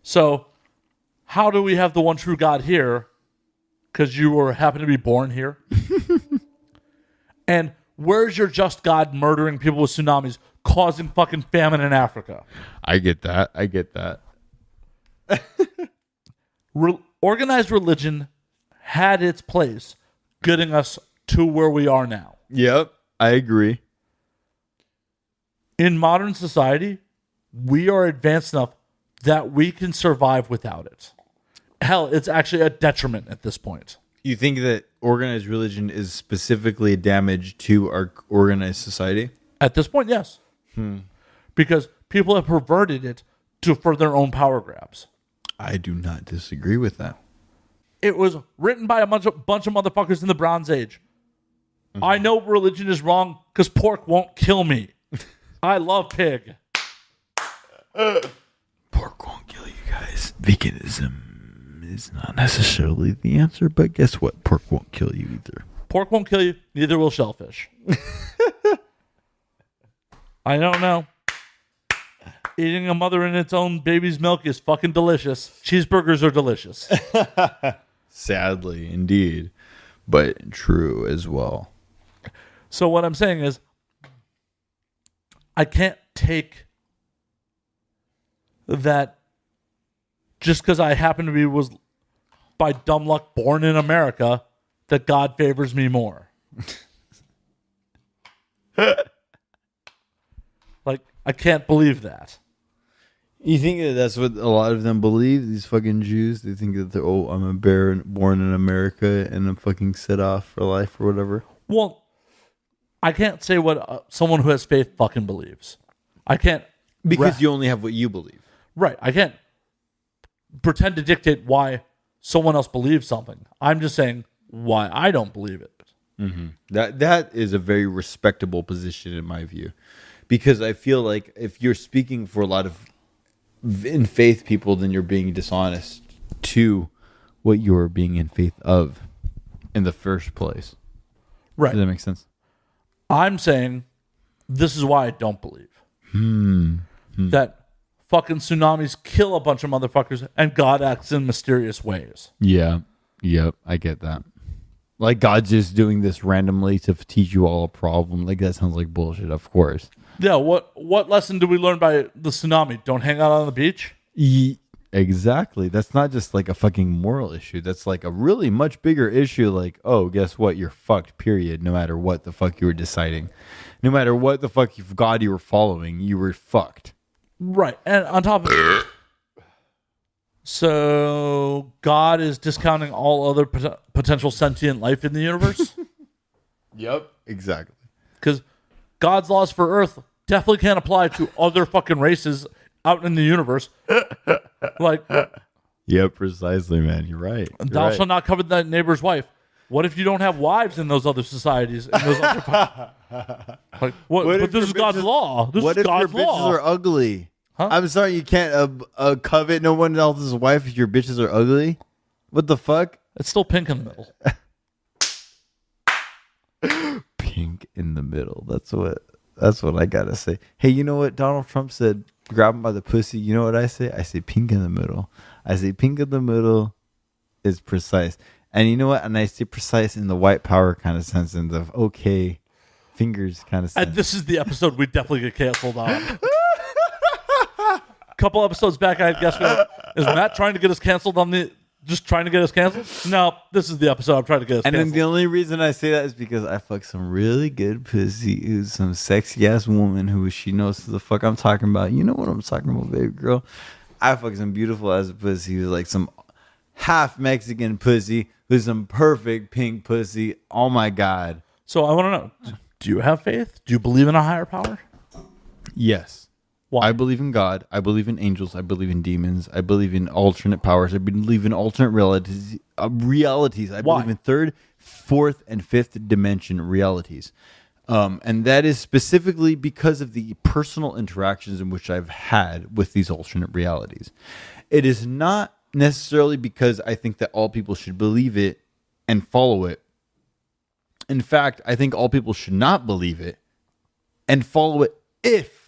So, how do we have the one true God here? Because you happen to be born here. And where's your just God murdering people with tsunamis, causing fucking famine in Africa? I get that. Organized religion had its place getting us to where we are now. Yep, I agree. In modern society, we are advanced enough that we can survive without it. Hell, it's actually a detriment at this point. You think that organized religion is specifically a damage to our organized society? At this point, yes. Because people have perverted it for their own power grabs. I do not disagree with that. It was written by a bunch of motherfuckers in the Bronze Age. I know religion is wrong because pork won't kill me. I love pig. Pork won't kill you guys. Veganism is not necessarily the answer, but guess what? Pork won't kill you either. Pork won't kill you, neither will shellfish. I don't know. Eating a mother in its own baby's milk is fucking delicious. Cheeseburgers are delicious. Sadly, indeed, but true as well. So what I'm saying is, I can't take that just because I happen to be was by dumb luck born in America that God favors me more. Like, I can't believe that. You think that that's what a lot of them believe? These fucking Jews, they think that they're, I'm a born in America and I'm fucking set off for life or whatever. Well, I can't say what someone who has faith fucking believes. I can't. Because you only have what you believe. Right. I can't pretend to dictate why someone else believes something. I'm just saying why I don't believe it. Mm-hmm. That is a very respectable position in my view. Because I feel like if you're speaking for a lot of in faith people, then you're being dishonest to what you're being in faith of in the first place. Right. Does that make sense? I'm saying this is why I don't believe that fucking tsunamis kill a bunch of motherfuckers and God acts in mysterious ways. Yeah. Yep. I get that. Like God's just doing this randomly to teach you all a problem. Like that sounds like bullshit, of course. Yeah. What lesson do we learn by the tsunami? Don't hang out on the beach? Exactly. That's not just like a fucking moral issue. That's like a really much bigger issue. Like, oh, guess what? You're fucked, period. No matter what the fuck you were deciding. No matter what the fuck God you were following, you were fucked. Right. And on top of it, so God is discounting all other potential sentient life in the universe? Yep. Exactly. Because God's laws for Earth definitely can't apply to other fucking races out in the universe. Like, yep, precisely, man. You're right. thou shalt not covet thy neighbor's wife. What if you don't have wives in those other societies? In those other like, what but this is God's law. This what is if God's your bitches law. are ugly? Huh? I'm sorry, you can't covet no one else's wife if your bitches are ugly? What the fuck? It's still pink in the middle. Pink in the middle. That's what I gotta say. Hey, you know what Donald Trump said? Grab him by the pussy. You know what I say? I say pink in the middle. I say pink in the middle is precise. And you know what? And I say precise in the white power kind of sense, in the okay fingers kind of sense. And this is the episode we definitely get canceled on. A couple episodes back, I guess, is Matt trying to get us canceled on the... Just trying to get us canceled? No, this is the episode I'm trying to get us canceled. And then the only reason I say that is because I fuck some really good pussy who's some sexy ass woman who she knows the fuck I'm talking about. You know what I'm talking about, baby girl. I fuck some beautiful ass pussy who's like some half Mexican pussy who's some perfect pink pussy. Oh my God. So I want to know, do you have faith? Do you believe in a higher power? Yes. Why? I believe in God. I believe in angels. I believe in demons. I believe in alternate powers. I believe in alternate realities. I believe in third, fourth, and fifth dimension realities. And that is specifically because of the personal interactions in which I've had with these alternate realities. It is not necessarily because I think that all people should believe it and follow it. In fact, I think all people should not believe it and follow it if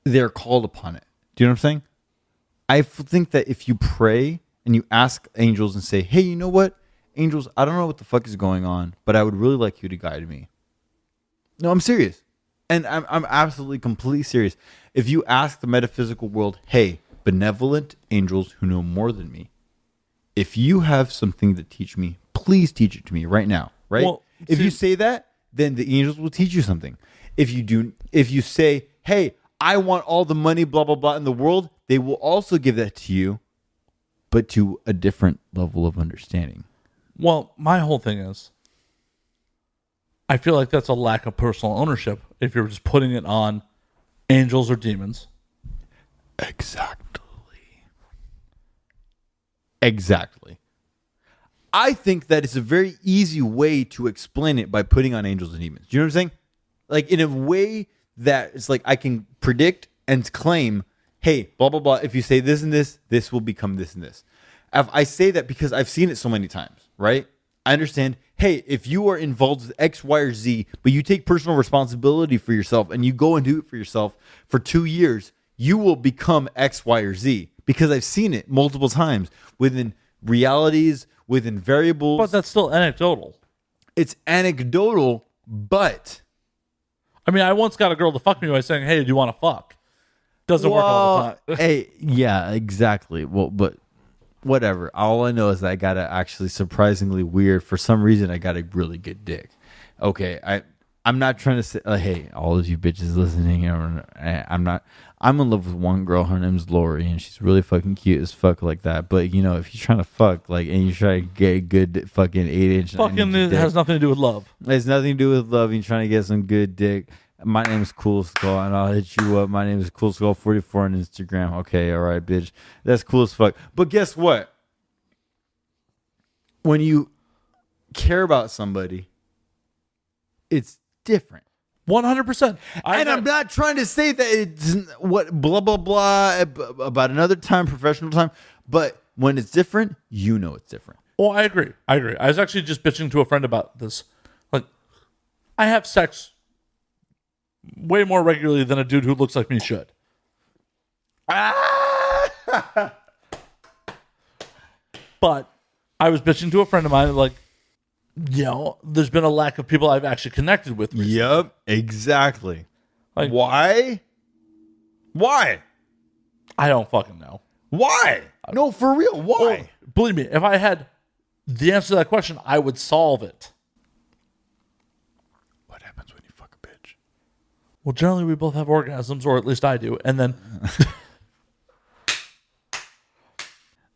they're called upon it. Do you know what I'm saying? I think that if you pray and you ask angels and say, hey, you know what? Angels, I don't know what the fuck is going on, but I would really like you to guide me. No, I'm serious. And I'm absolutely completely serious. If you ask the metaphysical world, hey, benevolent angels who know more than me, if you have something to teach me, please teach it to me right now, right? Well, if you say that, then the angels will teach you something. If you say, hey, I want all the money, blah, blah, blah in the world, they will also give that to you, but to a different level of understanding. Well, my whole thing is, I feel like that's a lack of personal ownership if you're just putting it on angels or demons. Exactly. I think that it's a very easy way to explain it by putting on angels and demons. Do you know what I'm saying? Like in a way that it's like I can predict and claim, hey, blah, blah, blah. If you say this and this, this will become this and this. I say that because I've seen it so many times, right? I understand, hey, if you are involved with X, Y, or Z, but you take personal responsibility for yourself and you go and do it for yourself for 2 years, you will become X, Y, or Z. Because I've seen it multiple times within realities, within variables. But that's still anecdotal. It's anecdotal, but... I mean, I once got a girl to fuck me by saying, hey, do you want to fuck? Doesn't work all the time. Hey, yeah, exactly. Well, but whatever. All I know is that I got a actually surprisingly weird. For some reason, I got a really good dick. Okay, I'm not trying to say, hey, all of you bitches listening, I'm not. I'm in love with one girl. Her name's Lori, and she's really fucking cute as fuck like that. But, you know, if you're trying to fuck, like, and you try to get a good fucking 8-inch. Fucking has nothing to do with love. It has nothing to do with love. You're trying to get some good dick. My name is Kool Skull, and I'll hit you up. My name is Kool Skull 44 on Instagram. Okay, all right, bitch. That's cool as fuck. But guess what? When you care about somebody, it's different. 100%. I'm not trying to say that it's what blah blah blah about another time, professional time, but when it's different, you know it's different. Well, I agree. I was actually just bitching to a friend about this. Like, I have sex way more regularly than a dude who looks like me should. But I was bitching to a friend of mine, like, you know, there's been a lack of people I've actually connected with recently. Yep, exactly. Like, why? I don't fucking know. Why? No, for real, why? Well, believe me, if I had the answer to that question, I would solve it. What happens when you fuck a bitch? Well, generally we both have orgasms, or at least I do, and then...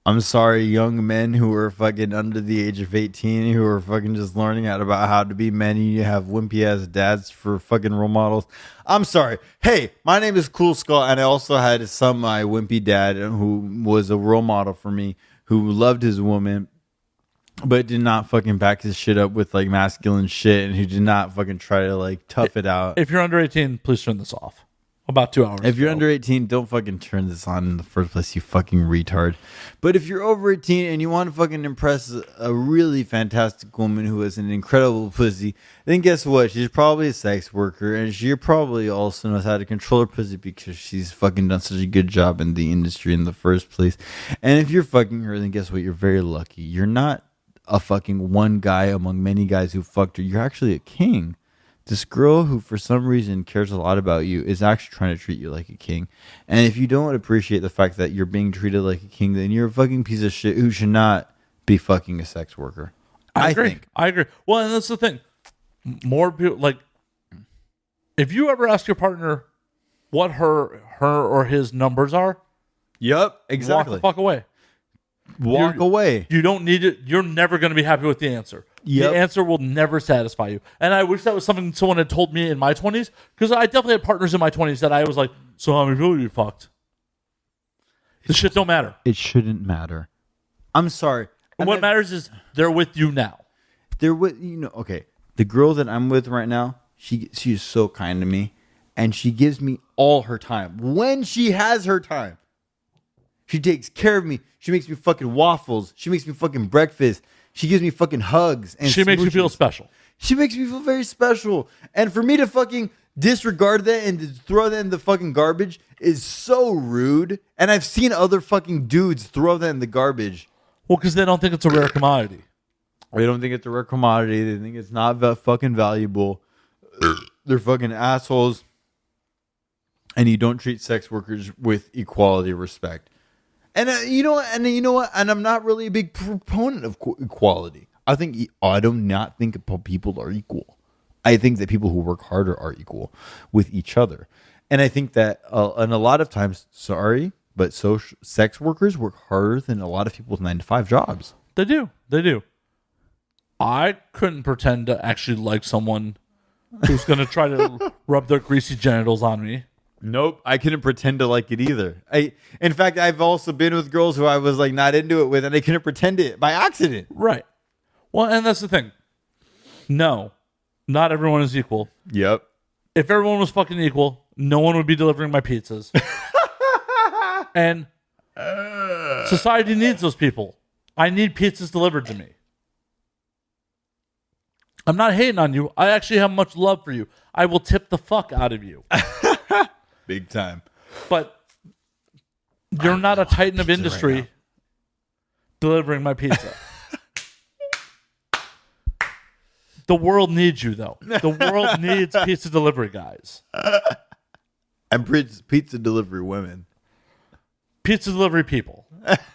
I'm sorry, young men who are fucking under the age of 18 who are fucking just learning about how to be men. You have wimpy ass dads for fucking role models. I'm sorry. Hey, my name is Kool Skull, and I also had my wimpy dad who was a role model for me, who loved his woman, but did not fucking back his shit up with like masculine shit, and who did not fucking try to like tough it out. If you're under 18, please turn this off. About 2 hours. If you're under 18, don't fucking turn this on in the first place, you fucking retard. But if you're over 18 and you want to fucking impress a really fantastic woman who has an incredible pussy, then guess what? She's probably a sex worker, and she probably also knows how to control her pussy because she's fucking done such a good job in the industry in the first place. And if you're fucking her, then guess what? You're very lucky. You're not a fucking one guy among many guys who fucked her. You're actually a king. This girl who for some reason cares a lot about you is actually trying to treat you like a king. And if you don't appreciate the fact that you're being treated like a king, then you're a fucking piece of shit who should not be fucking a sex worker. I agree. Well, and that's the thing. More people, like, if you ever ask your partner what her or his numbers are, yep, exactly. Walk the fuck away. Walk away. You don't need it. You're never going to be happy with the answer. Yep. The answer will never satisfy you. And I wish that was something someone had told me in my 20s, because I definitely had partners in my 20s that I was like, so how many people you fucked? This shit don't matter. It shouldn't matter. I'm sorry. What matters is they're with you now. They're with, you know, okay. The girl that I'm with right now, she is so kind to me, and she gives me all her time. When she has her time, she takes care of me. She makes me fucking waffles. She makes me fucking breakfast. She gives me fucking hugs. And she makes you feel special. She makes me feel very special. And for me to fucking disregard that and to throw that in the fucking garbage is so rude. And I've seen other fucking dudes throw that in the garbage. Well, because they don't think it's a rare commodity. They don't think it's a rare commodity. They think it's not fucking valuable. They're fucking assholes. And you don't treat sex workers with equality or respect. And you know what? And I'm not really a big proponent of equality. I do not think people are equal. I think that people who work harder are equal with each other. And I think that, and a lot of times, sorry, but sex workers work harder than a lot of people's 9-to-5 jobs. They do. I couldn't pretend to actually like someone who's going to try to rub their greasy genitals on me. Nope, I couldn't pretend to like it either. In fact, I've also been with girls who I was like not into it with, and I couldn't pretend it by accident. Right. Well, and that's the thing. No, not everyone is equal. Yep. If everyone was fucking equal, no one would be delivering my pizzas. And society needs those people. I need pizzas delivered to me. I'm not hating on you. I actually have much love for you. I will tip the fuck out of you. Big time. But you're not a titan of industry delivering my pizza. The world needs you, though. The world needs pizza delivery guys. And pizza delivery women. Pizza delivery people.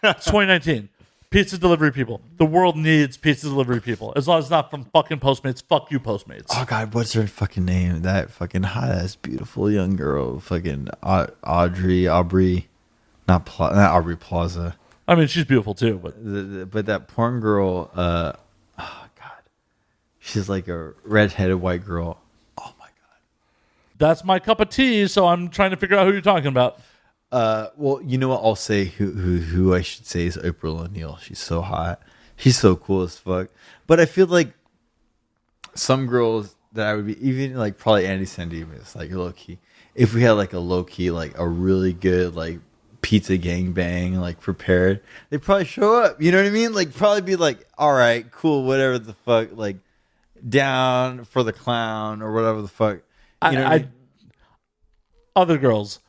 It's 2019. Pizza delivery people. The world needs pizza delivery people. As long as it's not from fucking Postmates. Fuck you, Postmates. Oh, God, what's her fucking name? That fucking hot-ass, beautiful young girl. Fucking Aubrey. Not Aubrey Plaza. I mean, she's beautiful, too. But that porn girl, oh, God. She's like a redheaded white girl. Oh, my God. That's my cup of tea, so I'm trying to figure out who you're talking about. Well, you know what? I'll say who I should say is April O'Neil. She's so hot. She's so cool as fuck. But I feel like some girls that I would be, even like probably Andy Sandimas, like low key. If we had like a low key, like a really good like pizza gangbang, like prepared, they'd probably show up. You know what I mean? Like probably be like, all right, cool, whatever the fuck, like down for the clown or whatever the fuck. You know what I mean? Other girls.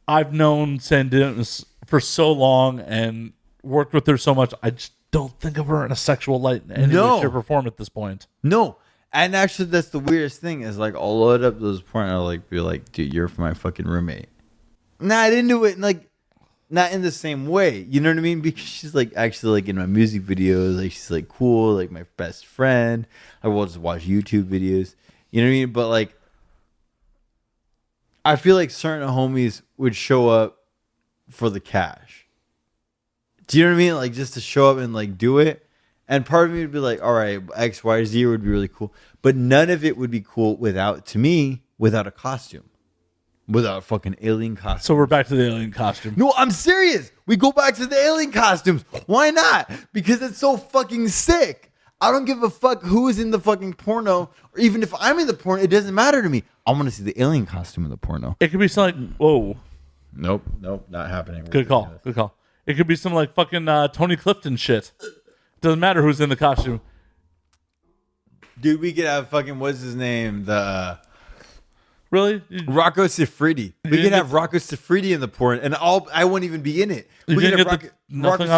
I've known Sandimas for so long and worked with her so much. I just don't think of her in a sexual light in any way, shape, or form at this point. No. And actually, that's the weirdest thing is like, I'll load up those porn and I'll like be like, dude, you're my fucking roommate. Nah, I didn't do it like, not in the same way. You know what I mean? Because she's like actually like in my music videos, like she's like cool, like my best friend. I will just watch YouTube videos. You know what I mean? But like, I feel like certain homies would show up for the cash. Do you know what I mean? Like just to show up and like do it. And part of me would be like, all right, X, Y, Z would be really cool. But none of it would be cool without a costume. Without a fucking alien costume. So we're back to the alien costume. No, I'm serious. We go back to the alien costumes. Why not? Because it's so fucking sick. I don't give a fuck who is in the fucking porno, or even if I'm in the porno, it doesn't matter to me. I want to see the alien costume in the porno. It could be something like, whoa. Nope, not happening. Good call. It could be some like fucking Tony Clifton shit. Doesn't matter who's in the costume. Dude, we could have fucking, what's his name? Really? Rocco Siffredi. We could have Rocco Siffredi in the porn, and I wouldn't even be in it. We could have nothing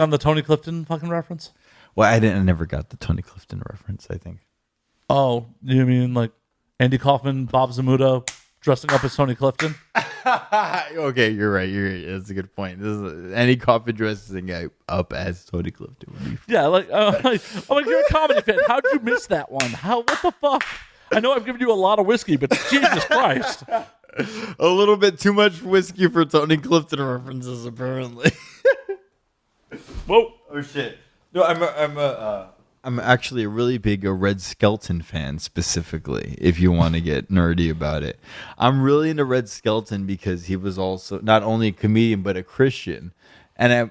on the Tony Clifton fucking reference? Well, I never got the Tony Clifton reference, I think. Oh, you mean like Andy Kaufman, Bob Zamuda dressing up as Tony Clifton? Okay, you're right. That's a good point. Andy Kaufman dressing up as Tony Clifton. Yeah, like you're a comedy fan. How'd you miss that one? What the fuck? I know I've given you a lot of whiskey, but Jesus Christ. A little bit too much whiskey for Tony Clifton references, apparently. Whoa. Oh, shit. No, I'm actually a really big Red Skelton fan, specifically, if you want to get nerdy about it. I'm really into Red Skelton because he was also not only a comedian, but a Christian. And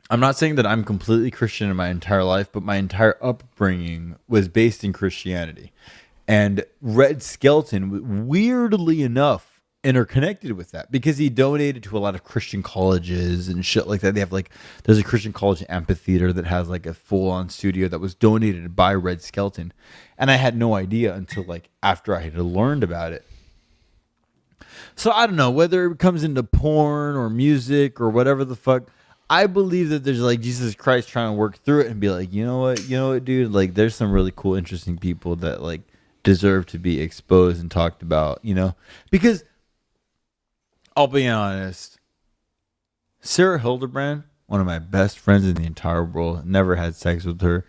I'm not saying that I'm completely Christian in my entire life, but my entire upbringing was based in Christianity. And Red Skelton, weirdly enough, interconnected with that because he donated to a lot of Christian colleges and shit like that. They have there's a Christian college amphitheater that has like a full-on studio that was donated by Red Skelton. And I had no idea until like after I had learned about it. So I don't know whether it comes into porn or music or whatever the fuck. I believe that there's like Jesus Christ trying to work through it and be like, you know what, dude, like there's some really cool, interesting people that like deserve to be exposed and talked about, because I'll be honest, Sarah Hildebrand, one of my best friends in the entire world, never had sex with her,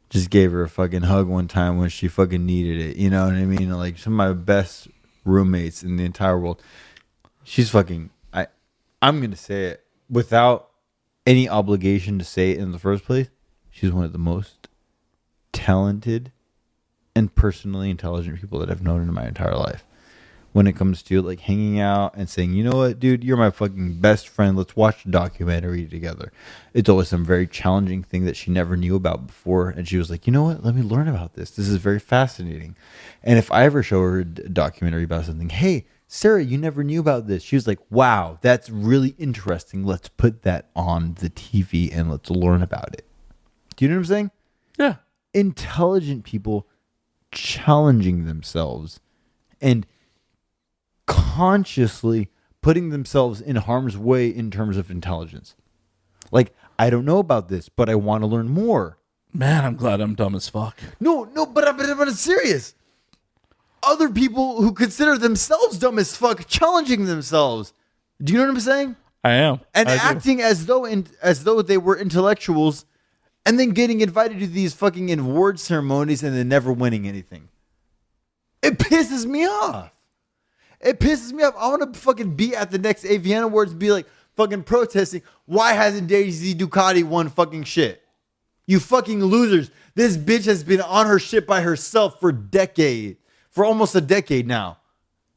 just gave her a fucking hug one time when she fucking needed it, you know what I mean? Like some of my best roommates in the entire world. She's fucking, I'm going to say it without any obligation to say it in the first place. She's one of the most talented and personally intelligent people that I've known in my entire life. When it comes to like hanging out and saying, you know what, dude, you're my fucking best friend. Let's watch a documentary together. It's always some very challenging thing that she never knew about before. And she was like, you know what, let me learn about this. This is very fascinating. And if I ever show her a documentary about something, hey, Sarah, you never knew about this. She was like, wow, that's really interesting. Let's put that on the TV and let's learn about it. Do you know what I'm saying? Yeah. Intelligent people challenging themselves and consciously putting themselves in harm's way in terms of intelligence. Like, I don't know about this, but I want to learn more. Man, I'm glad I'm dumb as fuck. No, but I'm serious. Other people who consider themselves dumb as fuck challenging themselves. Do you know what I'm saying? I am. And I do. acting as though they were intellectuals, and then getting invited to these fucking award ceremonies and then never winning anything. It pisses me off. It pisses me off. I want to fucking be at the next AVN Awards and be like fucking protesting. Why hasn't Daisy Ducati won fucking shit? You fucking losers. This bitch has been on her shit by herself for almost a decade now.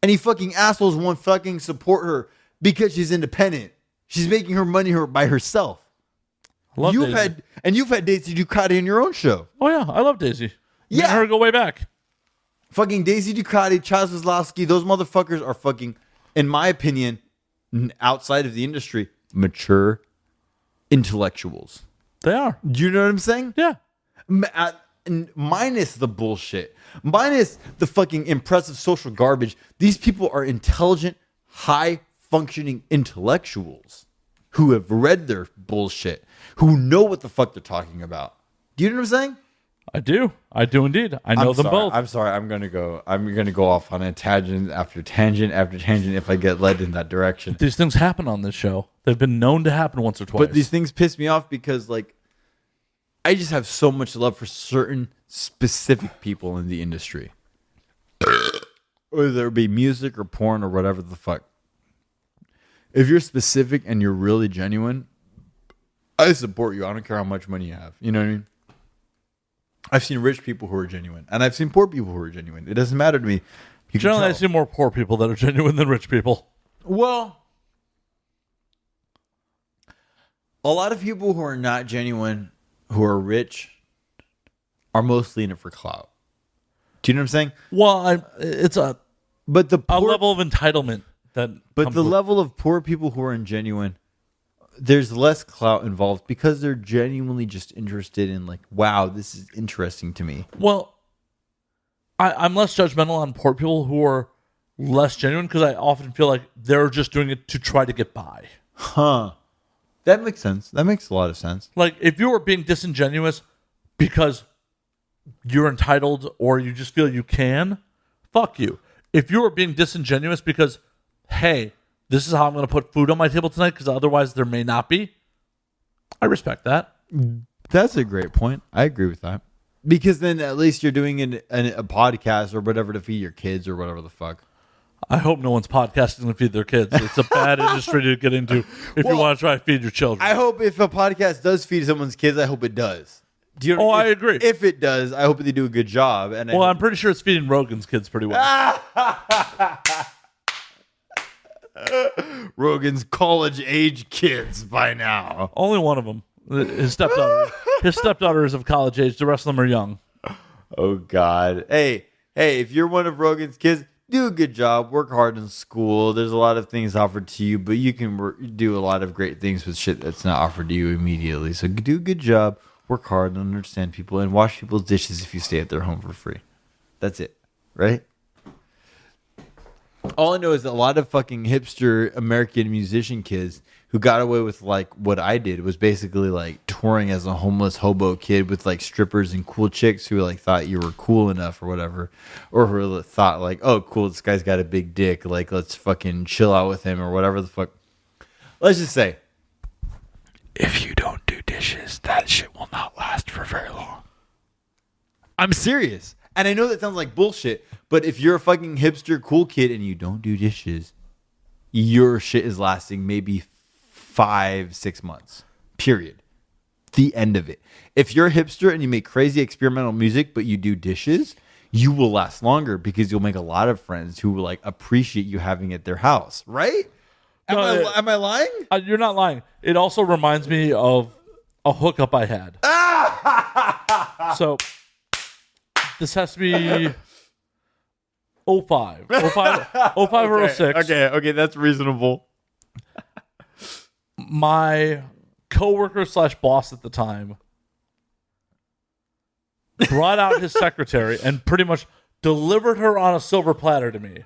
And you fucking assholes won't fucking support her because she's independent. She's making her money by herself. Love You've Daisy. had Daisy Ducati in your own show. Oh yeah, I love Daisy. Me Yeah. and her go way back. Fucking Daisy Ducati, Chaz Wazlowski, those motherfuckers are fucking, in my opinion, outside of the industry, mature intellectuals. They are. Do you know what I'm saying? Yeah. Minus the bullshit, minus the fucking impressive social garbage. These people are intelligent, high-functioning intellectuals who have read their bullshit, who know what the fuck they're talking about. Do you know what I'm saying? I do. I do indeed. I know them both. I'm sorry. I'm gonna go off on a tangent after tangent after tangent if I get led in that direction. These things happen on this show. They've been known to happen once or twice. But these things piss me off because, like, I just have so much love for certain specific people in the industry, whether it be music or porn or whatever the fuck. If you're specific and you're really genuine, I support you. I don't care how much money you have. You know what I mean? I've seen rich people who are genuine, and I've seen poor people who are genuine. It doesn't matter to me. You can Generally, I tell. see more poor people that are genuine than rich people. Well, a lot of people who are not genuine, who are rich, are mostly in it for clout. Do you know what I'm saying? Well, it's a Poor, level of entitlement that. but comes the with- level of poor people who are ingenuine, there's less clout involved because they're genuinely just interested in, like, wow, this is interesting to me. Well, I'm less judgmental on poor people who are less genuine because I often feel like they're just doing it to try to get by. Huh. That makes sense. That makes a lot of sense. Like, if you were being disingenuous because you're entitled or you just feel you can, fuck you. If you were being disingenuous because, hey, this is how I'm going to put food on my table tonight because otherwise there may not be, I respect that. That's a great point. I agree with that. Because then at least you're doing a podcast or whatever to feed your kids or whatever the fuck. I hope no one's podcasting to feed their kids. It's a bad industry to get into if you want to try to feed your children. I hope if a podcast does feed someone's kids, I hope it does. Do you know, I agree. If it does, I hope they do a good job. And I'm pretty sure it's feeding Rogan's kids pretty well. Rogan's college-age kids by now. Only one of them. His stepdaughter. His stepdaughter is of college age. The rest of them are young. Oh, God. Hey, if you're one of Rogan's kids, do a good job. Work hard in school. There's a lot of things offered to you, but you can do a lot of great things with shit that's not offered to you immediately. So do a good job. Work hard and understand people and wash people's dishes if you stay at their home for free. That's it. Right? All I know is that a lot of fucking hipster American musician kids who got away with, like, what I did was basically, like, touring as a homeless hobo kid with, like, strippers and cool chicks who, like, thought you were cool enough or whatever. Or who thought, like, oh, cool, this guy's got a big dick. Like, let's fucking chill out with him or whatever the fuck. Let's just say, If you don't do dishes, that shit will not last for very long. I'm serious. And I know that sounds like bullshit, but if you're a fucking hipster cool kid and you don't do dishes, your shit is lasting maybe 5-6 months. Period. The end of it. If you're a hipster and you make crazy experimental music, but you do dishes, you will last longer because you'll make a lot of friends who will, like, appreciate you having at their house. Right? Am I lying? You're not lying. It also reminds me of a hookup I had. So this has to be 05. 05 or 06. Okay, that's reasonable. My coworker / boss at the time brought out his secretary and pretty much delivered her on a silver platter to me.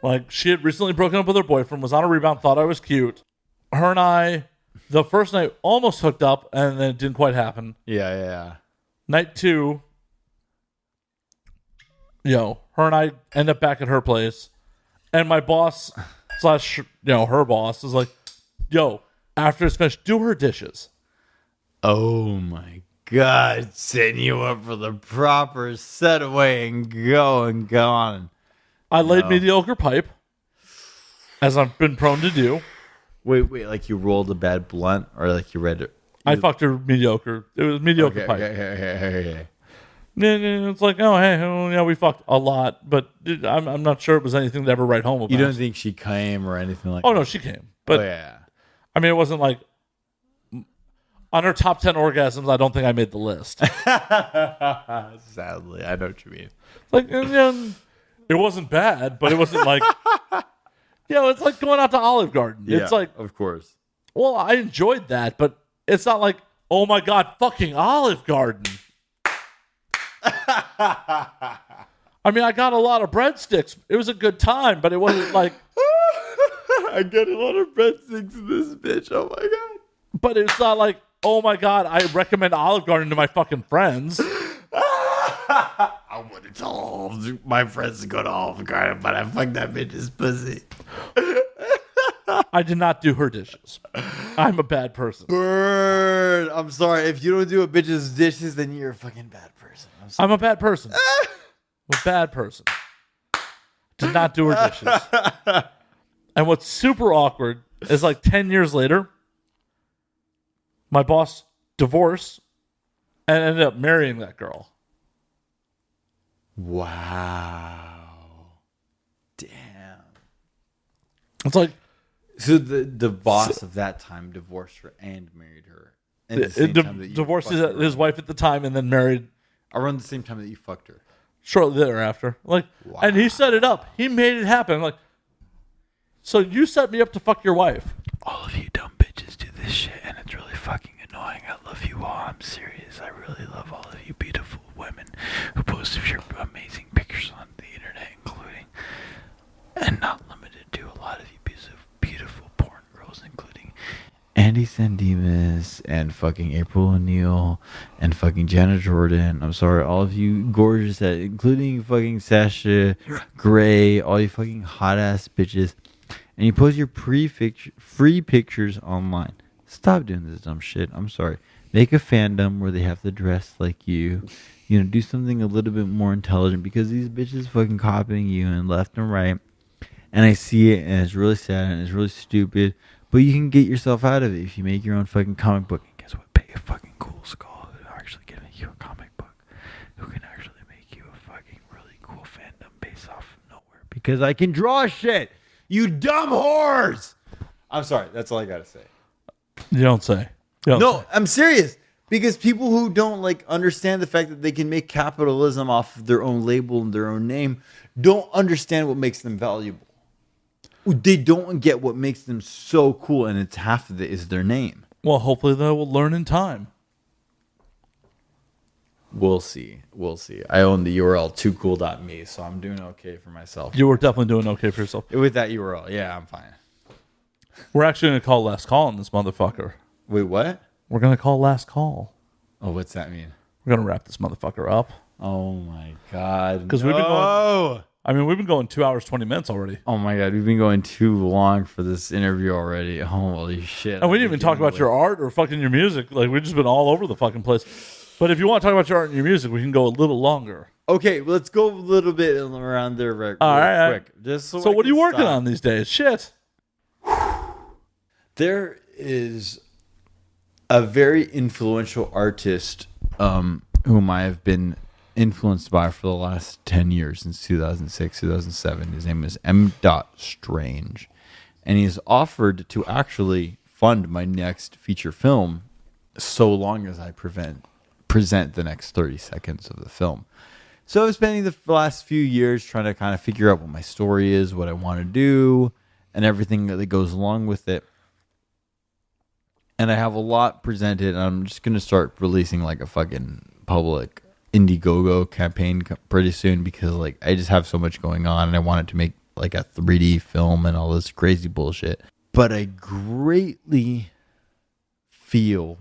Like, she had recently broken up with her boyfriend, was on a rebound, thought I was cute. Her and I, the first night, almost hooked up, and then it didn't quite happen. Yeah. Night 2, her and I end up back at her place, and my boss / her boss is like, after it's finished, do her dishes. Oh my God, setting you up for the proper set away and go on. I laid mediocre pipe, as I've been prone to do. Wait, like you rolled a bad blunt, or like you read it? I fucked her mediocre. It was mediocre pipe. Okay. It's like, we fucked a lot, but I'm not sure it was anything to ever write home about. You don't think she came or anything like that? Oh, no, she came. But, yeah. I mean, it wasn't like, on her top 10 orgasms, I don't think I made the list. Sadly, I know what you mean. Like, it wasn't bad, but it wasn't like, it's like going out to Olive Garden. Yeah, it's like, of course. Well, I enjoyed that, but it's not like, oh my God, fucking Olive Garden. I mean, I got a lot of breadsticks. It was a good time, but it wasn't like, I get a lot of breadsticks in this bitch. Oh my God. But it's not like, oh my God, I recommend Olive Garden to my fucking friends. I wouldn't tell all of my friends to go to Olive Garden, but I fucked that bitch's pussy. I did not do her dishes. I'm a bad person. Bird. I'm sorry. If you don't do a bitch's dishes, then you're a fucking bad person. I'm a bad person. I'm a bad person. Did not do her dishes. And what's super awkward is like 10 years later, my boss divorced and ended up marrying that girl. Wow. Damn. It's like, so the boss of that time divorced her and married her. Divorced his wife at the time and then married around the same time that you fucked her. Shortly thereafter. Like, wow. And he set it up. He made it happen. Like, so you set me up to fuck your wife. All of you dumb bitches do this shit, and it's really fucking annoying. I love you all. I'm serious. I really love all of you beautiful women who post your amazing pictures on the internet, including, and not limited to, a lot of you beautiful porn girls, including Andy Sandemus and fucking April O'Neil and fucking Jenna Jordan. I'm sorry, all of you gorgeous, including fucking Sasha Grey, all you fucking hot ass bitches. And you post your free pictures online. Stop doing this dumb shit. I'm sorry. Make a fandom where they have to dress like you. You know, do something a little bit more intelligent, because these bitches fucking copying you and left and right. And I see it, and it's really sad, and it's really stupid. But you can get yourself out of it if you make your own fucking comic book. And guess what? Pay a fucking Kool Skull who actually can make you a comic book, who can actually make you a fucking really cool fandom based off of nowhere. Because I can draw shit. You dumb whores! I'm sorry. That's all I gotta say. You don't say. No, I'm serious. Because people who don't like understand the fact that they can make capitalism off of their own label and their own name don't understand what makes them valuable. They don't get what makes them so cool, and it's half of it is their name. Well, hopefully they will learn in time. We'll see. I own the URL toocool.me, so I'm doing okay for myself. You were definitely doing okay for yourself. With that URL, yeah, I'm fine. We're actually going to call last call on this motherfucker. Wait, what? We're going to call last call. Oh, what's that mean? We're going to wrap this motherfucker up. Oh, my God. Because we've been going 2 hours, 20 minutes already. Oh, my God. We've been going too long for this interview already. Holy shit. And we didn't even talk about your art or fucking your music. Like, we've just been all over the fucking place. But if you want to talk about your art and your music, we can go a little longer. Okay, let's go a little bit around there real quick. Just so what are you working on these days? Shit. There is a very influential artist whom I have been influenced by for the last 10 years, since 2006, 2007. His name is M. Strange. And he's offered to actually fund my next feature film so long as I present the next 30 seconds of the film. So I've spending the last few years trying to kind of figure out what my story is, what I want to do, and everything that goes along with it. And I have a lot presented. And I'm just going to start releasing like a fucking public Indiegogo campaign pretty soon because like I just have so much going on and I wanted to make like a 3D film and all this crazy bullshit. But I greatly feel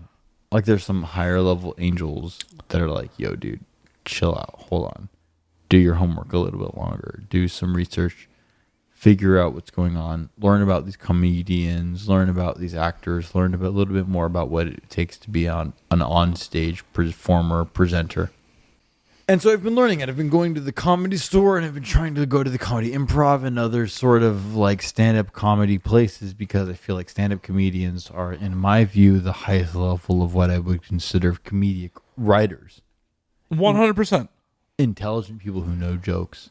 like there's some higher level angels that are like, yo, dude, chill out. Hold on. Do your homework a little bit longer. Do some research. Figure out what's going on. Learn about these comedians. Learn about these actors. Learn a little bit more about what it takes to be on an on-stage performer, presenter. And so I've been learning it. I've been going to the Comedy Store and I've been trying to go to the Comedy Improv and other sort of like stand-up comedy places because I feel like stand-up comedians are, in my view, the highest level of what I would consider comedic writers. 100%. Intelligent people who know jokes.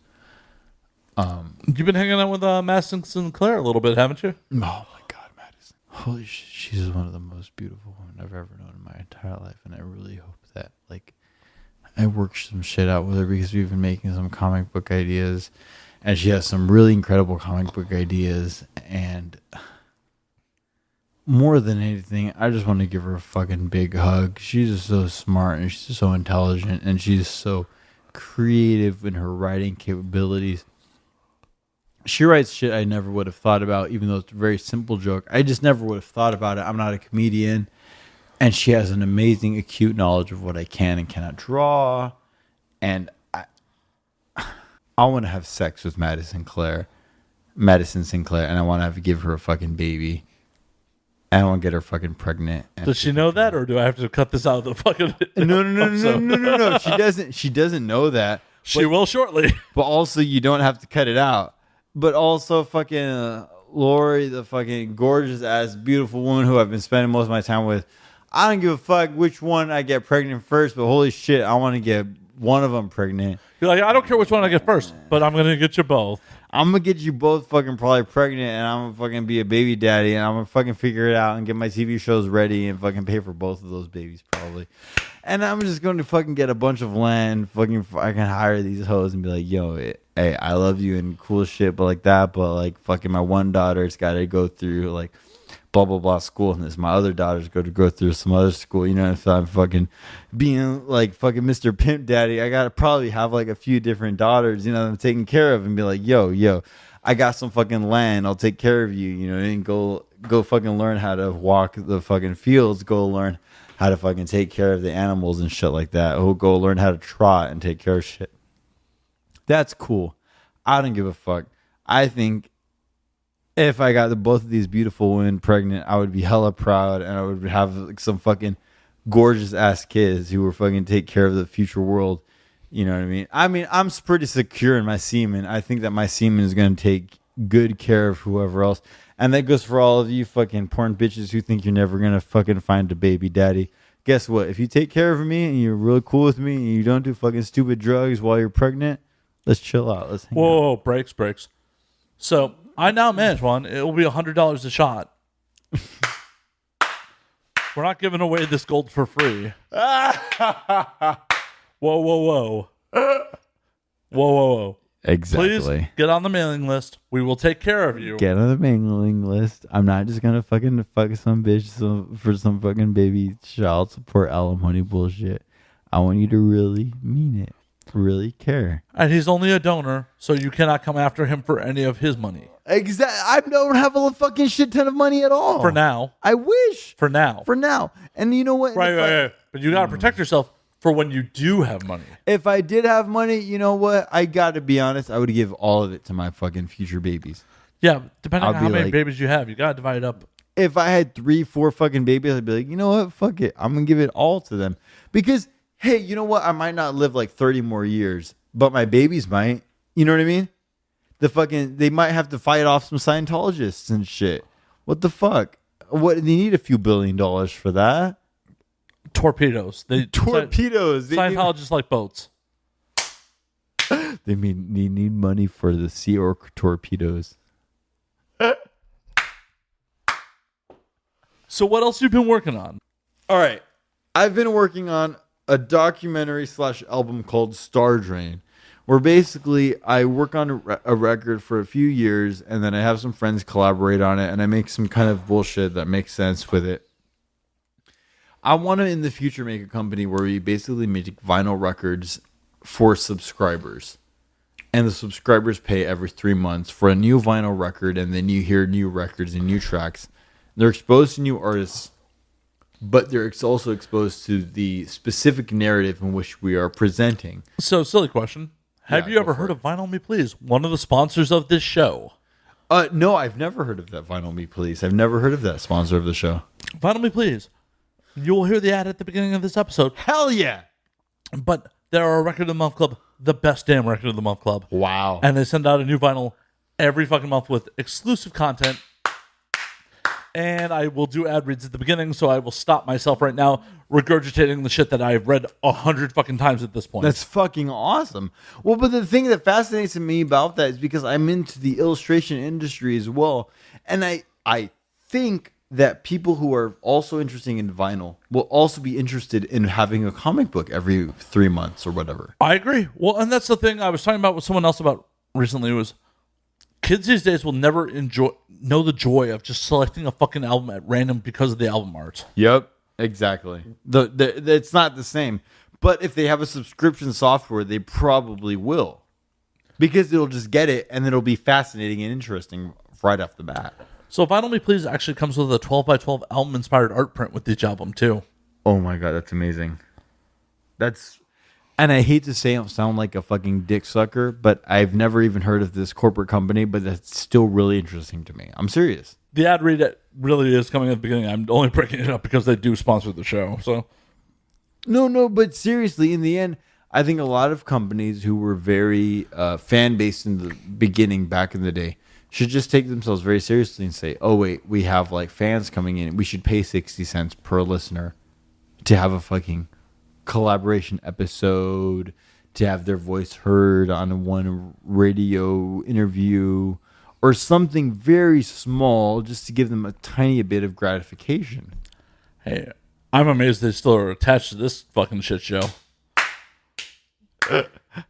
You've been hanging out with Madison Sinclair a little bit, haven't you? Oh my God, Madison. Holy shit. She's one of the most beautiful women I've ever known in my entire life. And I really hope that, like, I worked some shit out with her because we've been making some comic book ideas. And she has some really incredible comic book ideas. And more than anything, I just want to give her a fucking big hug. She's just so smart and she's so intelligent. And she's so creative in her writing capabilities. She writes shit I never would have thought about, even though it's a very simple joke. I just never would have thought about it. I'm not a comedian. And she has an amazing, acute knowledge of what I can and cannot draw. And I want to have sex with Madison Sinclair. And I want to give her a fucking baby. And I want to get her fucking pregnant. Does she know that, or do I have to cut this out of the fucking No. She doesn't know that. She will shortly. But also, you don't have to cut it out. But also, fucking Lori, the fucking gorgeous ass, beautiful woman who I've been spending most of my time with. I don't give a fuck which one I get pregnant first, but holy shit, I want to get one of them pregnant. You're like, I don't care which one I get first, but I'm gonna get you both. I'm gonna get you both fucking probably pregnant, and I'm gonna fucking be a baby daddy, and I'm gonna fucking figure it out and get my TV shows ready and fucking pay for both of those babies probably. And I'm just going to fucking get a bunch of land, fucking hire these hoes and be like, yo, hey, I love you and cool shit, but like that, but like fucking my one daughter's got to go through like blah, blah, blah school, and this my other daughter's going to go through some other school, you know, if I'm fucking being like fucking Mr. Pimp Daddy, I got to probably have like a few different daughters, you know, that I'm taking care of and be like, yo, I got some fucking land, I'll take care of you, you know, and go fucking learn how to walk the fucking fields, go learn how to fucking take care of the animals and shit like that. Or go learn how to trot and take care of shit. That's cool. I don't give a fuck. I think if I got both of these beautiful women pregnant, I would be hella proud and I would have like some fucking gorgeous ass kids who would fucking take care of the future world. You know what I mean? I mean, I'm pretty secure in my semen. I think that my semen is going to take good care of whoever else. And that goes for all of you fucking porn bitches who think you're never going to fucking find a baby daddy. Guess what? If you take care of me and you're really cool with me and you don't do fucking stupid drugs while you're pregnant, let's chill out. Let's hang out. Whoa, breaks. So I now manage one. It will be $100 a shot. We're not giving away this gold for free. Whoa. Exactly. Please get on the mailing list. We will take care of you. Get on the mailing list. I'm not just gonna fucking fuck some bitch for some fucking baby child support alimony bullshit. I want you to really mean it. Really care. And he's only a donor, so you cannot come after him for any of his money. Exactly. I don't have a fucking shit ton of money at all. For now. I wish. For now. And you know what? Right. But you gotta protect yourself for when you do have money. If I did have money, you know what? I gotta be honest. I would give all of it to my fucking future babies. Yeah, depending on how many like, babies you have, you gotta divide it up. If I had 3-4 fucking babies, I'd be like, you know what? Fuck it. I'm gonna give it all to them. Because, hey, you know what? I might not live like 30 more years, but my babies might. You know what I mean? They might have to fight off some Scientologists and shit. What the fuck? They need a few $1 billion for that. Torpedoes. Torpedoes. Scientologists like boats. They need money for the Sea Orc torpedoes. So what else have you been working on? All right. I've been working on a documentary / album called Star Drain. where basically I work on a record for a few years, and then I have some friends collaborate on it, and I make some kind of bullshit that makes sense with it. I want to in the future make a company where we basically make vinyl records for subscribers, and the subscribers pay every 3 months for a new vinyl record, and then you hear new records and new tracks. They're exposed to new artists, but they're also exposed to the specific narrative in which we are presenting. So, silly question. Have you ever heard of Vinyl Me Please, one of the sponsors of this show? No, I've never heard of that. Vinyl Me Please. I've never heard of that sponsor of the show. Vinyl Me Please. You will hear the ad at the beginning of this episode. Hell yeah! But they're a Record of the Month Club, the best damn Record of the Month Club. Wow. And they send out a new vinyl every fucking month with exclusive content. And I will do ad reads at the beginning, so I will stop myself right now regurgitating the shit that I've read 100 fucking times at this point. That's fucking awesome. Well, but the thing that fascinates me about that is because I'm into the illustration industry as well. And I think that people who are also interested in vinyl will also be interested in having a comic book every 3 months or whatever. I agree. Well, and that's the thing I was talking about with someone else about recently was kids these days will never know the joy of just selecting a fucking album at random because of the album art. Yep, exactly. It's not the same. But if they have a subscription software, they probably will. Because it'll just get it, and it'll be fascinating and interesting right off the bat. So Vinyl Me Please actually comes with a 12x12 album-inspired art print with each album, too. Oh my god, that's amazing. And I hate to sound like a fucking dick sucker, but I've never even heard of this corporate company, but that's still really interesting to me. I'm serious. The ad read really is coming at the beginning. I'm only breaking it up because they do sponsor the show. So No, but seriously, in the end, I think a lot of companies who were very fan-based in the beginning, back in the day, should just take themselves very seriously and say, oh, wait, we have like fans coming in. We should pay 60 cents per listener to have a fucking collaboration episode, to have their voice heard on one radio interview, or something very small just to give them a tiny bit of gratification. Hey, I'm amazed they still are attached to this fucking shit show.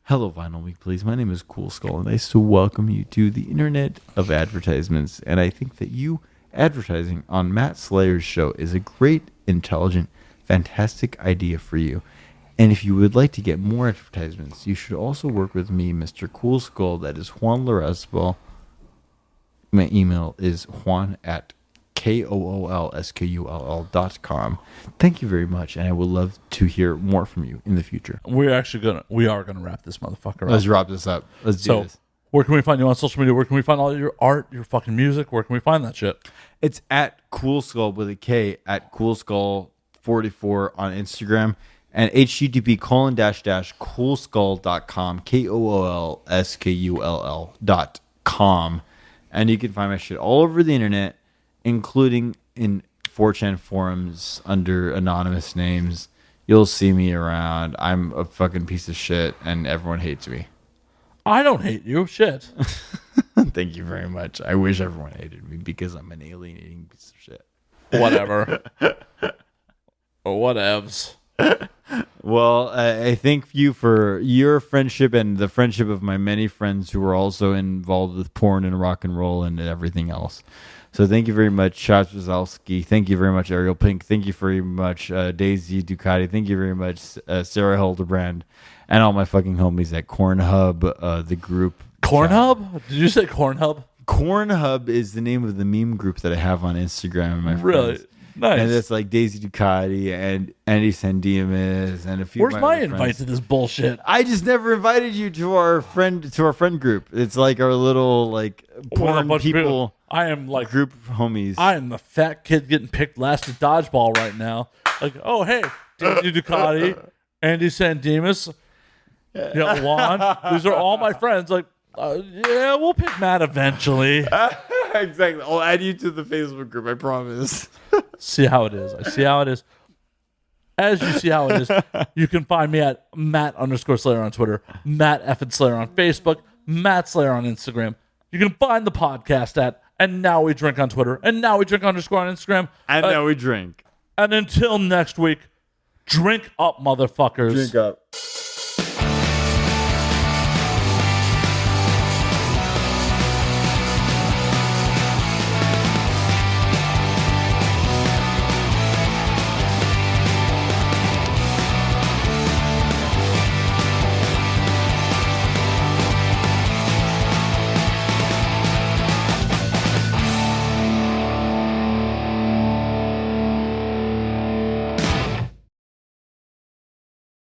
Hello, Vinyl Week, please. My name is Kool Skull, and nice to welcome you to the internet of advertisements. And I think that you advertising on Matt Slayer's show is a great, intelligent, fantastic idea for you. And if you would like to get more advertisements, you should also work with me, Mr. Kool Skull. That is Juan Larrazabal. My email is juan@koolskull.com. Thank you very much, and I would love to hear more from you in the future. We are gonna wrap this motherfucker up. Let's wrap this up. Let's do this. Where can we find you on social media? Where can we find all your art, your fucking music? Where can we find that shit? It's at Kool Skull with a K at Kool Skull 44 on Instagram, and http://koolskull.com, KOOLSKULL.com. And you can find my shit all over the internet, including in 4chan forums under anonymous names. You'll see me around. I'm a fucking piece of shit, and everyone hates me. I don't hate you. Shit. Thank you very much. I wish everyone hated me because I'm an alienating piece of shit. Whatever. Whatevs. Well, I thank you for your friendship and the friendship of my many friends who are also involved with porn and rock and roll and everything else. So thank you very much, Chad Wazowski. Thank you very much, Ariel Pink. Thank you very much, Daisy Ducati. Thank you very much, Sarah Hildebrand, and all my fucking homies at Cornhub, the group. Cornhub? Did you say Cornhub? Cornhub is the name of the meme group that I have on Instagram. My really? Friends. Nice. And it's like Daisy Ducati and Andy Sandimas and a few. Where's of my other invite friends. to this bullshit? I just never invited you to our friend group. It's like our little like porn people. I am like group homies. I am the fat kid getting picked last at dodgeball right now. Like, oh hey, Daisy Ducati, Andy Sandimas, Juan. These are all my friends. Like, yeah, we'll pick Matt eventually. Exactly. I'll add you to the Facebook group. I promise. See how it is. I see how it is. As you see how it is, you can find me at Matt_Slayer on Twitter, Matt F. Slayer on Facebook, Matt Slayer on Instagram. You can find the podcast at And Now We Drink on Twitter, And Now We Drink _ on Instagram. And now we drink. And until next week, drink up, motherfuckers. Drink up.